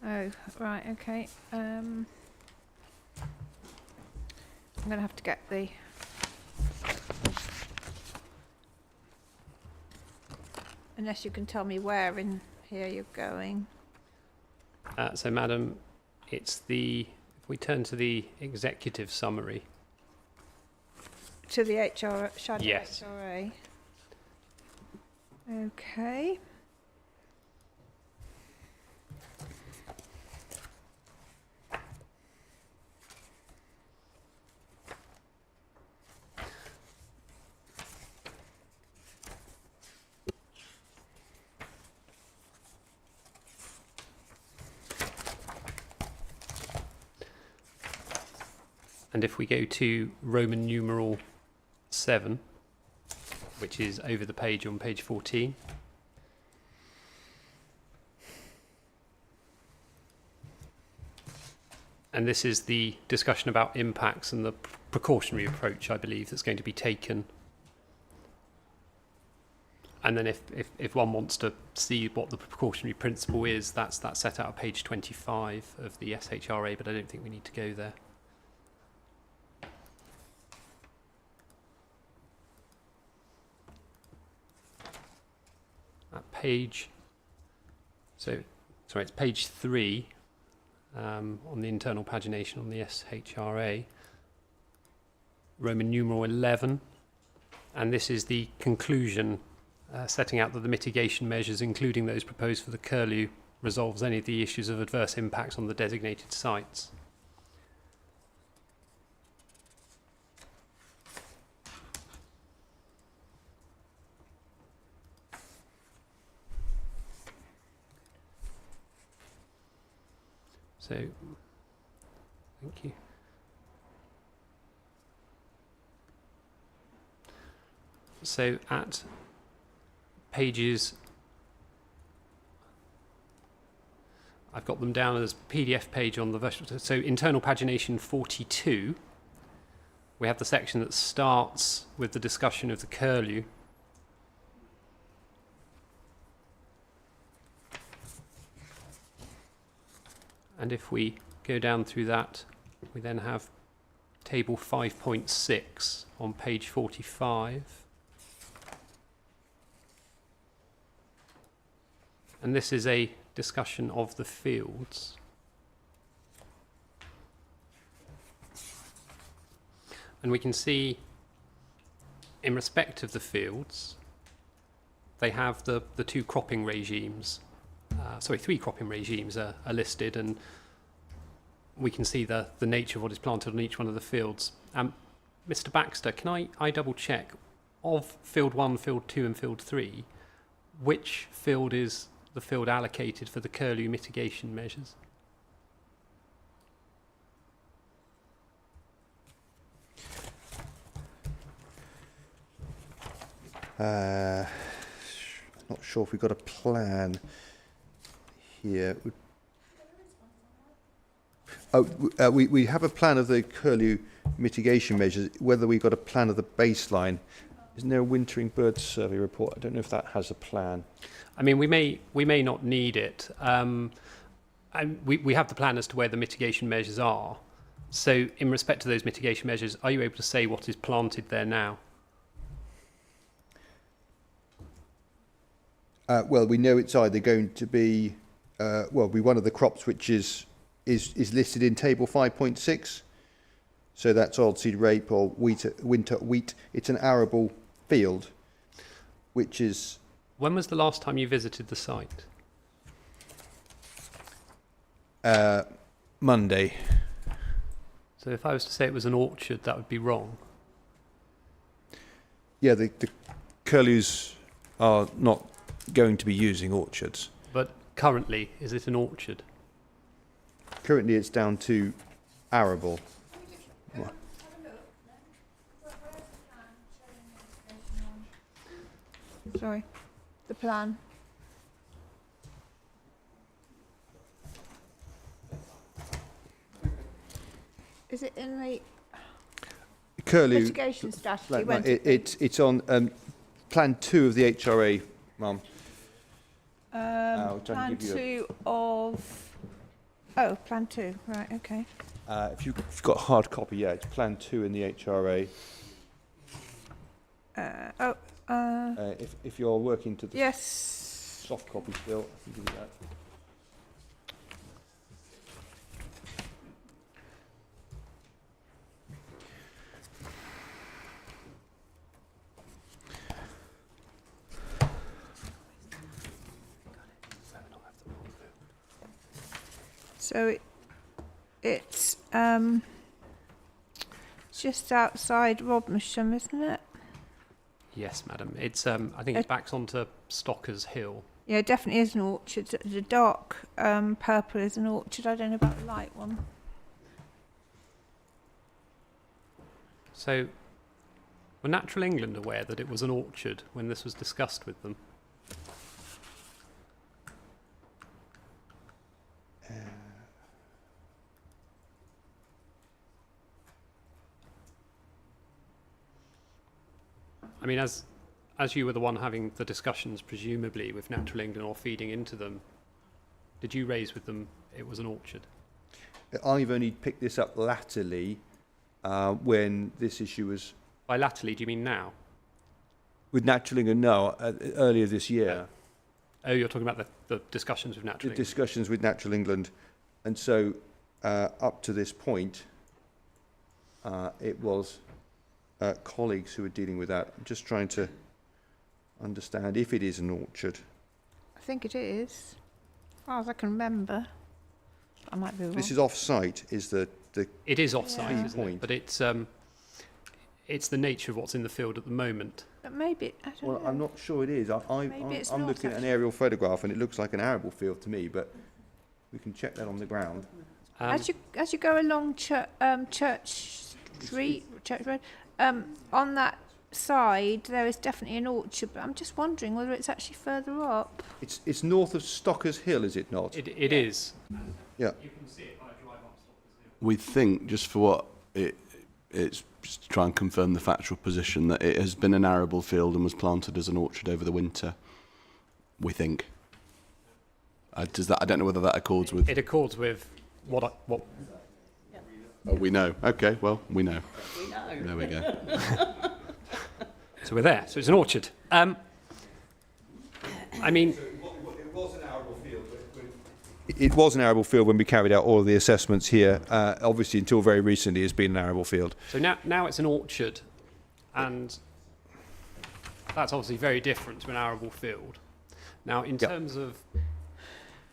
Oh, right, okay. I'm going to have to get the... Unless you can tell me where in here you're going. So, Madam, it's the... If we turn to the executive summary. To the Shadow Yes. HRA. Okay. And if we go to Roman numeral 7, which is over the page on page 14. And this is the discussion about impacts and the precautionary approach, I believe, that's going to be taken. And then if one wants to see what the precautionary principle is, that's set out on page 25 of the SHRA, but I don't think we need to go there. At page, so sorry, it's page 3. on the internal pagination on the SHRA. Roman numeral 11, and this is the conclusion, setting out that the mitigation measures, including those proposed for the curlew, resolves any of the issues of adverse impacts on the designated sites. So, thank you. So at pages, I've got them down as PDF page on the version. So internal pagination 42, we have the section that starts with the discussion of the curlew. And if we go down through that, we then have table 5.6 on page 45. And this is a discussion of the fields. And we can see, in respect of the fields, they have the two cropping regimes. Three cropping regimes are listed, and we can see the nature of what is planted on each one of the fields. Mr. Baxter, can I double check, of field 1, field 2 and field 3, which field is the field allocated for the curlew mitigation measures? Not sure if we've got a plan here. We have a plan of the curlew mitigation measures. Whether we've got a plan of the baseline, isn't there a wintering bird survey report? I don't know if that has a plan. I mean, we may not need it. And we have the plan as to where the mitigation measures are. So, in respect to those mitigation measures, are you able to say what is planted there now? Well, we know it's either going to be, be one of the crops which is listed in table 5.6. So that's oilseed rape or winter wheat. It's an arable field, which is... When was the last time you visited the site? Monday. So if I was to say it was an orchard, that would be wrong. Yeah, the curlews are not going to be using orchards. But currently, is it an orchard? Currently, it's down to arable. Sorry, the plan. Is it in the curlew mitigation strategy? It's on plan 2 of the HRA, Mum. Plan 2 of... Oh, plan 2, right, okay. If you've got a hard copy, yeah, it's plan 2 in the HRA. If you're working to the yes, soft copy still, I can do that. so it's just outside Rodmersham, isn't it? Yes, madam. It's I think it backs onto Stockers Hill. Yeah, it definitely is an orchard. The dark purple is an orchard. I don't know about the light one. So, were Natural England aware that it was an orchard when this was discussed with them? I mean, as you were the one having the discussions, presumably, with Natural England or feeding into them, did you raise with them it was an orchard? I've only picked this up latterly when this issue was... By latterly, do you mean now? With Natural England, no, earlier this year. Oh, you're talking about the discussions with Natural England? Discussions with Natural England And so up to this point, it was colleagues who were dealing with that. I'm just trying to understand if it is an orchard. I think it is, as far as I can remember. I might be wrong. This is off-site, is the It is offside, Yeah. isn't it? But it's the nature of what's in the field at the moment. But maybe, I don't Well, know. I'm not sure it is. Maybe it's I'm not, looking at an actually. aerial photograph and it looks like an arable field to me, but we can check that on the ground. As you go along Church Road, on that side there is definitely an orchard, but I'm just wondering whether it's actually further up. It's north of Stockers Hill, is it not? It is. Yeah. You can see it by a drive up Stockers Hill. We think, just for what it's just to try and confirm the factual position, that it has been an arable field and was planted as an orchard over the winter. We think. Does that? I don't know whether that accords with. It accords with what Oh, we know. Okay, well, we know. There we go. So we're there. So it's an orchard. I mean, It was an arable field. It was an arable field when we carried out all of the assessments here. Obviously, until very recently, it's been an arable field. so now it's an orchard, and that's obviously very different to an arable field. Now, in Yep. terms of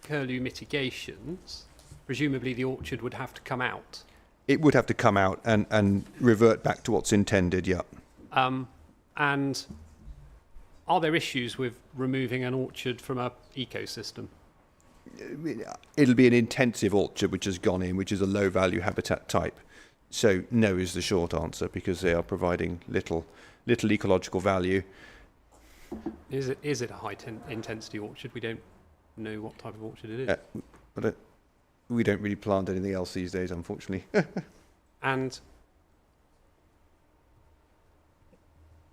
curlew mitigations, presumably the orchard would have to come out. It would have to come out and revert back to what's intended, yeah. And are there issues with removing an orchard from an ecosystem? It'll be an intensive orchard which has gone in, which is a low-value habitat type. So no is the short answer, because they are providing little ecological value. Is it a high intensity orchard? We don't know what type of orchard it is. But we don't really plant anything else these days, unfortunately. And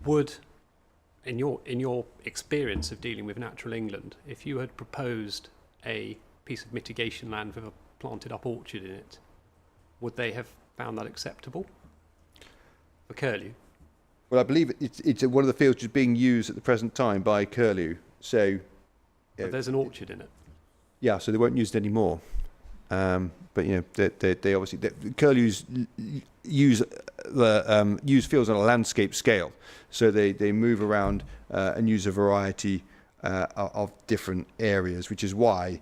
would, in your experience of dealing with natural England, if you had proposed a piece of mitigation land with a planted up orchard in it, would they have found that acceptable for curlew? Well, I believe it's one of the fields which is being used at the present time by curlew. So, But there's an orchard in it. yeah, so they won't use it anymore. But you know, they obviously curlews use fields on a landscape scale. So they move around and use a variety of different areas, which is why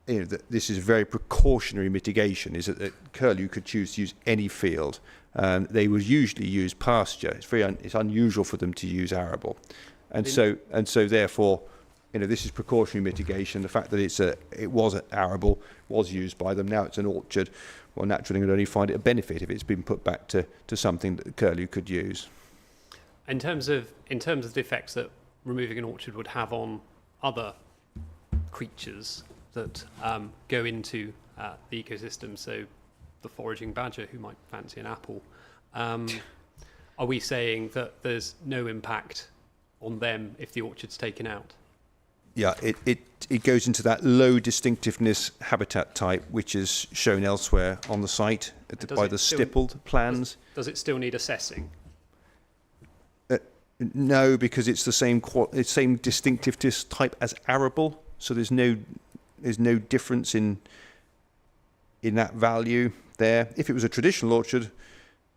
this is a very precautionary mitigation. Is that curlew could choose to use any field. They will usually use pasture. It's unusual for them to use arable, and so therefore, this is precautionary mitigation. The fact that it was arable was used by them. Now it's an orchard. Well, naturally, would only find it a benefit if it's been put back to something that the curlew could use. In terms of the effects that removing an orchard would have on other creatures that go into the ecosystem, so the foraging badger who might fancy an apple, are we saying that there's no impact on them if the orchard's taken out? Yeah, it goes into that low distinctiveness habitat type, which is shown elsewhere on the site by the stippled plans. Does it still need assessing? No, because it's the same distinctiveness type as arable, so there's no difference in that value there. If it was a traditional orchard,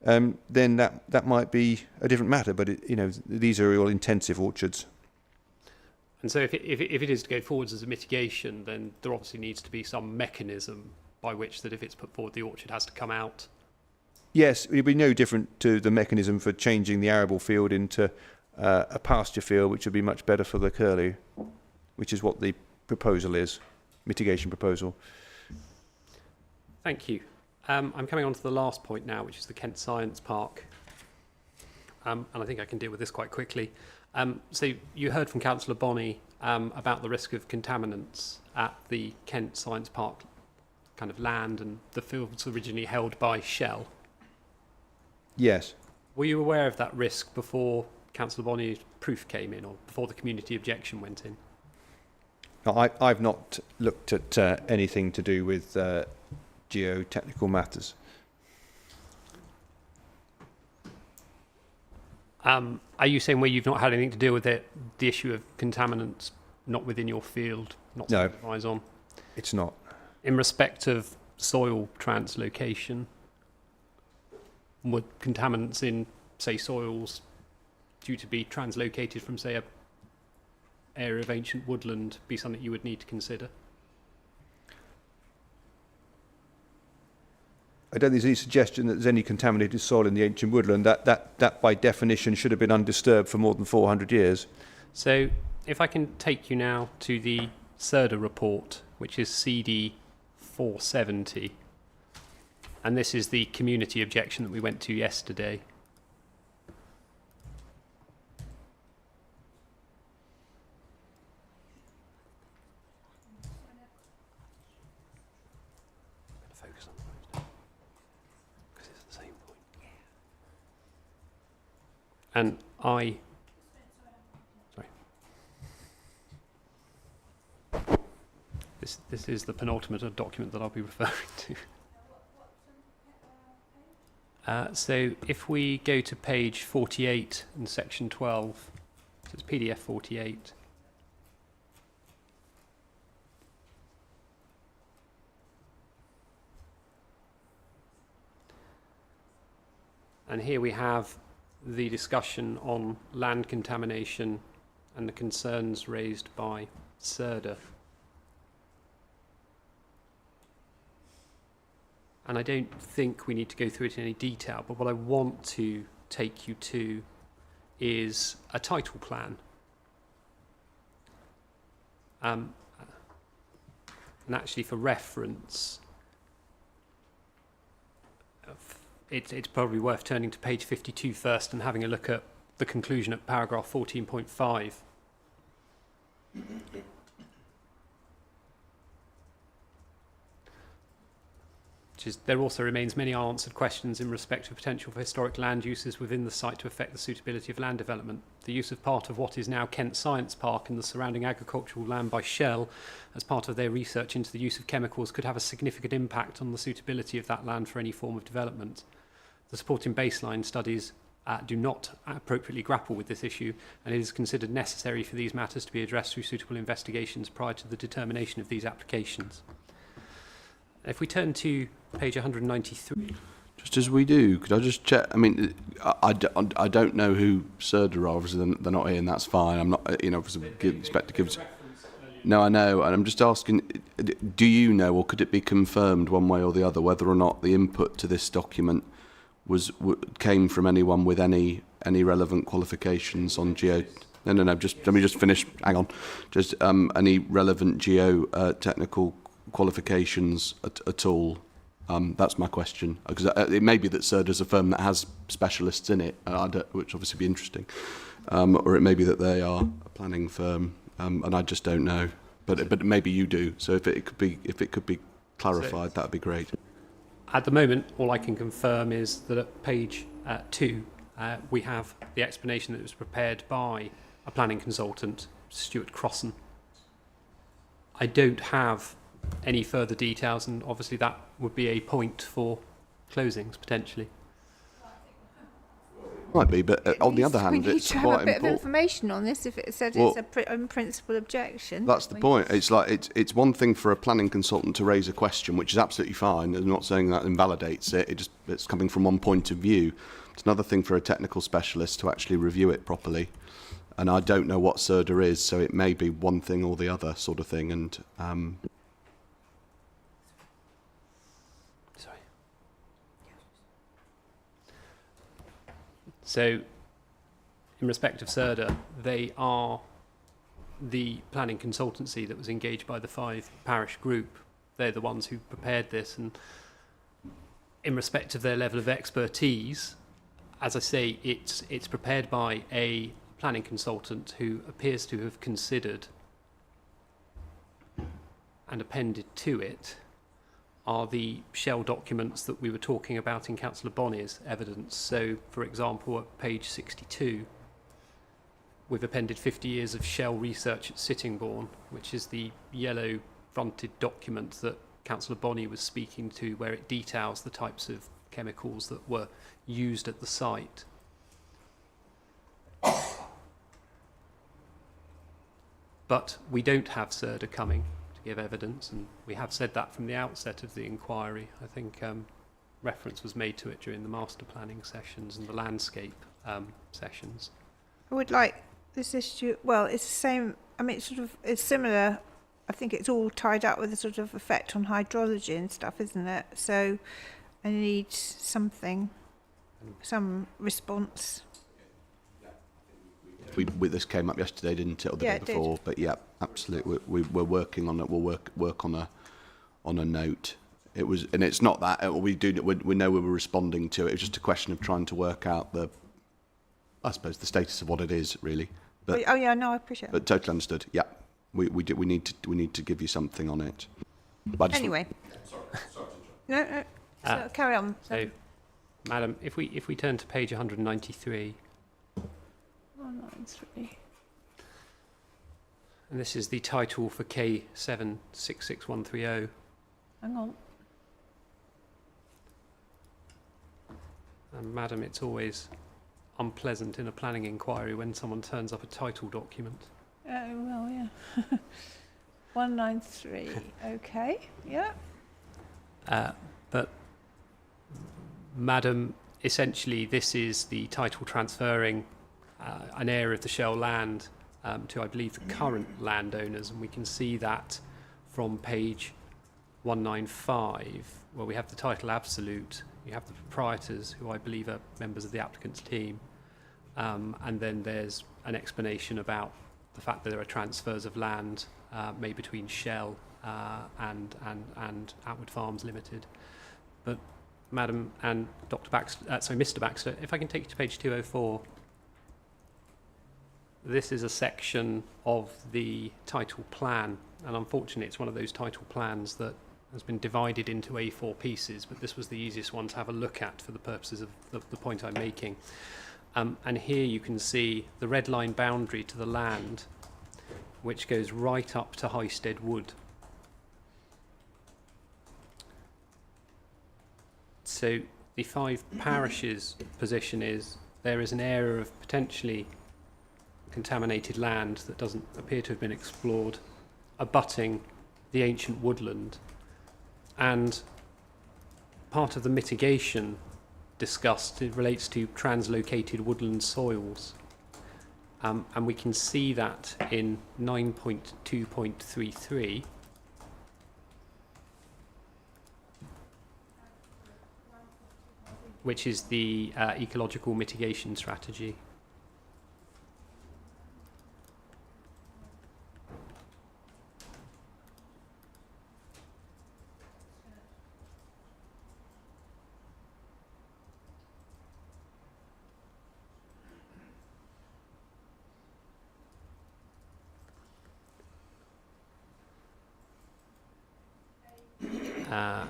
then that might be a different matter. But these are all intensive orchards. And so if it is to go forwards as a mitigation, then there obviously needs to be some mechanism by which that if it's put forward, the orchard has to come out. Yes, it would be no different to the mechanism for changing the arable field into a pasture field, which would be much better for the curlew, which is what the proposal is, mitigation proposal. Thank you. I'm coming on to the last point now, which is the Kent Science Park. And I think I can deal with this quite quickly. So you heard from Councillor Bonney about the risk of contaminants at the Kent Science Park kind of land and the fields originally held by Shell. Yes. Were you aware of that risk before Councillor Bonney's proof came in or before the community objection went in? No, I've not looked at anything to do with geotechnical matters. Are you saying where you've not had anything to do with it, the issue of contaminants not within your field, not No. something to advise on? It's not. In respect of soil translocation, would contaminants in, say, soils due to be translocated from, say, a area of ancient woodland be something you would need to consider? I don't think there's any suggestion that there's any contaminated soil in the ancient woodland. That by definition should have been undisturbed for more than 400 years. So if I can take you now to the CERDA report, which is CD 470, and this is the community objection that we went to yesterday. Focus on those now, because it's the same point. And This is the penultimate document that I'll be referring to. So if we go to page 48 in section 12, so it's PDF 48. And here we have the discussion on land contamination and the concerns raised by CERDA. And I don't think we need to go through it in any detail, but what I want to take you to is a title plan. And actually, for reference, it's probably worth turning to page 52 first and having a look at the conclusion at paragraph 14.5. There also remains many unanswered questions in respect of potential for historic land uses within the site to affect the suitability of land development. The use of part of what is now Kent Science Park and the surrounding agricultural land by Shell as part of their research into the use of chemicals could have a significant impact on the suitability of that land for any form of development. The supporting baseline studies do not appropriately grapple with this issue, and it is considered necessary for these matters to be addressed through suitable investigations prior to the determination of these applications. If we turn to page 193. Just as we do, could I just check? I mean, I don't know who CERDA are, obviously they're not here, and that's fine. I'm not, obviously expect to give. No, I know, and I'm just asking, do you know, or could it be confirmed one way or the other, whether or not the input to this document came from anyone with any relevant qualifications on geo? No. Just let me just finish. Hang on. Just any relevant technical qualifications at all? That's my question, because it may be that CERDA is a firm that has specialists in it, which obviously be interesting, or it may be that they are a planning firm, and I just don't know. But maybe you do. So if it could be clarified, that'd be great. At the moment, all I can confirm is that at page 2, we have the explanation that was prepared by a planning consultant, Stuart Crossan. I don't have any further details, and obviously that would be a point for closings potentially. Might be, but on the other hand, it's quite important. We need to have a bit of information on this if it said it's a principal objection. That's the point. It's like it's one thing for a planning consultant to raise a question, which is absolutely fine. I'm not saying that invalidates it. It's coming from one point of view. It's another thing for a technical specialist to actually review it properly. And I don't know what CERDA is, so it may be one thing or the other sort of thing. And so, in respect of CERDA, they are the planning consultancy that was engaged by the 5 parish group. They're the ones who prepared this, and in respect of their level of expertise, as I say, it's prepared by a planning consultant who appears to have considered and appended to it are the Shell documents that we were talking about in Councillor Bonnie's evidence. So, for example, at page 62, we've appended 50 years of Shell research at Sittingbourne, which is the yellow-fronted document that Councillor Bonnie was speaking to, where it details the types of chemicals that were used at the site. But we don't have CERDA coming to give evidence, and we have said that from the outset of the inquiry. I think reference was made to it during the master planning sessions and the landscape sessions. I would like this issue, well, it's the same, I mean, it's similar. I think it's all tied up with a sort of effect on hydrology and stuff, isn't it? So I need some response. This came up yesterday, didn't it, or the day before? But yeah, absolutely. We're working on it. We'll work on a note. It was, and it's not that we know we were responding to it. It's just a question of trying to work out the status of what it is really. But, oh yeah, no, I appreciate that. But totally understood. Yeah, we need to give you something on it. But anyway. Sorry. No. So carry on. So, Madam, if we turn to page 193. 193. And this is the title for K766130. Hang on. And Madam, it's always unpleasant in a planning inquiry when someone turns up a title document. Oh, well, yeah. 193. Okay, yeah. But, Madam, essentially this is the title transferring an area of the Shell land to, I believe, the current landowners, and we can see that from page 195, where we have the title absolute. You have the proprietors, who I believe are members of the applicant's team, and then there's an explanation about the fact that there are transfers of land made between Shell and Atwood Farms Limited. But Madam and Mr. Baxter, if I can take you to page 204. This is a section of the title plan, and unfortunately it's one of those title plans that has been divided into A4 pieces, but this was the easiest one to have a look at for the purposes of the point I'm making. And here you can see the red line boundary to the land, which goes right up to Highsted Wood. So the 5 parishes position is there is an area of potentially contaminated land that doesn't appear to have been explored, abutting the ancient woodland. And part of the mitigation discussed, it relates to translocated woodland soils. And we can see that in 9.2.33. Which is the ecological mitigation strategy.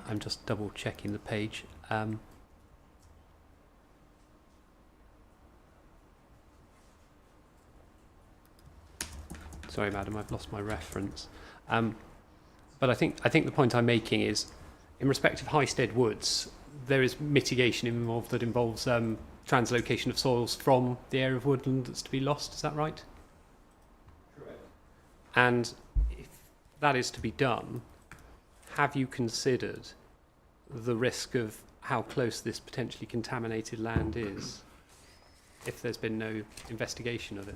I'm just double checking the page. Sorry, Madam, I've lost my reference. But I think the point I'm making is, in respect of Highsted Woods, there is mitigation involved that involves translocation of soils from the area of woodland that's to be lost. Is that right? Correct. And if that is to be done, have you considered the risk of how close this potentially contaminated land is, if there's been no investigation of it?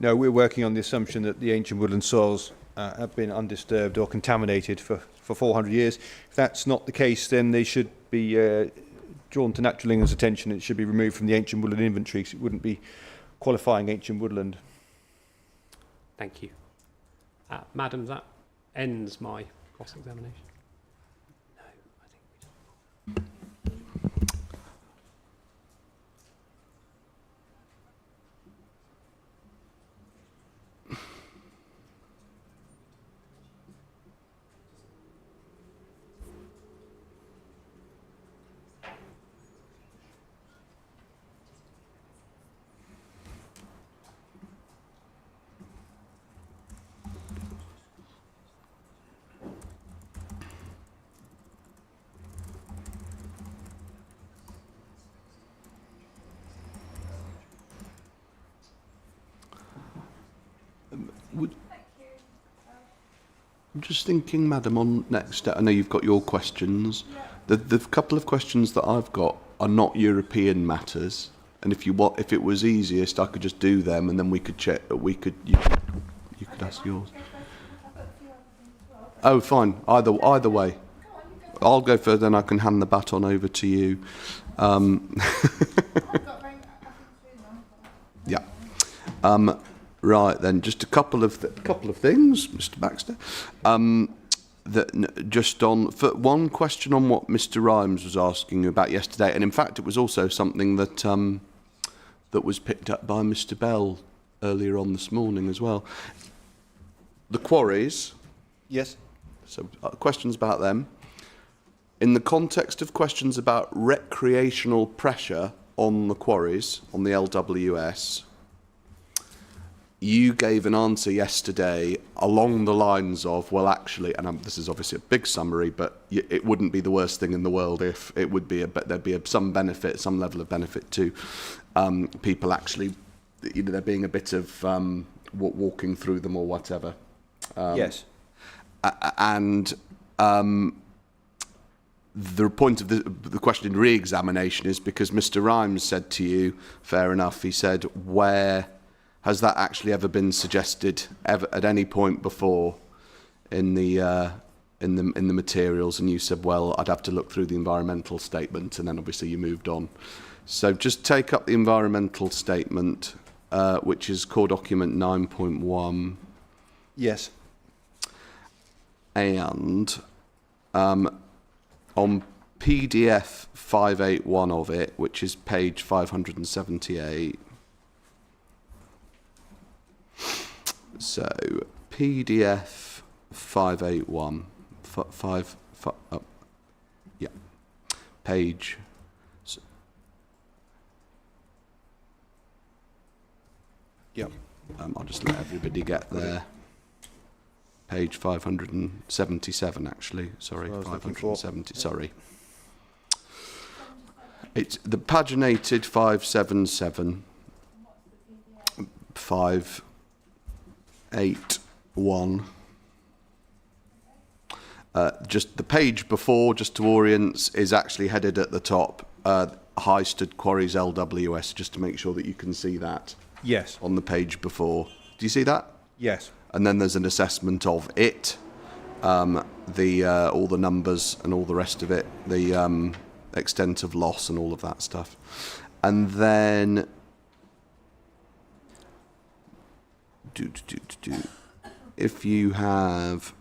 No, we're working on the assumption that the ancient woodland soils have been undisturbed or contaminated for 400 years. If that's not the case, then they should be drawn to Natural England's attention. It should be removed from the ancient woodland inventory, because it wouldn't be qualifying ancient woodland. Thank you. Madam, that ends my cross-examination. No, I think we don't. I'm just thinking, Madam, on next step. I know you've got your questions. The couple of questions that I've got are not European matters, and if it was easiest, I could just do them, and then we could check. You could ask yours. Oh, fine. Either way, I'll go first. Then I can hand the baton over to you. Yeah. Right then, just a couple of things, Mr. Baxter. Just on one question on what Mr. Rhymes was asking you about yesterday, and in fact, it was also something that that was picked up by Mr. Bell earlier on this morning as well. The quarries. Yes. So questions about them. In the context of questions about recreational pressure on the quarries, on the LWS, you gave an answer yesterday along the lines of, well, actually, and this is obviously a big summary, but it wouldn't be the worst thing in the world if it would be, there'd be some benefit, some level of benefit to people actually, there being a bit of walking through them or whatever. Yes. And the point of the question in re-examination is because Mr. Rhymes said to you, fair enough, he said, where has that actually ever been suggested at any point before in the materials? And you said, well, I'd have to look through the environmental statement, and then obviously you moved on. So just take up the environmental statement, which is core document 9.1. Yes. And on PDF 581 of it, which is page 578. So PDF 581, yeah, page. Yep. I'll just let everybody get there. Page 577, actually. Sorry, 570. Sorry. It's the paginated 577. 581. Just the page before, just to orient, is actually headed at the top. Highsted Quarries LWS, just to make sure that you can see that. Yes. On the page before. Do you see that? Yes. And then there's an assessment of it, all the numbers and all the rest of it, the extent of loss and all of that stuff. And then if you have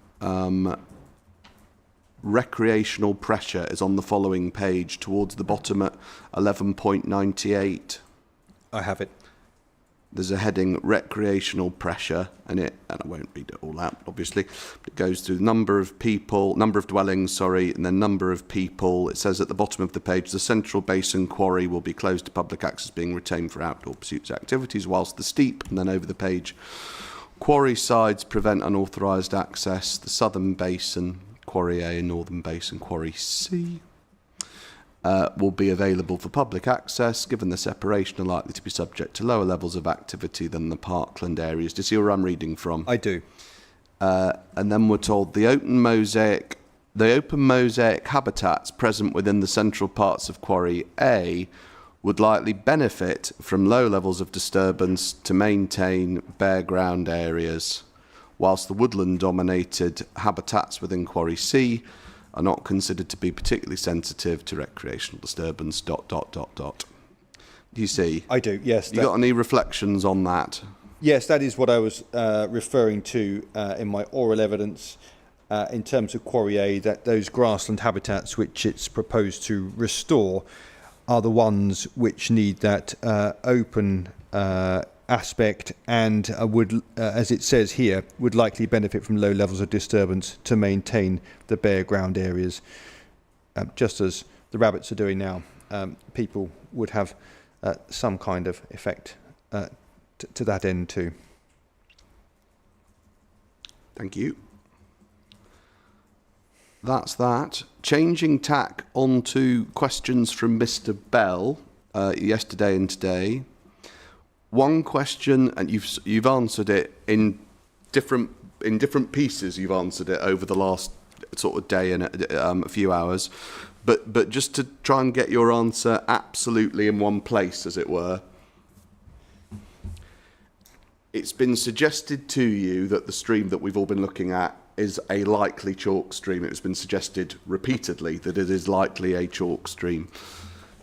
recreational pressure is on the following page towards the bottom at 11.98. I have it. There's a heading recreational pressure, and I won't read it all out, obviously. It goes through number of dwellings, and then number of people. It says at the bottom of the page, the Central Basin Quarry will be closed to public access, being retained for outdoor pursuits activities, whilst the steep, and then over the page, quarry sides prevent unauthorised access, the Southern Basin, Quarry A, and Northern Basin, Quarry C. Will be available for public access, given the separation are likely to be subject to lower levels of activity than the parkland areas. Do you see where I'm reading from? I do. And then we're told the open mosaic habitats present within the central parts of Quarry A would likely benefit from low levels of disturbance to maintain bare ground areas, whilst the woodland-dominated habitats within Quarry C are not considered to be particularly sensitive to recreational disturbance, ... Do you see? I do, yes. You got any reflections on that? Yes, that is what I was referring to in my oral evidence in terms of Quarry A, that those grassland habitats which it's proposed to restore are the ones which need that open aspect and would, as it says here, would likely benefit from low levels of disturbance to maintain the bare ground areas. Just as the rabbits are doing now, people would have some kind of effect to that end too. Thank you. That's that. Changing tack onto questions from Mr. Bell yesterday and today. One question, and you've answered it in different in different pieces you've answered it over the last sort of day and a few hours, but just to try and get your answer absolutely in one place, as it were. It's been suggested to you that the stream that we've all been looking at is a likely chalk stream. It's been suggested repeatedly that it is likely a chalk stream.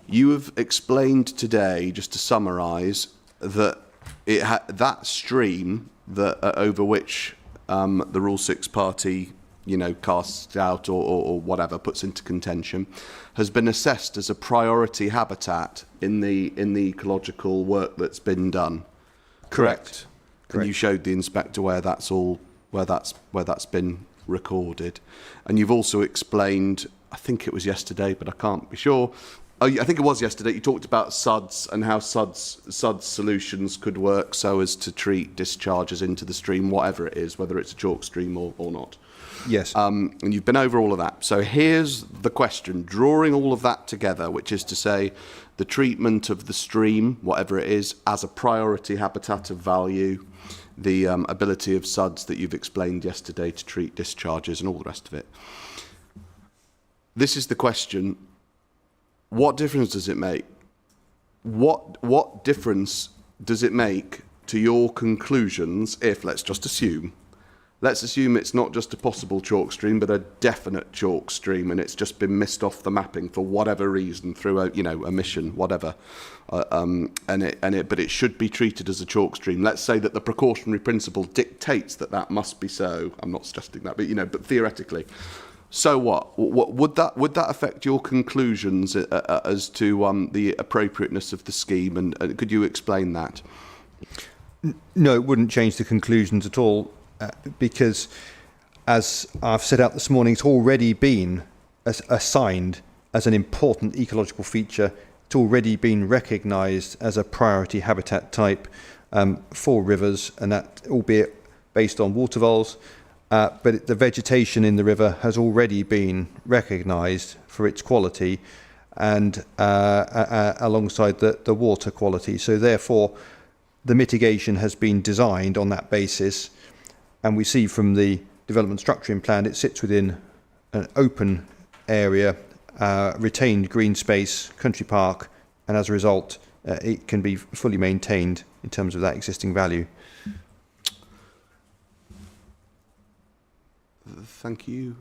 You have explained today, just to summarise, that that stream that over which the Rule 6 party, casts out or whatever, puts into contention, has been assessed as a priority habitat in the ecological work that's been done. Correct. And you showed the inspector where that's been recorded, and you've also explained, I think it was yesterday, but I can't be sure. Oh, I think it was yesterday. You talked about SUDS and how SUDS solutions could work so as to treat discharges into the stream, whatever it is, whether it's a chalk stream or not. Yes. And you've been over all of that. So here's the question, drawing all of that together, which is to say the treatment of the stream, whatever it is, as a priority habitat of value, the ability of SUDS that you've explained yesterday to treat discharges and all the rest of it. This is the question. What difference does it make? What difference does it make to your conclusions if, let's assume it's not just a possible chalk stream, but a definite chalk stream, and it's just been missed off the mapping for whatever reason through a omission, whatever, but it should be treated as a chalk stream. Let's say that the precautionary principle dictates that must be so. I'm not suggesting that, but theoretically. So what would that affect your conclusions as to the appropriateness of the scheme, and could you explain that? No, it wouldn't change the conclusions at all, because, as I've set out this morning, it's already been assigned as an important ecological feature. It's already been recognised as a priority habitat type for rivers, and that, albeit based on water vols. But the vegetation in the river has already been recognised for its quality, and alongside the water quality. So therefore, the mitigation has been designed on that basis, and we see from the development structuring plan it sits within an open area, retained green space, country park, and as a result, it can be fully maintained in terms of that existing value. Thank you.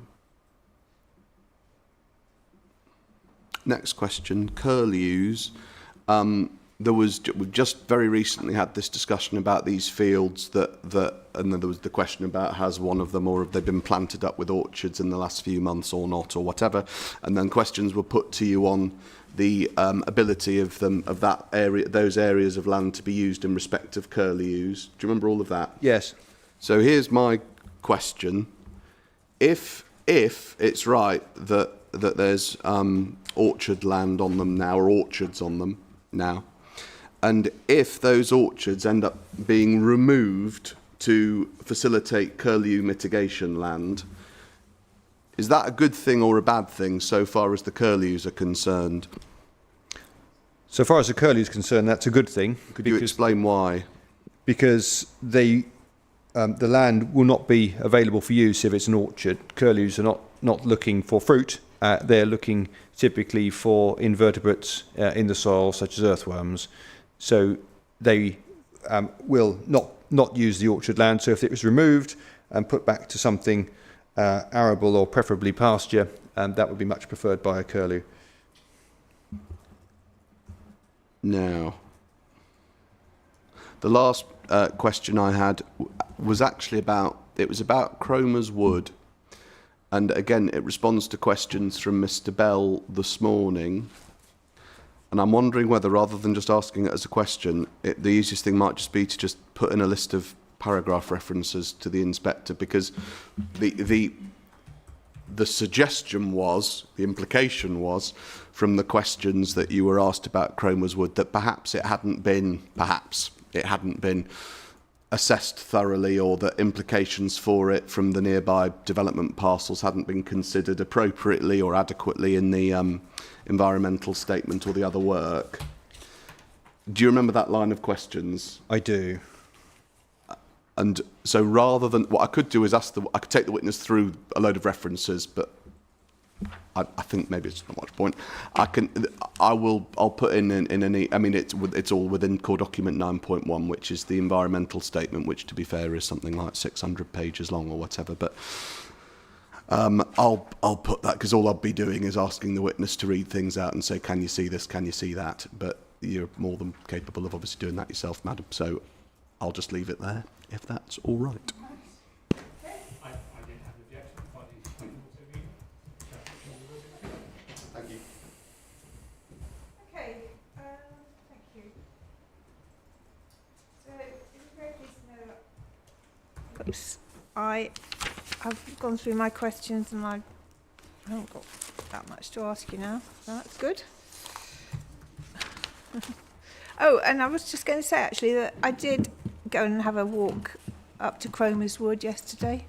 Next question, curlews. We've just very recently had this discussion about these fields and then there was the question about has one of them, or have they been planted up with orchards in the last few months or not, or whatever. And then questions were put to you on the ability of those areas of land to be used in respect of curlews. Do you remember all of that? Yes. So here's my question. If it's right that there's orchard land on them now, or orchards on them now, and if those orchards end up being removed to facilitate curlew mitigation land, is that a good thing or a bad thing so far as the curlews are concerned? So far as the curlew is concerned, that's a good thing. Could you explain why? Because the land will not be available for use if it's an orchard. Curlews are not looking for fruit. They're looking typically for invertebrates in the soil, such as earthworms. So they will not use the orchard land. So if it was removed and put back to something arable or preferably pasture, that would be much preferred by a curlew. Now, the last question I had was actually about Cromer's Wood. And again, it responds to questions from Mr. Bell this morning. And I'm wondering whether, rather than just asking it as a question, the easiest thing might just be to just put in a list of paragraph references to the inspector, because the suggestion was, the implication was, from the questions that you were asked about Cromer's Wood, that perhaps it hadn't been assessed thoroughly, or that implications for it from the nearby development parcels hadn't been considered appropriately or adequately in the environmental statement or the other work. Do you remember that line of questions? I do. And so rather than, what I could do is I could take the witness through a load of references, but I think maybe it's not much point. I'll put in any, I mean, it's all within core document 9.1, which is the environmental statement, which to be fair is something like 600 pages long or whatever, but I'll put that, because all I'll be doing is asking the witness to read things out and say, can you see this, can you see that? But you're more than capable of obviously doing that yourself, madam, so I'll just leave it there, if that's all right. Thank you. Okay, thank you. So, it's very pleased to know that I've gone through my questions and I haven't got that much to ask you now, so that's good. Oh, and I was just going to say actually that I did go and have a walk up to Cromer's Wood yesterday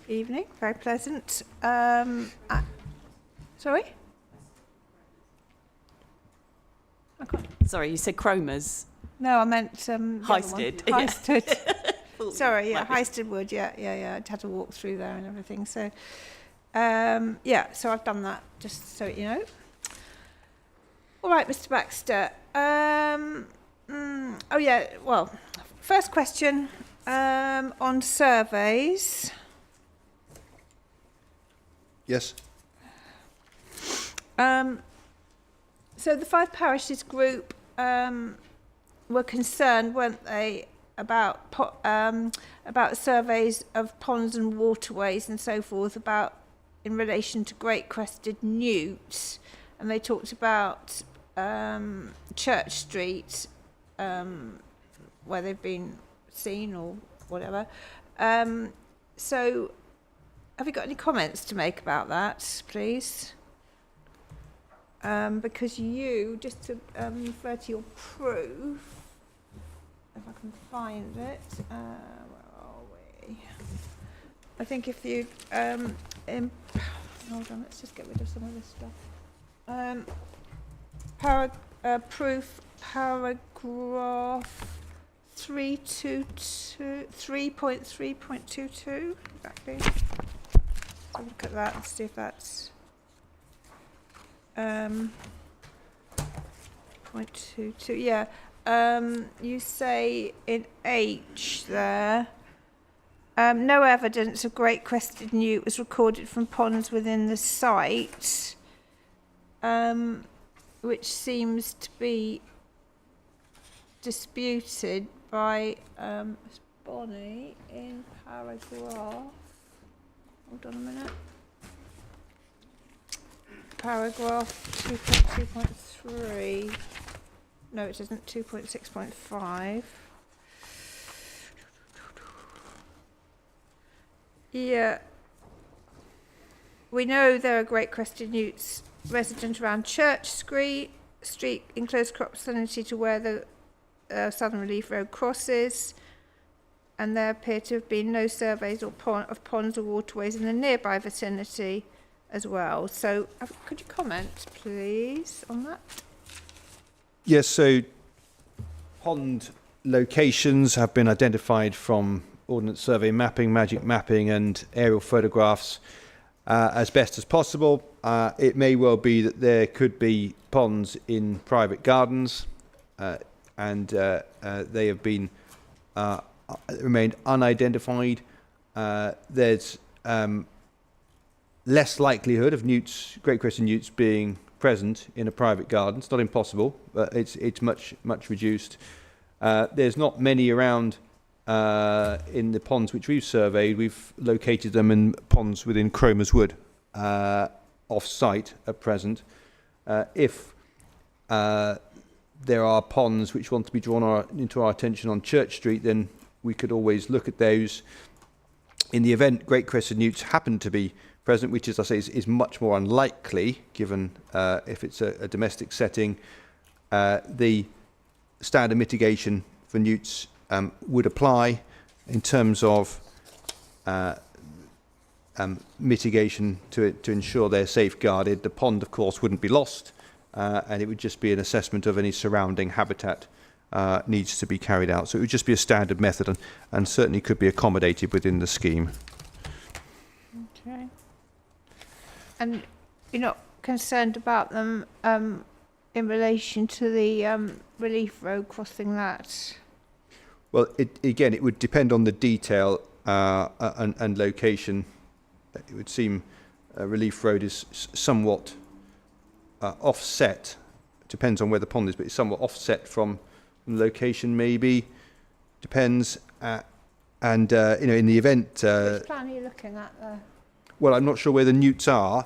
evening, very pleasant. Sorry? Sorry, you said Cromer's. No, I meant the other one. Highsted. Highsted. Sorry, yeah, Highsted Wood, yeah. I had to walk through there and everything. So, so I've done that, just so you know. All right, Mr. Baxter. First question on surveys. Yes. So the 5 parishes group were concerned, weren't they, about surveys of ponds and waterways and so forth, about in relation to great crested newts, and they talked about Church Street, where they've been seen or whatever. So, have you got any comments to make about that, please? Because you, just to refer to your proof, if I can find it, where are we? I think if you, hold on, let's just get rid of some of this stuff. Proof paragraph 3.3.22, exactly. So look at that and see if that's 0.22, yeah. You say in H there, no evidence of great crested newt was recorded from ponds within the site, which seems to be disputed by Ms. Bonnie in paragraph, hold on a minute, paragraph 2.2.3. No, it isn't. 2.6.5. Yeah. We know there are great crested newts resident around Church Street in close proximity to where the Southern Relief Road crosses, and there appear to have been no surveys of ponds or waterways in the nearby vicinity as well. So, could you comment, please, on that? Yes, so pond locations have been identified from Ordnance Survey mapping, magic mapping and aerial photographs as best as possible. It may well be that there could be ponds in private gardens and they have been remained unidentified. There's less likelihood of newts, great crested newts, being present in a private garden. It's not impossible, but it's much reduced. There's not many around in the ponds which we've surveyed. We've located them in ponds within Cromer's Wood, off-site at present. If there are ponds which want to be drawn into our attention on Church Street, then we could always look at those. In the event great crested newts happen to be present, which, as I say, is much more unlikely, given if it's a domestic setting, the standard mitigation for newts would apply in terms of mitigation to ensure they're safeguarded. The pond, of course, wouldn't be lost, and it would just be an assessment of any surrounding habitat needs to be carried out. So it would just be a standard method and certainly could be accommodated within the scheme. Okay. And you're not concerned about them in relation to the relief road crossing that? Well, it would depend on the detail and location. It would seem Relief Road is somewhat offset. Depends on where the pond is, but it's somewhat offset from location, maybe. Depends. And in the event. Which plan are you looking at there? Well, I'm not sure where the newts are.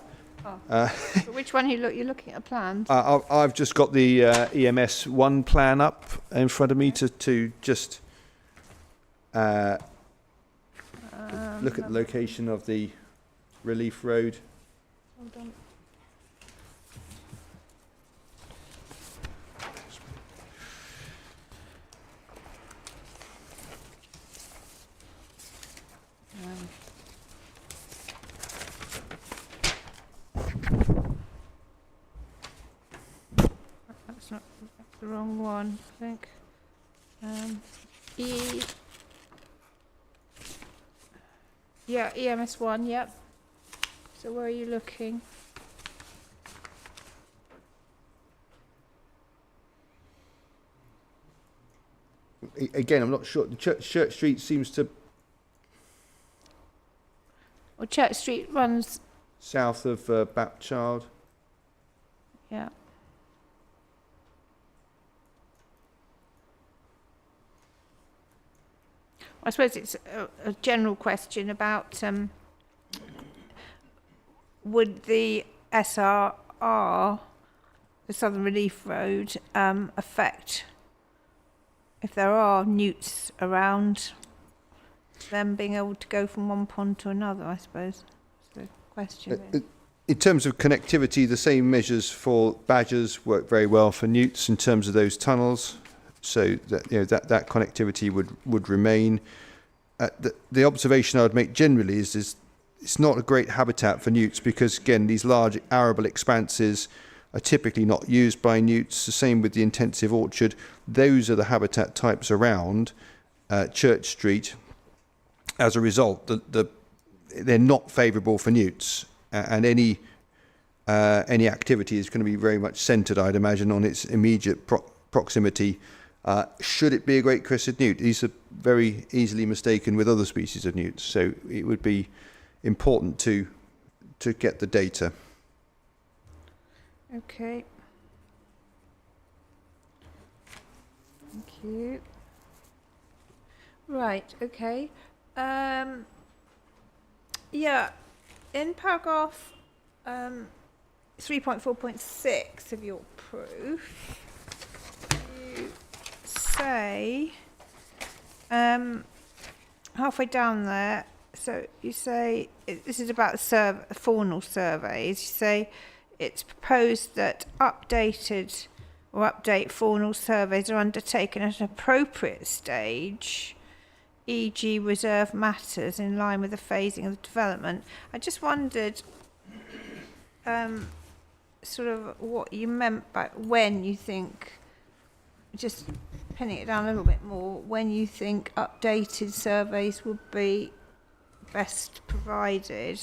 But which one you're looking at plans? I've just got the EMS 1 plan up in front of me to just look at the location of the Relief Road. Hold on. That's the wrong one, I think. EMS 1, yep. So where are you looking? Again, I'm not sure. The Church Street seems to Well, Church Street runs, south of Bapchild. yeah. I suppose it's a general question about would the SRR, the Southern Relief Road, affect, if there are newts around, them being able to go from one pond to another, I suppose. That's the question. Really. In terms of connectivity, the same measures for badgers work very well for newts in terms of those tunnels. So that that connectivity would remain. The observation I would make generally is it's not a great habitat for newts because again these large arable expanses are typically not used by newts. The same with the intensive orchard. Those are the habitat types around Church Street. As a result, they're not favourable for newts, and any activity is going to be very much centred, I'd imagine, on its immediate proximity. Should it be a great crested newt? These are very easily mistaken with other species of newts, so it would be important to get the data. Okay. Thank you. Right, okay. Yeah, in paragraph 3.4.6 of your proof, you say, halfway down there, so you say, this is about faunal surveys, you say it's proposed that update faunal surveys are undertaken at an appropriate stage, e.g. reserve matters in line with the phasing of the development. I just wondered sort of what you meant by when you think, just pinning it down a little bit more, when you think updated surveys would be best provided.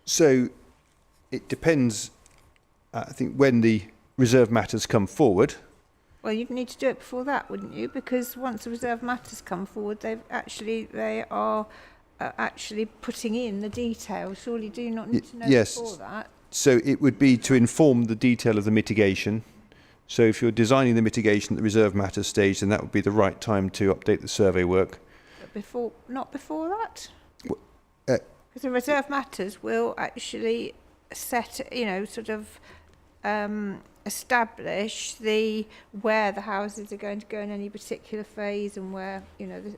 So it depends, I think, when the reserve matters come forward. Well, you'd need to do it before that, wouldn't you? Because once the reserve matters come forward, they are actually putting in the details. Surely do you not need to know before that? So it would be to inform the detail of the mitigation. So if you're designing the mitigation at the reserve matters stage, then that would be the right time to update the survey work. But not before that? Because the reserve matters will actually set, establish where the houses are going to go in any particular phase and where,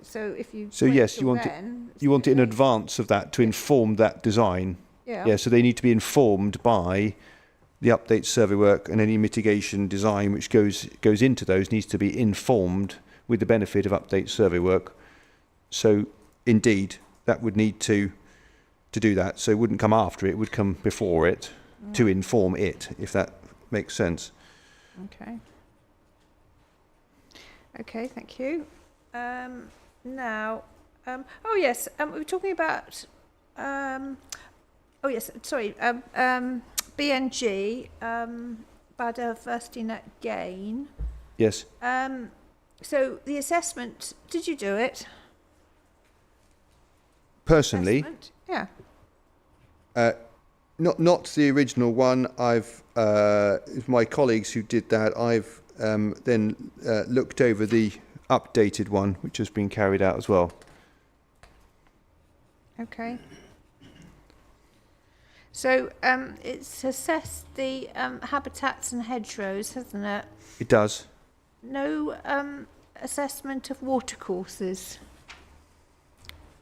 so if you... So yes, you want it in advance of that to inform that design. Yeah, so they need to be informed by the update survey work, and any mitigation design which goes into those needs to be informed with the benefit of update survey work. So indeed, that would need to do that. So it wouldn't come after it, would come before it to inform it, if that makes sense. Okay. Okay, thank you. Now, oh yes, we were talking about, BNG, biodiversity net gain. Yes. So the assessment, did you do it? Personally, Assessment? Yeah. not the original one. I've it's my colleagues who did that. I've then looked over the updated one, which has been carried out as well. Okay. So it's assessed the habitats and hedgerows, hasn't it? It does. No assessment of watercourses.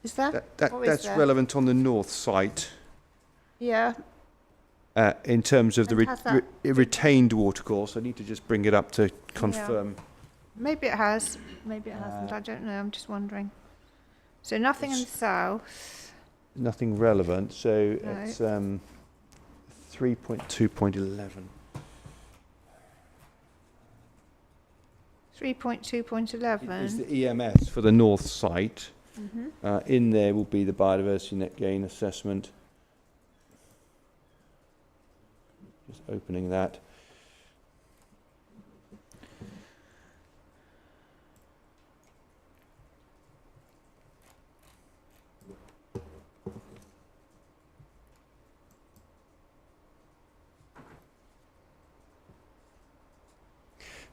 Is that? Or is That's there? relevant on the north site. Yeah. In terms of the And has that- retained watercourse. I need to just bring it up to confirm. Maybe it has. Maybe it hasn't. I don't know. I'm just wondering. So nothing in the south. Nothing relevant. So No. it's 3.2.11. 3.2.11. Is the EMS for the north site. Mm-hmm. In there will be the biodiversity net gain assessment. Just opening that.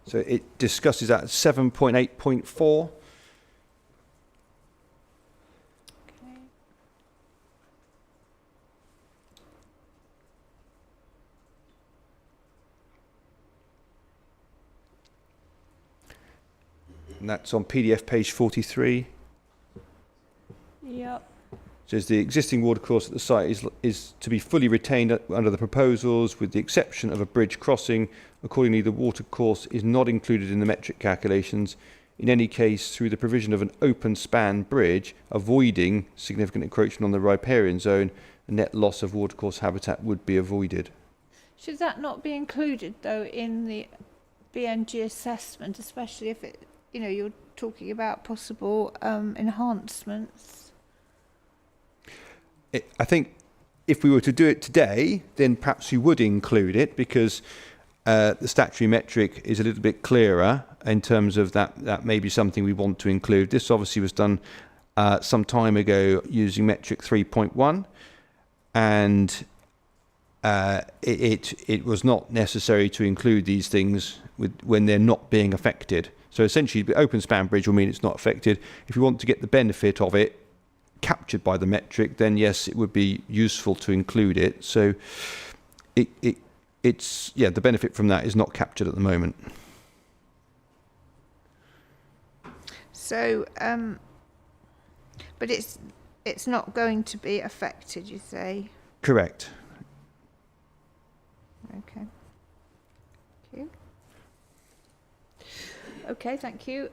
So it discusses that at 7.8.4. Okay. And that's on PDF page 43. Yep. Says the existing watercourse at the site is to be fully retained under the proposals with the exception of a bridge crossing. Accordingly, the watercourse is not included in the metric calculations. In any case, through the provision of an open span bridge, avoiding significant encroachment on the riparian zone, a net loss of watercourse habitat would be avoided. Should that not be included though in the BNG assessment, especially if it, you're talking about possible enhancements? I think if we were to do it today, then perhaps we would include it because the statutory metric is a little bit clearer in terms of that may be something we want to include. This obviously was done some time ago using metric 3.1 and it was not necessary to include these things when they're not being affected. So essentially the open span bridge will mean it's not affected. If you want to get the benefit of it captured by the metric, then yes, it would be useful to include it. So it's the benefit from that is not captured at the moment. So, but it's not going to be affected, you say? Correct. Okay. Thank you. Okay, thank you.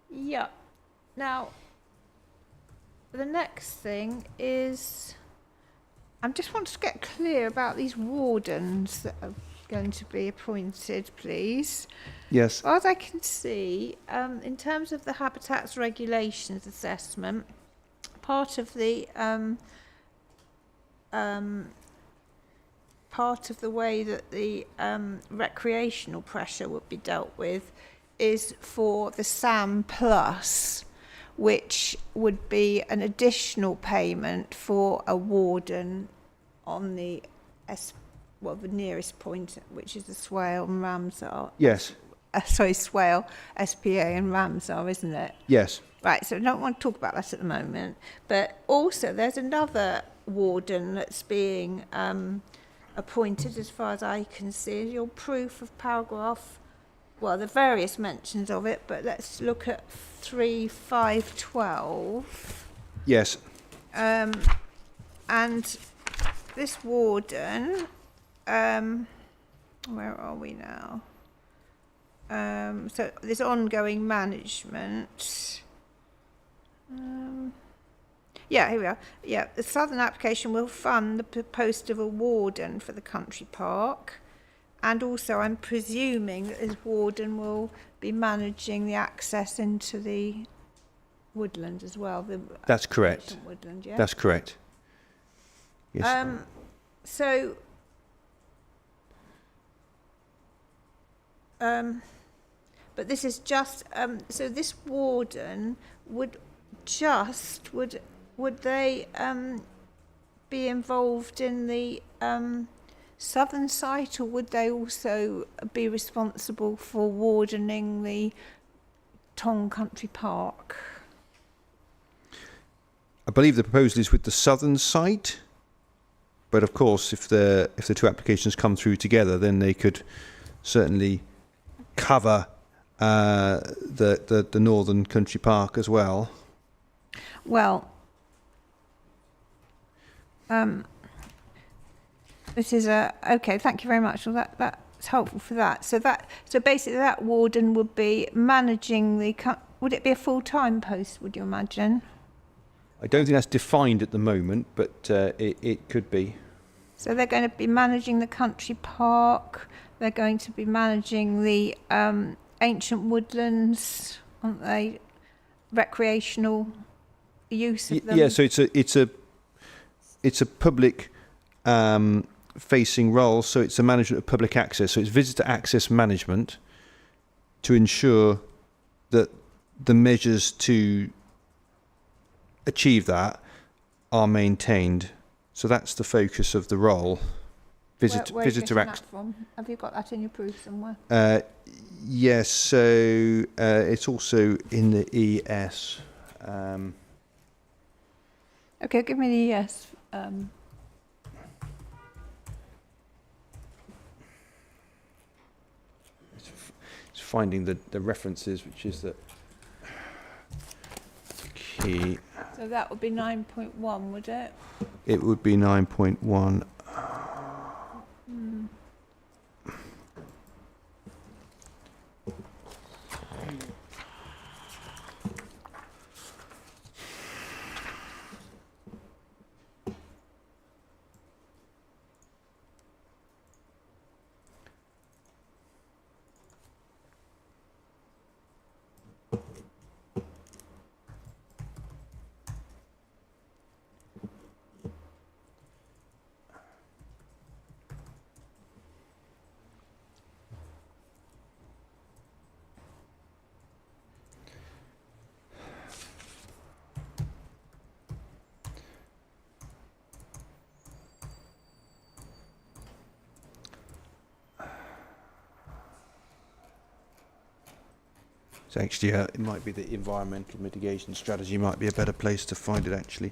Yeah. Now, the next thing is, I just want to get clear about these wardens that are going to be appointed, please. Yes. As far as I can see, in terms of the habitats regulations assessment, part of the way that the recreational pressure would be dealt with is for the SAM Plus, which would be an additional payment for a warden on the the nearest point, which is the Swale and Ramsar. Yes. Swale, SPA and Ramsar, isn't it? Yes. Right, so I don't want to talk about that at the moment. But also there's another warden that's being appointed, as far as I can see. Your proof of paragraph, well, the various mentions of it, but let's look at 3.5.12. Yes. And this warden, where are we now? So this ongoing management. Yeah, here we are. Yeah, the southern application will fund the post of a warden for the country park. and also I'm presuming that this warden will be managing the access into the woodland as well. That's correct. Ancient woodland, yeah. That's correct. Yes. So, but this is just, so this warden would they be involved in the southern site, or would they also be responsible for wardening the Tong Country Park? I believe the proposal is with the southern site, but of course, if the two applications come through together, then they could certainly cover the northern country park as well. Well, this is okay. Thank you very much. Well, that's helpful for that. So basically, that warden would be managing the. Would it be a full-time post? Would you imagine? I don't think that's defined at the moment, but it could be. So they're going to be managing the country park. They're going to be managing the ancient woodlands, aren't they? Recreational use of them. Yeah. So it's a public facing role. So it's a management of public access. So it's visitor access management to ensure that the measures to achieve that are maintained. So that's the focus of the role. Where are you getting Visitor that access. from? Have you got that in your proof somewhere? Yes. So it's also in the ES. Okay, give me the ES. It's finding the references, which is the key. So that would be 9.1, would it? It would be 9.1. 'Cause actually, it might be the environmental mitigation strategy might be a better place to find it, actually.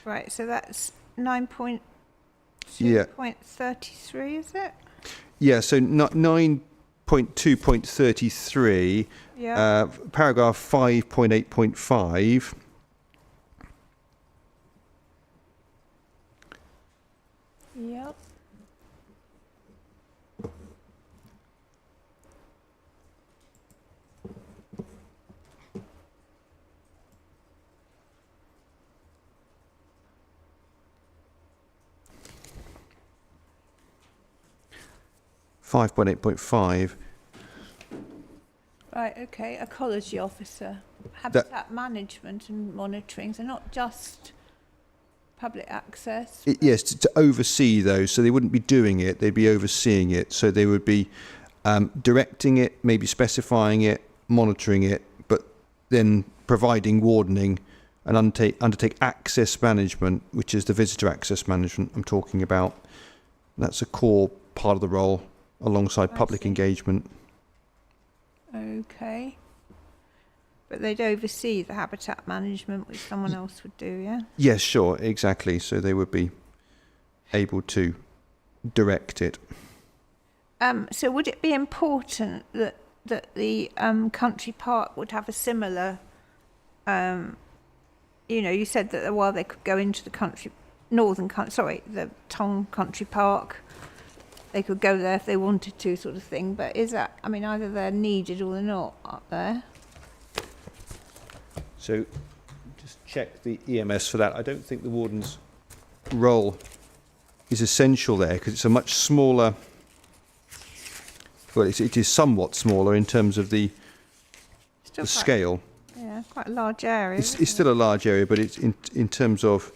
Right, so that's 9.2.33, Yeah. is it? Yeah, so 9.2.33, Yeah. paragraph 5.8.5. Yep. Five point 8.5. Right, okay, ecology officer, habitat management and monitoring, so not just public access. Yes, to oversee those. So they wouldn't be doing it; they'd be overseeing it. So they would be directing it, maybe specifying it, monitoring it, but then providing wardening and undertake access management, which is the visitor access management I'm talking about. That's a core part of the role, alongside public engagement. Okay. But they'd oversee the habitat management, which someone else would do, yeah? Yes, sure, exactly. So they would be able to direct it. So would it be important that the country park would have a similar, you said that while they could go into the the Tong Country Park, they could go there if they wanted to, sort of thing. But is that, either they're needed or they're not up there? So just check the EMS for that. I don't think the warden's role is essential there, because it's a much smaller well, it is somewhat smaller in terms of the Still quite, scale. yeah, quite a large area. It's still a large area, but it's in terms of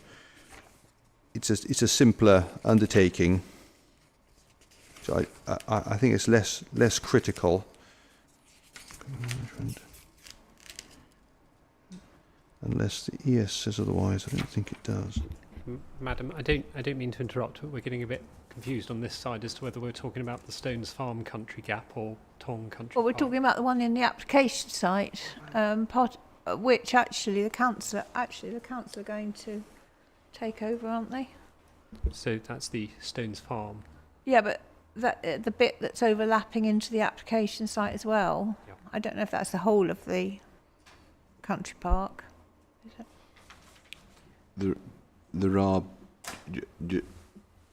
it's a simpler undertaking. So I think it's less critical. Unless the ES says otherwise, I don't think it does. Madam, I don't mean to interrupt, but we're getting a bit confused on this side as to whether we're talking about the Stones Farm Country Gap or Tong Country Well, we're Park. talking about the one in the application site, which actually the council are going to take over, aren't they? So that's the Stones Farm. Yeah, but that the bit that's overlapping into the application site as well. Yeah. I don't know if that's the whole of the country park. Is it? There are,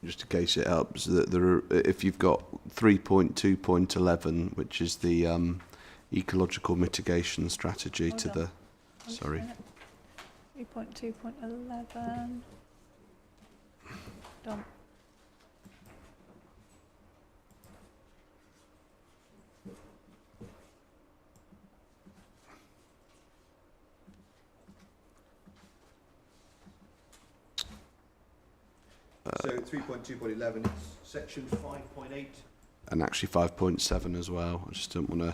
just to case it up, so that there are, if you've got 3.2.11, which is the ecological mitigation strategy Hold to on. the, sorry. 3.2.11. Done. So 3.2.11 is section 5.8. And actually 5.7 as well. I just don't want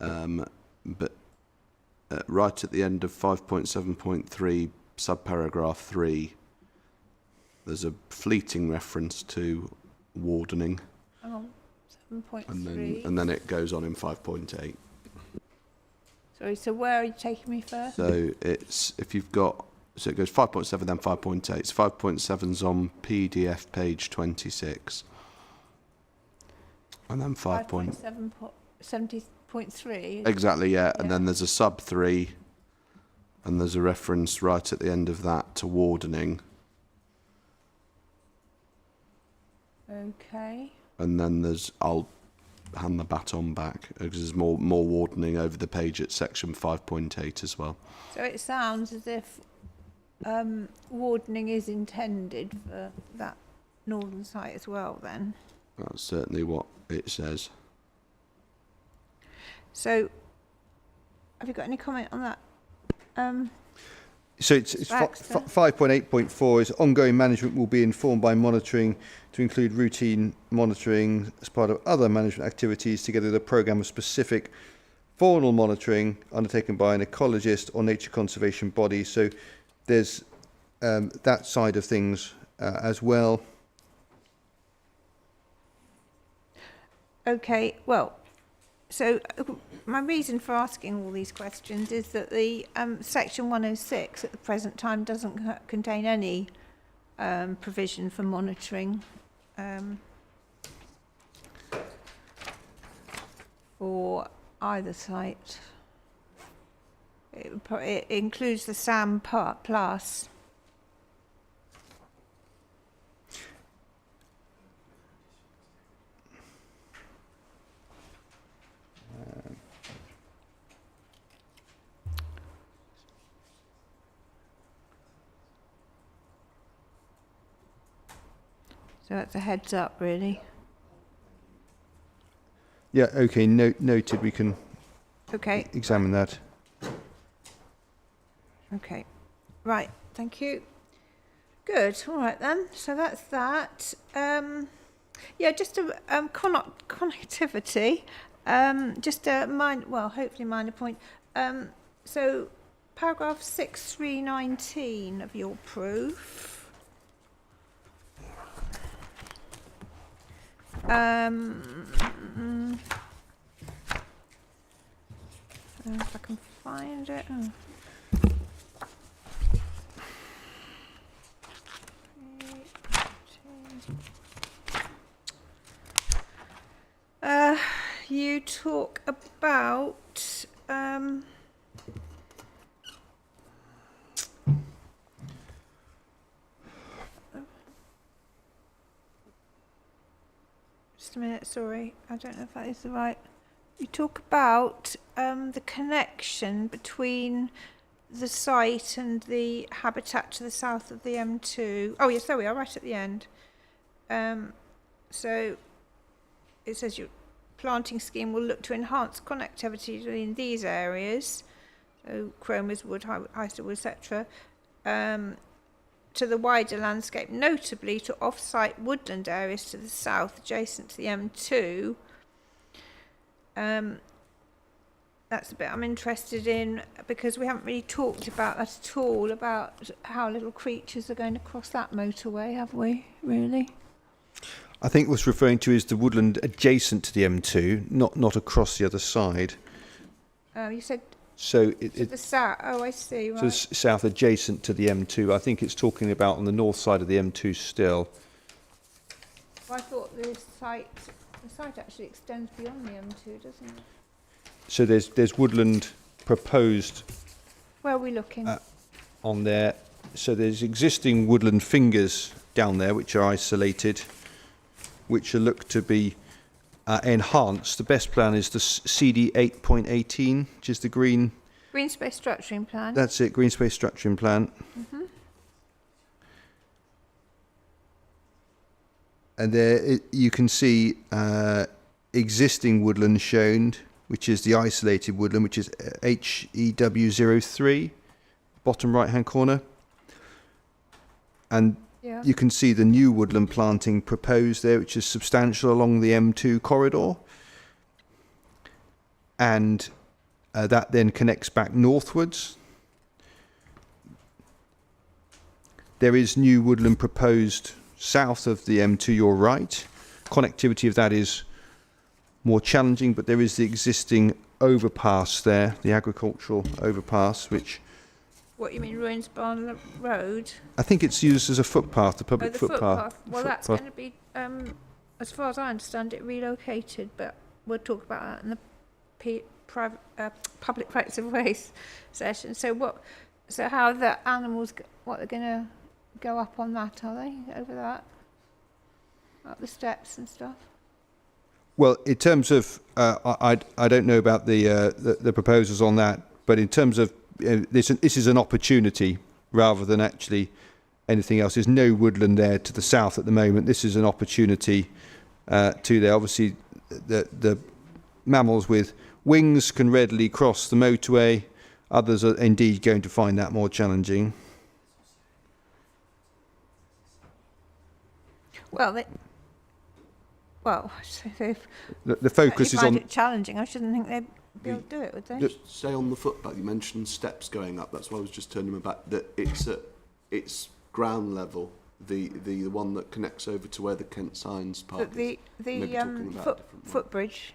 to, but right at the end of 5.7.3, subparagraph 3, there's a fleeting reference to wardening, Hang on. 7.3. and then it goes on in 5.8. Sorry, so where are you taking me first? So it's, if you've got, so it goes 5.7 then 5.8. So 5.7's on PDF page 26. And then 5.70.3. Exactly, yeah. And Yeah. then there's a sub 3, and there's a reference right at the end of that to wardening. Okay. And then there's, I'll hand the baton back, because there's more wardening over the page at section 5.8 as well. So it sounds as if wardening is intended for that northern site as well then. That's certainly what it says. So have you got any comment on that? So it's Baxter. 5.8.4 is ongoing management will be informed by monitoring to include routine monitoring as part of other management activities together with a programme of specific faunal monitoring undertaken by an ecologist or nature conservation body. So there's that side of things as well. Okay, well, so my reason for asking all these questions is that the section 106 at the present time doesn't contain any provision for monitoring for either site. It includes the SAM Part Plus. So that's a heads up, really. Yeah, okay, noted. We can Okay. examine that. Okay. Right. Thank you. Good. All right then. So that's that. Yeah, just a connectivity. Just a hopefully minor point. So paragraph 6319 of your proof. If I can find it. You talk about just a minute, sorry, I don't know if that is the right. You talk about the connection between the site and the habitat to the south of the M2. Oh yes, there we are, right at the end. So it says you're planting scheme will look to enhance connectivity between these areas, so Cromer's Wood, Highsted Wood, etc., to the wider landscape, notably to off-site woodland areas to the south adjacent to the M2. That's the bit I'm interested in, because we haven't really talked about that at all, about how little creatures are going to cross that motorway, have we, really? I think what's referring to is the woodland adjacent to the M2, not across the other side. You said So to the south. Oh, I see. Right. so it's south adjacent to the M2. I think it's talking about on the north side of the M2 still. Well, I thought the site actually extends beyond the M2, doesn't it? So there's woodland proposed Where are we looking? on there. So there's existing woodland fingers down there which are isolated, which are looked to be enhanced. The best plan is the CD 8.18, which is the green. Green space structuring plan. That's it, green space structuring plan. Mm-hmm. And there you can see existing woodland shown, which is the isolated woodland, which is HEW03, bottom right-hand corner. And Yeah. you can see the new woodland planting proposed there, which is substantial along the M2 corridor. And that then connects back northwards. There is new woodland proposed south of the M2, you're right. Connectivity of that is more challenging, but there is the existing overpass there, the agricultural overpass, which What you mean, Ruins Barn Road? I think it's used as a footpath, a Oh, public the footpath. Well, that's going to be, as far as I understand it, relocated, but we'll talk about that in the public rights of ways session. So how the animals, what they're going to go up on that, are they, over that? Up the steps and stuff? Well, in terms of, I don't know about the proposals on that, but in terms of this is an opportunity rather than actually anything else. There's no woodland there to the south at the moment. This is an opportunity to there. Obviously, the mammals with wings can readily cross the motorway. Others are indeed going to find that more challenging. Well, The focus is find on it challenging. I shouldn't think they'd be able to do it, would they? Just say on the footpath, you mentioned steps going up. That's why I was just turning my back. That it's at its ground level, the one that connects over to where the Kent Signs Park But the is. Maybe talking about a different one. footbridge.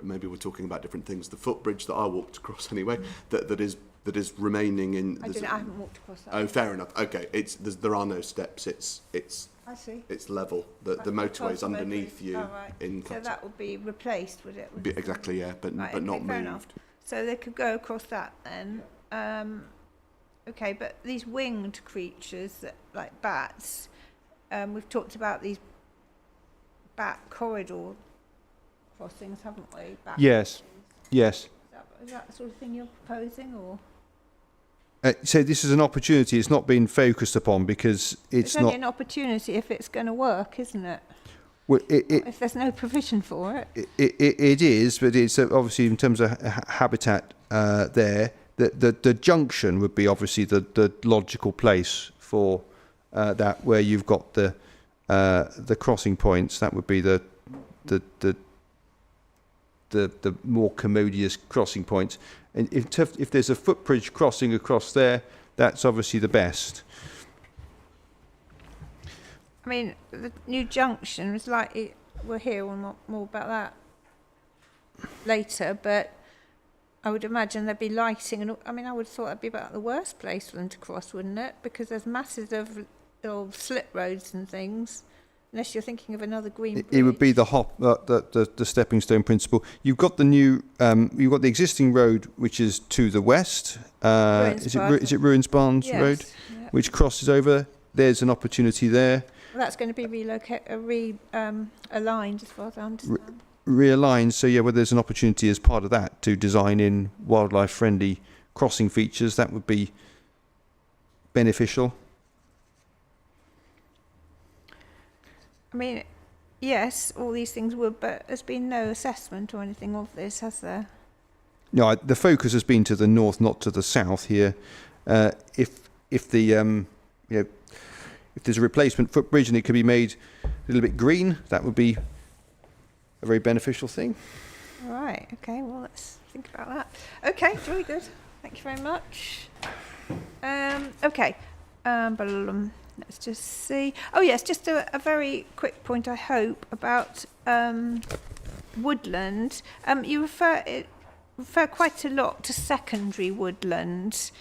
Maybe we're talking about different things. The footbridge that I walked across anyway, that is remaining in. I haven't walked across that. Oh, fair enough. Okay, there are no steps. It's I see. it's level. The motorway's underneath you. Oh, right. In So that would be replaced, would it? exactly, yeah, but Right, but okay, not fair moved. enough. So they could go across that then. Okay, but these winged creatures, like bats, we've talked about these bat corridor crossings, haven't we? Bat yes. Is that the sort of thing you're proposing, or? So this is an opportunity. It's not been focused upon because it's only not. an opportunity if it's going to work, isn't it? Well, If there's no provision for it. It is, but it's obviously in terms of habitat there. The junction would be obviously the logical place for that, where you've got the crossing points. That would be the more commodious crossing points. And if there's a footbridge crossing across there, that's obviously the best. I mean, the new junction was like, we'll hear more about that later, but I would imagine there'd be lighting, and I mean, I would have thought that'd be about the worst place for them to cross, wouldn't it? Because there's masses of little slip roads and things. Unless you're thinking of another green bridge. It would be the stepping stone principle. You've got you've got the existing road, which is to the west. Is it Ruins Barns Yes, Road, yeah. which crosses over? There's an opportunity there. Well, that's going to be aligned, as far as I understand. Realigned. So yeah, well, there's an opportunity as part of that to design in wildlife-friendly crossing features. That would be beneficial. I mean, yes, all these things would, but there's been no assessment or anything of this, has there? No, the focus has been to the north, not to the south here. If the if there's a replacement footbridge and it could be made a little bit green, that would be a very beneficial thing. Right, okay, well, let's think about that. Okay, very good. Thank you very much. Okay, let's just see. Oh, yes, just a very quick point, I hope, about woodland. You refer quite a lot to secondary woodland.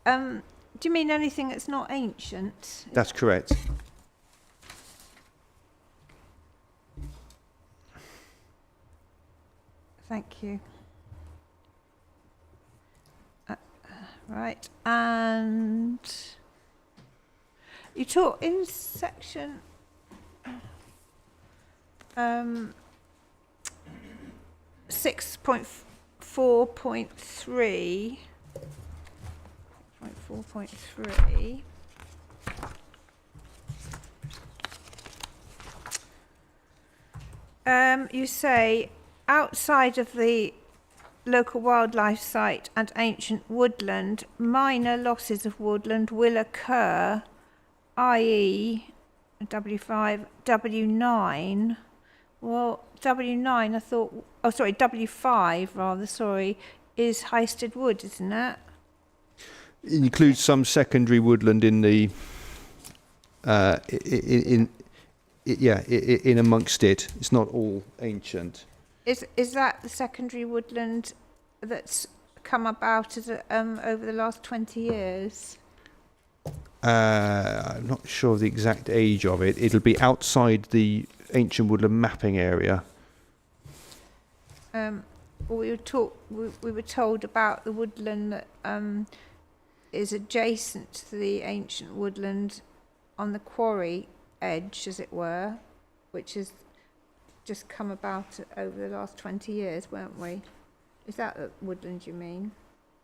Do you mean anything that's not ancient? That's correct. Thank you. Right, and you talk in section 6.4.3. 4.3. You say outside of the local wildlife site and ancient woodland, minor losses of woodland will occur, i.e. W5, W9. Well, W9, I thought, oh, sorry, W5 rather, sorry, is Highsted Wood, isn't it? It includes some secondary woodland in the in amongst it. It's not all ancient. Is that the secondary woodland that's come about as over the last 20 years? I'm not sure of the exact age of it. It'll be outside the ancient woodland mapping area. We were told about the woodland that is adjacent to the ancient woodland on the quarry edge, as it were, which has just come about over the last 20 years, weren't we? Is that the woodland you mean?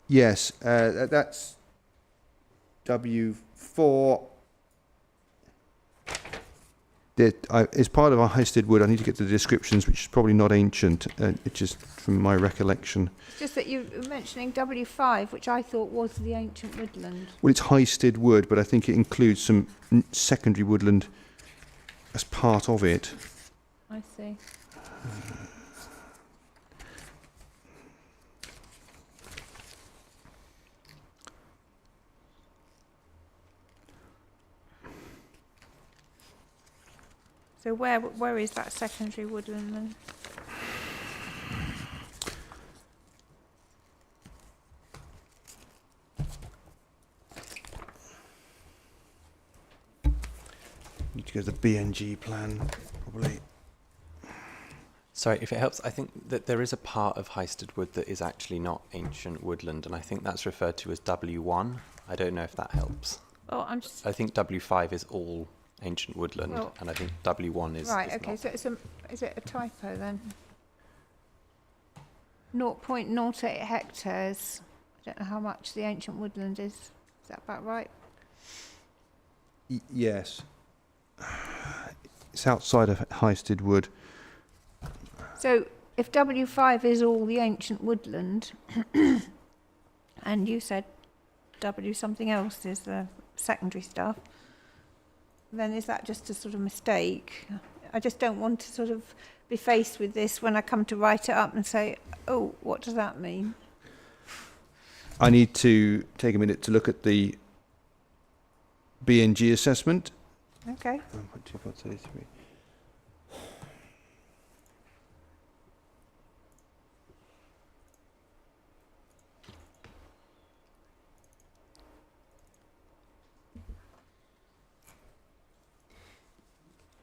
Yes, that's W4. It's part of our Highsted Wood. I need to get to the descriptions, which is probably not ancient. It's just from my recollection. It's just that you were mentioning W5, which I thought was the ancient woodland. Well, it's Highsted Wood, but I think it includes some secondary woodland as part of it. I see. So where is that secondary woodland then? Need to go to the BNG plan, probably. Sorry, if it helps, I think that there is a part of Highsted Wood that is actually not ancient woodland, and I think that's referred to as W1. I don't know if that helps. Oh, I think W5 is all ancient woodland, and I think W1 is right. is Okay, not. so is it a typo then? 0.08 hectares. I don't know how much the ancient woodland is. Is that about right? Yes. It's outside of Highsted Wood. So if W5 is all the ancient woodland, and you said W something else is the secondary stuff, then is that just a sort of mistake? I just don't want to sort of be faced with this when I come to write it up and say, oh, what does that mean? I need to take a minute to look at the BNG assessment. Okay. 1.2433.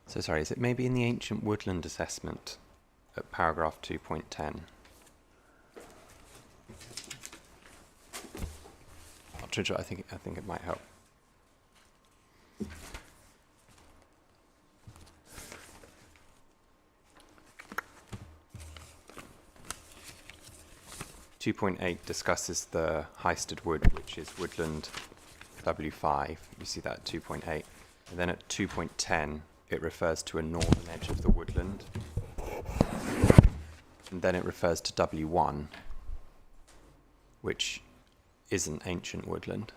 So sorry, is it maybe in the ancient woodland assessment at paragraph 2.10? I think it might help. .8 discusses the Highsted Wood, which is woodland W5. You see that at 2.8. And then at 2.10, it refers to a northern edge of the woodland. And then it refers to W1, which isn't ancient woodland.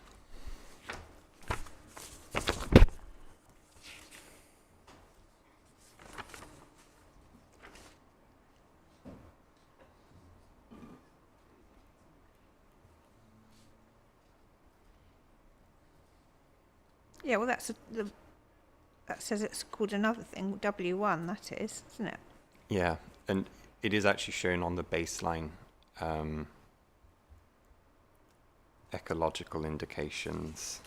Yeah, well, that says it's called another thing, W1, that is, isn't it? Yeah, and it is actually shown on the baseline ecological indications,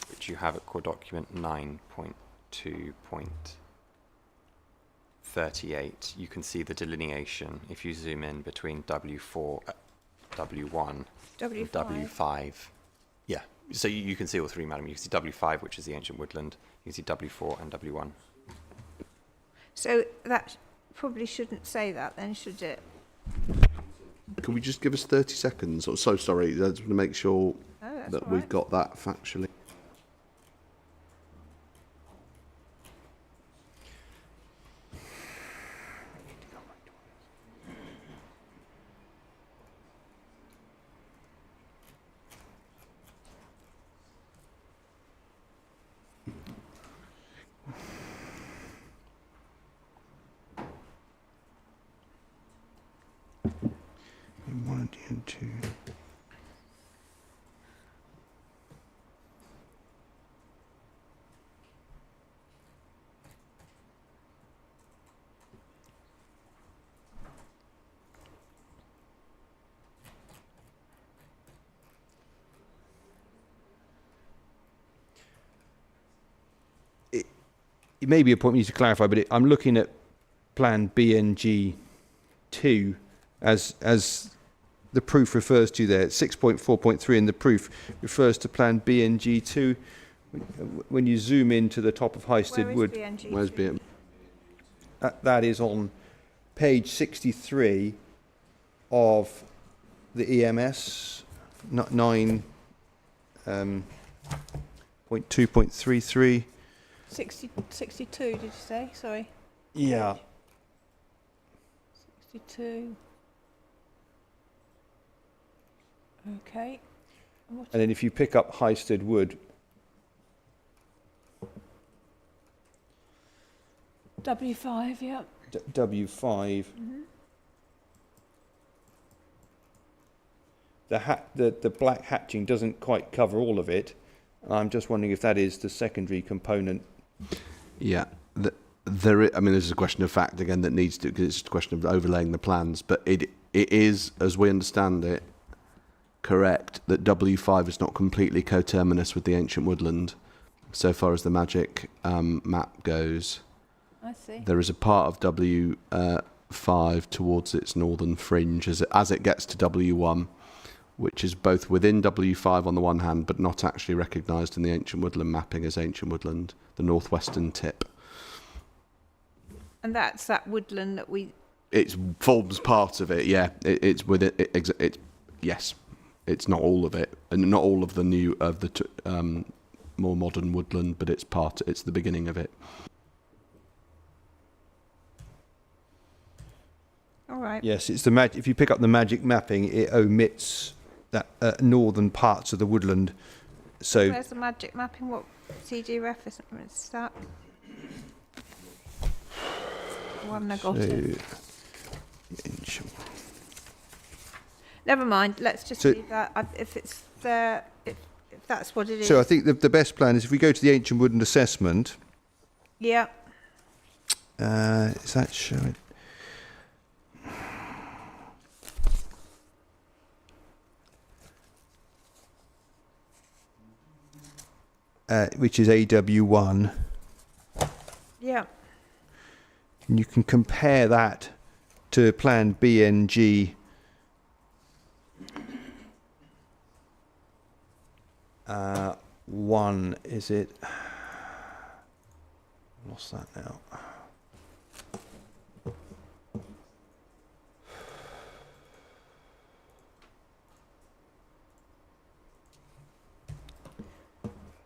which you have at core document 9.2.38. You can see the delineation if you zoom in between W4, W1, and W5. Yeah, so you can see all three, madam. You can see W5, which is the ancient woodland. You can see W4 and W1. So that probably shouldn't say that then, should it? Can we just give us 30 seconds? Or so sorry, I just want to make sure that all we've right. got that factually. One and two. It may be a point we need to clarify, but I'm looking at Plan BNG 2 as the proof refers to there. 6.4.3 in the proof refers to Plan BNG 2. When you zoom into the top of Highsted Wood, Where's BM? that is on page 63 of the EMS 9.2.33. 62, did you say? Sorry. Yeah. 62. Okay. And then if you pick up Highsted Wood, W5, yeah. W5, the black hatching doesn't quite cover all of it. And I'm just wondering if that is the secondary component. Yeah, I mean, this is a question of fact again that needs to, because it's a question of overlaying the plans. But it is, as we understand it, correct that W5 is not completely coterminous with the ancient woodland, so far as the magic map goes. I see. There is a part of W5 towards its northern fringe as it gets to W1, which is both within W5 on the one hand, but not actually recognised in the ancient woodland mapping as ancient woodland, the northwestern tip. And that's that woodland that we... It forms part of it, yeah. It's with it. Yes, it's not all of it, and not all of the new more modern woodland, but it's part. It's the beginning of it. All right. Yes, it's the if you pick up the magic mapping, it omits that northern parts of the woodland. So where's the magic mapping? What CD reference is that? One I got it. Never mind. Let's just leave that. If it's there, if that's what it is. So I think the best plan is if we go to the ancient woodland assessment. Yeah. Is that showing? Which is AW1. Yeah. And you can compare that to Plan BNG 1, is it? Lost that now.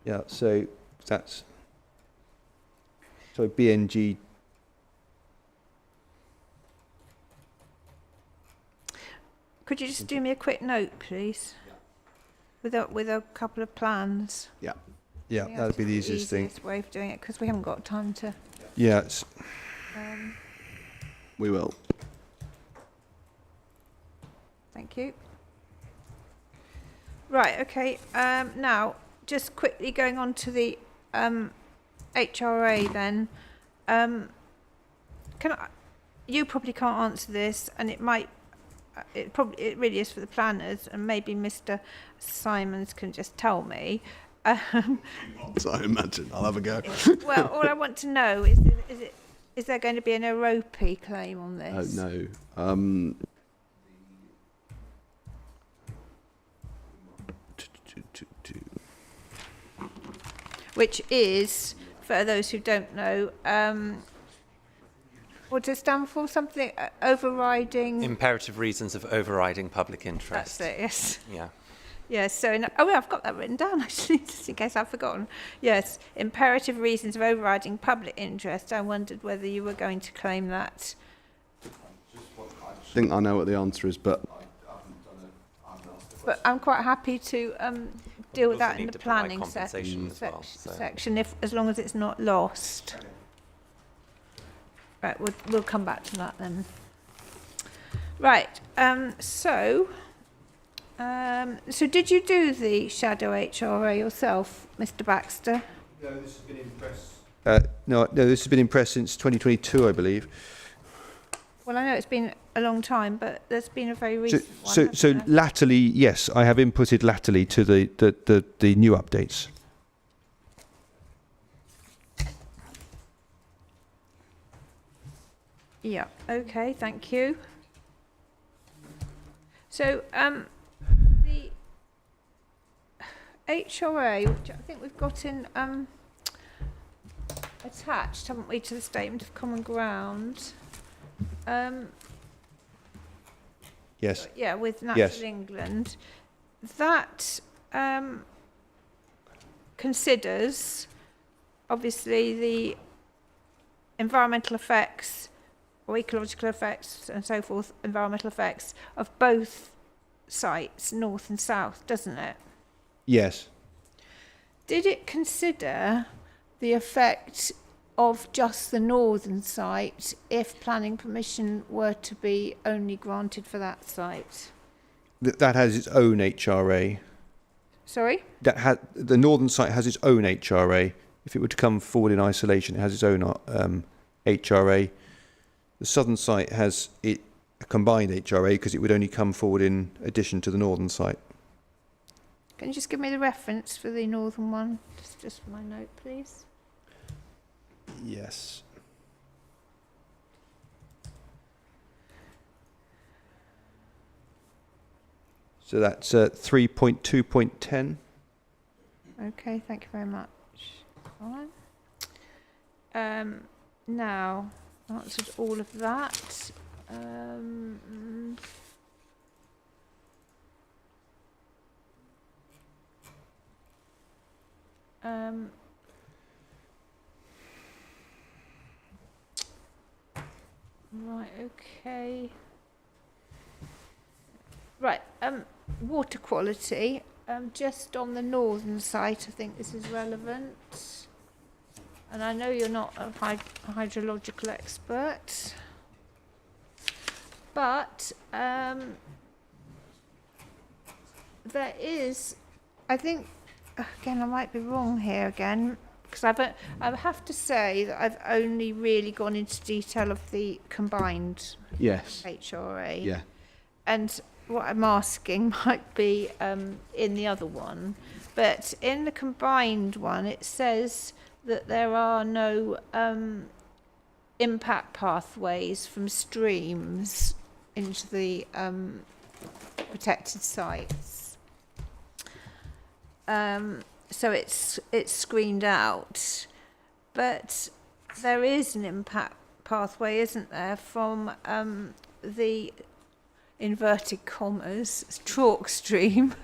Yeah, so that's So BNG. Could you just do me a quick note, please? With a couple of plans. Yeah. Yeah, I think that'd that's be the the easiest thing. easiest way of doing it, because we haven't got time to. Yeah. It's, We will. Thank you. Right, okay. Now, just quickly going on to the HRA then. You probably can't answer this, and it really is for the planners, and maybe Mr. Simons can just tell me. So I imagine I'll have a go. Well, all I want to know is there going to be an Europe claim on this? No. Which is, for those who don't know, what does it stand for? Something overriding. Imperative reasons of overriding public interest. That's it. Yes. Yeah. Yes. So, I've got that written down actually, just in case I've forgotten. Yes, imperative reasons of overriding public interest. I wondered whether you were going to claim that. I think I know what the answer is, but But I'm quite happy to deal with Also that in need the to provide planning compensation as well, so. section, as long as it's not lost. Right, we'll come back to that then. Right, so did you do the shadow HRA yourself, Mr. Baxter? no, this has been in press. No, this has been in press since 2022, I believe. Well, I know it's been a long time, but there's been a very recent one. So hasn't there? latterly, yes, I have inputted latterly to the new updates. Yeah, okay, thank you. So, the HRA, which I think we've got in attached, haven't we, to the Statement of Common Ground? Yes. Yeah, with Natural Yes. England. That considers, obviously, the environmental effects or ecological effects and so forth, environmental effects of both sites, north and south, doesn't it? Yes. Did it consider the effect of just the northern site if planning permission were to be only granted for that site? That has its own HRA. Sorry? The northern site has its own HRA. If it were to come forward in isolation, it has its own HRA. The southern site has a combined HRA because it would only come forward in addition to the northern site. Can you just give me the reference for the northern one? Just for my note, please. Yes. So that's 3.2.10. Okay, thank you very much. Fine. Now, answered all of that. Right, okay. Right, water quality. Just on the northern site, I think this is relevant. And I know you're not a hydrological expert, but there is, I think, again, I might be wrong here again, because I have to say that I've only really gone into detail of the combined yes. HRA. Yeah. And what I'm asking might be in the other one, but in the combined one it says that there are no impact pathways from streams into the protected sites. So it's screened out, but there is an impact pathway, isn't there, from the inverted commas, chalk stream,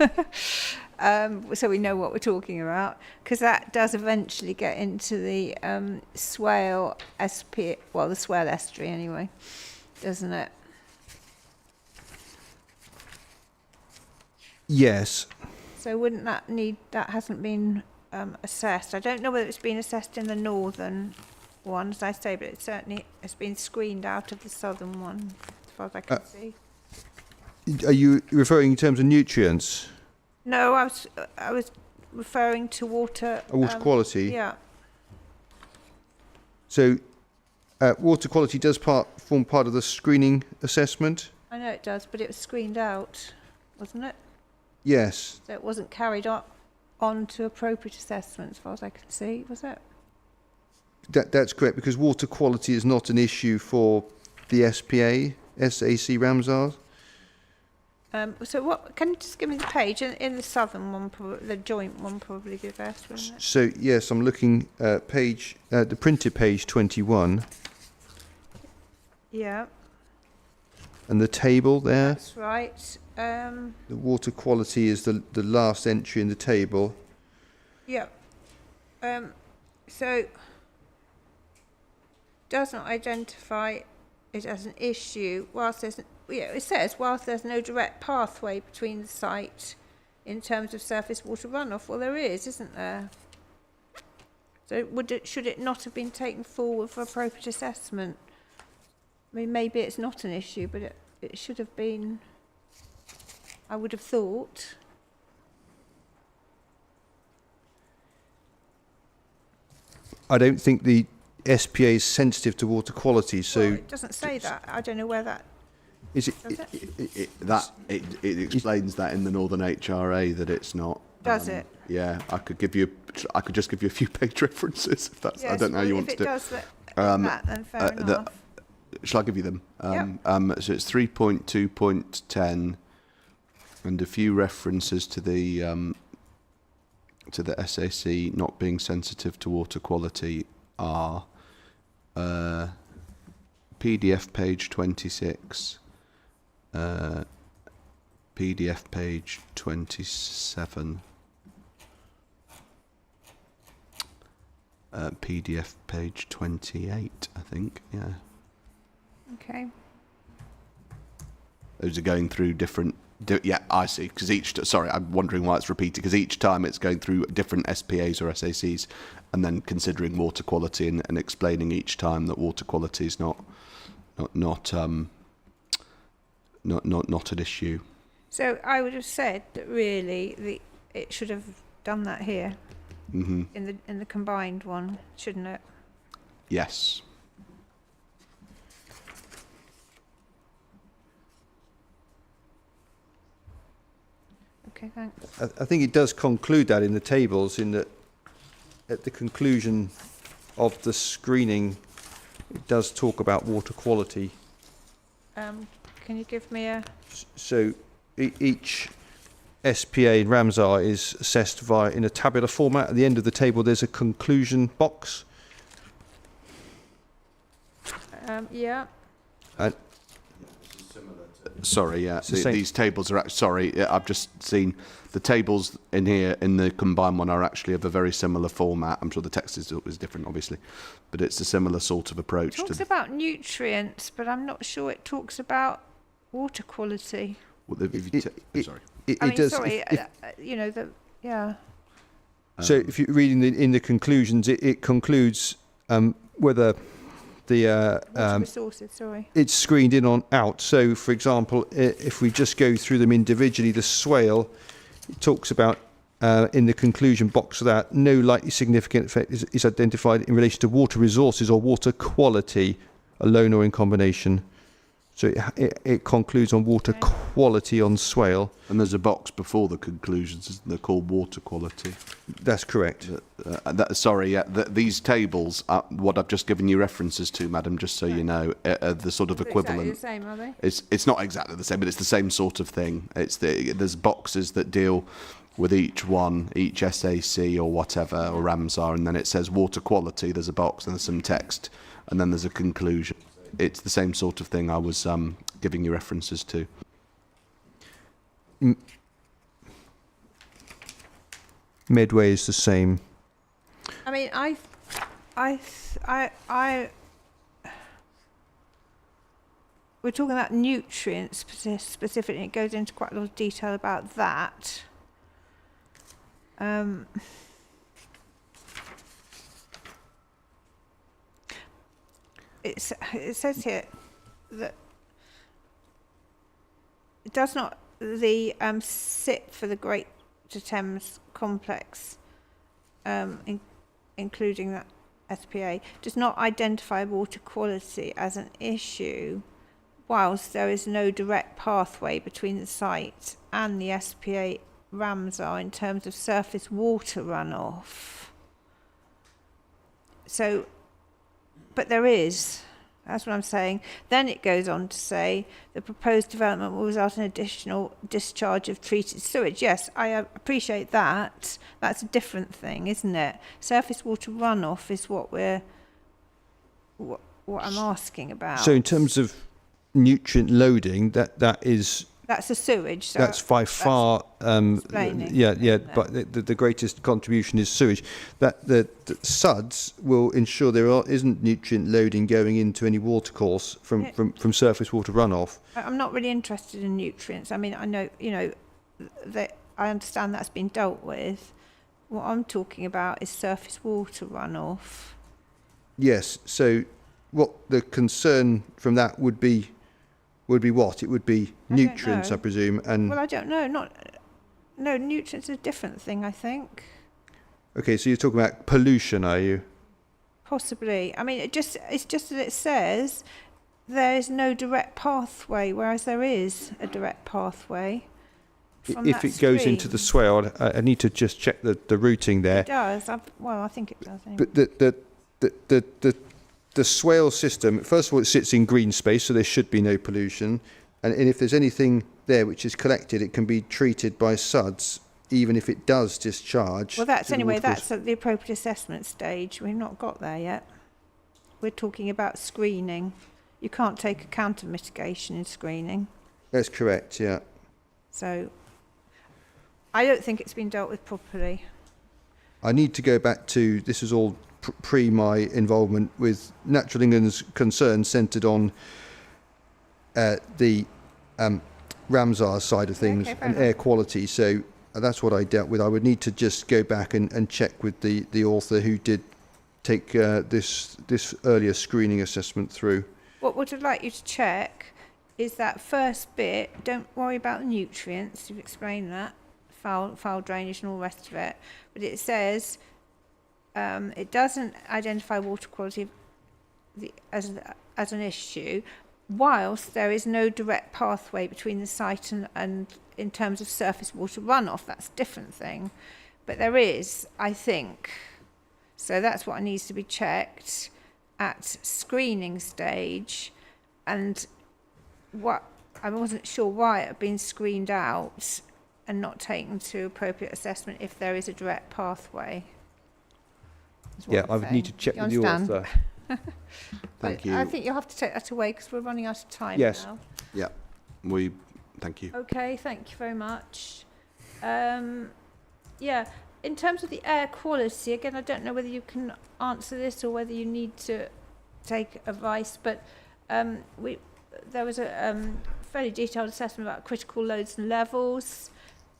so we know what we're talking about, because that does eventually get into the Swale SP, well, the Swale estuary anyway, doesn't it? Yes. So wouldn't that hasn't been assessed? I don't know whether it's been assessed in the northern one, as I say, but it certainly has been screened out of the southern one, as far as I can see. Are you referring in terms of nutrients? No, I was referring to water. Water quality? Yeah. So water quality does form part of the screening assessment? I know it does, but it was screened out, wasn't it? Yes. So it wasn't carried on to appropriate assessment, as far as I can see, was it? That's correct, because water quality is not an issue for the SPA, SAC Ramsar. So what? Can you just give me the page in the southern one? The joint one probably be best, wouldn't it? So yes, I'm looking at the printed page 21. Yeah. And the table there. That's right. The water quality is the last entry in the table. Yeah. So does not identify it as an issue whilst there's it says whilst there's no direct pathway between the site in terms of surface water runoff. Well, there is, isn't there? So should it not have been taken forward for appropriate assessment? I mean, maybe it's not an issue, but it should have been, I would have thought. I don't think the SPA is sensitive to water quality, so... Well, it doesn't say that. I don't know where that... Is it? It explains that in the Northern HRA that it's not. Does it? Yeah, I could just give you a few page references if that's. Yes, I don't know how you want to do. If it does that, then fair enough. Shall I give you them? Yep. So it's 3.2.10, and a few references to the SAC not being sensitive to water quality are PDF page 26. PDF page 27, PDF page 28, I think, yeah. Okay. Those are going through different, yeah, I see, because sorry, I'm wondering why it's repeated, because each time it's going through different SPAs or SACs, and then considering water quality and explaining each time that water quality is not an issue. So I would have said that really it should have done that here in the combined one, shouldn't it? Yes. Okay, thanks. I think it does conclude that in the tables, in that at the conclusion of the screening, it does talk about water quality. Can you give me a... So each SPA in Ramsar is assessed in a tabular format. At the end of the table, there's a conclusion box. Yeah. Sorry, yeah. It's the same. These tables are sorry. Yeah, I've just seen the tables in here in the combined one are actually of a very similar format. I'm sure the text is different, obviously, but it's a similar sort of approach. It talks about nutrients, but I'm not sure it talks about water quality. Well, sorry. It does. Sorry, you know yeah. So if you're reading in the conclusions, it concludes whether the water resources. Sorry. It's screened in on out. So, for example, if we just go through them individually, the swale, it talks about in the conclusion box that no likely significant effect is identified in relation to water resources or water quality, alone or in combination. So it concludes on water quality on swale. And there's a box before the conclusions, isn't there, called water quality? That's correct. Sorry, these tables, what I've just given you references to, madam, just so you know, are the sort of equivalent. Exactly the same, are they? It's not exactly the same, but it's the same sort of thing. There's boxes that deal with each SAC or whatever, or Ramsar, and then it says water quality, there's a box, and there's some text, and then there's a conclusion. It's the same sort of thing I was giving you references to. Medway is the same. I mean, I we're talking about nutrients specifically. It goes into quite a lot of detail about that. It says here that it does not the SIP for the Greater Thames Complex, including that SPA, does not identify water quality as an issue, whilst there is no direct pathway between the site and the SPA Ramsar in terms of surface water runoff. So, but there is. That's what I'm saying. Then it goes on to say the proposed development will result in additional discharge of treated sewage. Yes, I appreciate that. That's a different thing, isn't it? Surface water runoff is what I'm asking about. So in terms of nutrient loading, that's the sewage. So that's by far, but the greatest contribution is sewage. That the SUDS will ensure there isn't nutrient loading going into any watercourse from surface water runoff. I'm not really interested in nutrients. I mean, I know, that I understand that's been dealt with. What I'm talking about is surface water runoff. Yes. So, what the concern from that would be what? It would be nutrients, I presume. And well, I don't know. No, nutrients are a different thing, I think. Okay, so you're talking about pollution, are you? Possibly. I mean, it's just that it says there is no direct pathway, whereas there is a direct pathway. If it goes into the swale, I need to just check the routing there. It does. I think it does. Anyway. But the swale system, first of all, it sits in green space, so there should be no pollution. And if there's anything there which is collected, it can be treated by SUDS, even if it does discharge. Well, that's at the appropriate assessment stage. We've not got there yet. We're talking about screening. You can't take account of mitigation in screening. That's correct, yeah. So I don't think it's been dealt with properly. I need to go back to, this is all pre my involvement with Natural England's concerns centred on the Ramsar side of things and air quality. So that's what I dealt with. I would need to just go back and check with the author who did take this earlier screening assessment through. What would I like you to check is that first bit. Don't worry about the nutrients. You've explained that. Foul drainage and all the rest of it. But it says it doesn't identify water quality as an issue, whilst there is no direct pathway between the site and in terms of surface water runoff. That's a different thing. But there is, I think. So that's what needs to be checked at screening stage. And what I wasn't sure why it had been screened out and not taken to appropriate assessment if there is a direct pathway. Yeah, I would need to check with the author. Thank you. I think you'll have to take that away because we're running out of time now. Yeah, thank you. Okay, thank you very much. Yeah, in terms of the air quality, again, I don't know whether you can answer this or whether you need to take advice, but there was a fairly detailed assessment about critical loads and levels.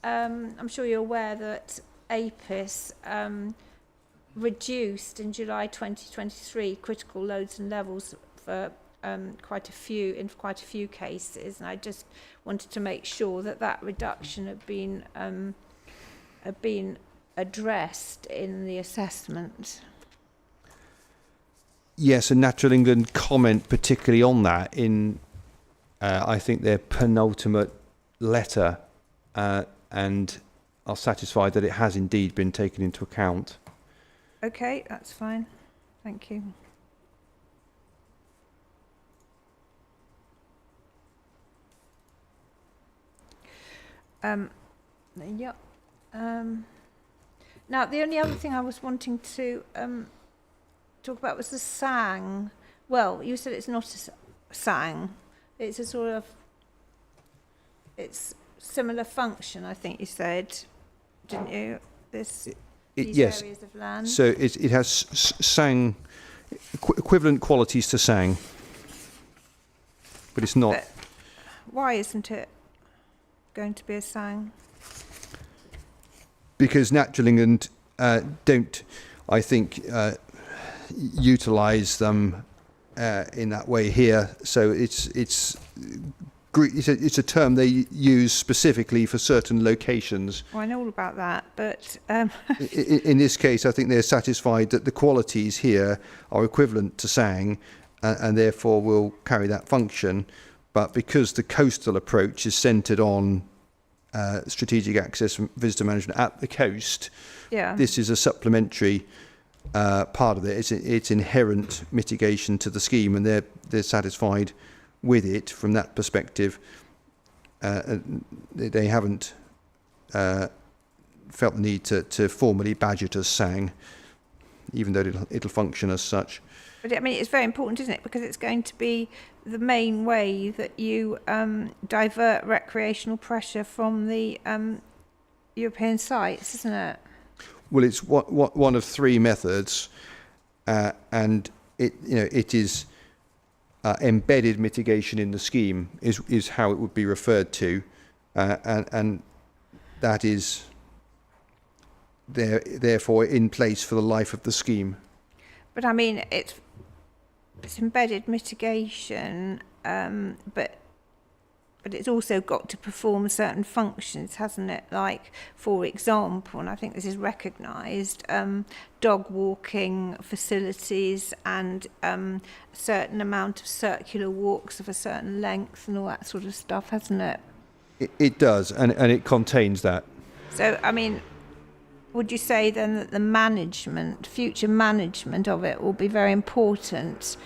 I'm sure you're aware that APIS reduced in July 2023 critical loads and levels for quite a few cases, and I just wanted to make sure that reduction had been addressed in the assessment. Yes, and Natural England comment particularly on that in I think their penultimate letter, and are satisfied that it has indeed been taken into account. Okay, that's fine. Thank you. Yeah. Now, the only other thing I was wanting to talk about was the SANG. Well, you said it's not a SANG. It's a sort of, it's similar function, I think you said, didn't you? These yes. areas of land. So it has SANG, equivalent qualities to SANG, but it's not. But why isn't it going to be a SANG? Because Natural England don't, I think, utilise them in that way here. So it's a term they use specifically for certain locations. Well, I know all about that, but in this case, I think they're satisfied that the qualities here are equivalent to SANG, and therefore will carry that function. But because the coastal approach is centred on strategic access and visitor management at the coast, yeah, this is a supplementary part of it. It's inherent mitigation to the scheme, and they're satisfied with it from that perspective. They haven't felt the need to formally badge it as SANG, even though it'll function as such. But I mean, it's very important, isn't it? Because it's going to be the main way that you divert recreational pressure from the European sites, isn't it? Well, it's one of three methods, and it is embedded mitigation in the scheme is how it would be referred to, and that is therefore in place for the life of the scheme. But I mean, it's embedded mitigation, but it's also got to perform certain functions, hasn't it? Like, for example, and I think this is recognised, dog walking facilities and a certain amount of circular walks of a certain length and all that sort of stuff, hasn't it? It does, and it contains that. So, I mean, would you say then that the future management of it will be very important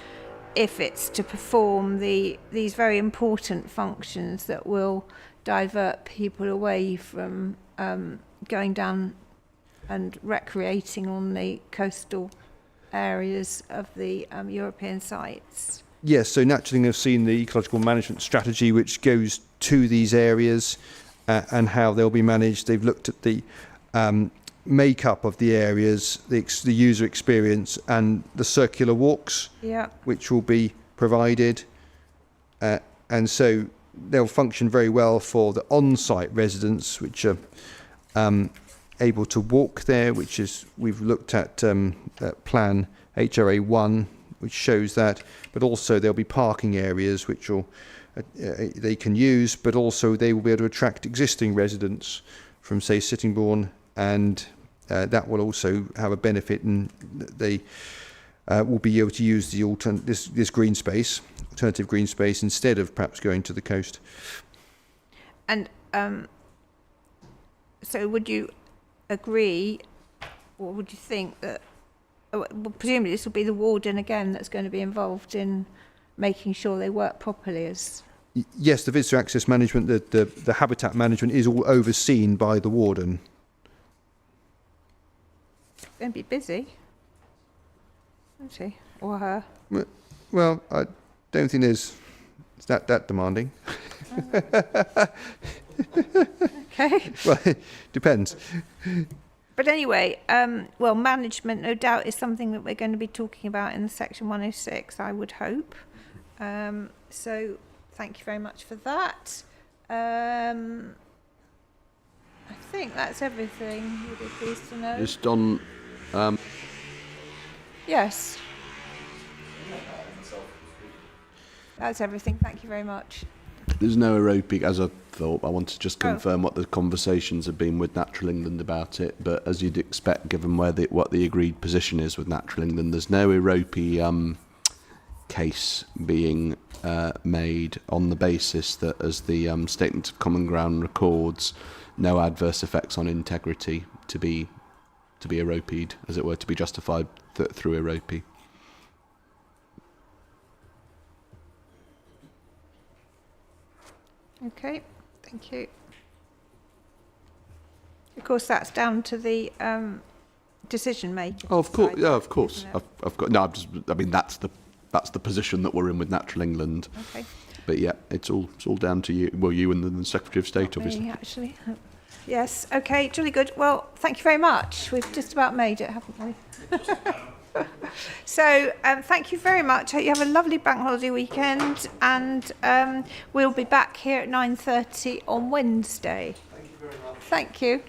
if it's to perform these very important functions that will divert people away from going down and recreating on the coastal areas of the European sites? Yes, so naturally have seen the ecological management strategy which goes to these areas and how they'll be managed. They've looked at the makeup of the areas, the user experience and the circular walks, which will be provided, and so they'll function very well for the on-site residents which are able to walk there, which is, we've looked at plan HRA1 which shows that, but also there'll be parking areas which will they can use, but also they will be able to attract existing residents from, say, Sittingbourne, and that will also have a benefit, and they will be able to use the this green space, alternative green space, instead of perhaps going to the coast. And so would you agree, or would you think that, well, presumably this will be the warden again that's going to be involved in making sure they work properly as... Yes, the visitor access management, the habitat management is all overseen by the warden. Going to be busy, isn't he or her? Well, I don't think it's that demanding. Okay. Well, it depends. But anyway, well, management no doubt is something that we're going to be talking about in the section 106, I would hope. So thank you very much for that. I think that's everything. You'd be pleased to know. Just on... Yes. That's everything. Thank you very much. There's no Europe, as I thought. I want to just confirm what the conversations have been with Natural England about it. But as you'd expect, given what the agreed position is with Natural England, there's no Europe case being made on the basis that, as the Statement of Common Ground records, no adverse effects on integrity to be Europe'd, as it were, to be justified through Europe. Okay, thank you. Of course, that's down to the decision making. Oh, of course, yeah, of course. I've got no. I mean, that's the position that we're in with Natural England. Okay. But yeah, it's all down to you. Well, you and the Secretary of State, obviously. Me, actually. Yes, okay, jolly good. Well, thank you very much. We've just about made it, haven't we? So, thank you very much. Hope you have a lovely bank holiday weekend, and we'll be back here at 9:30 on Wednesday. Thank you very much. Thank you.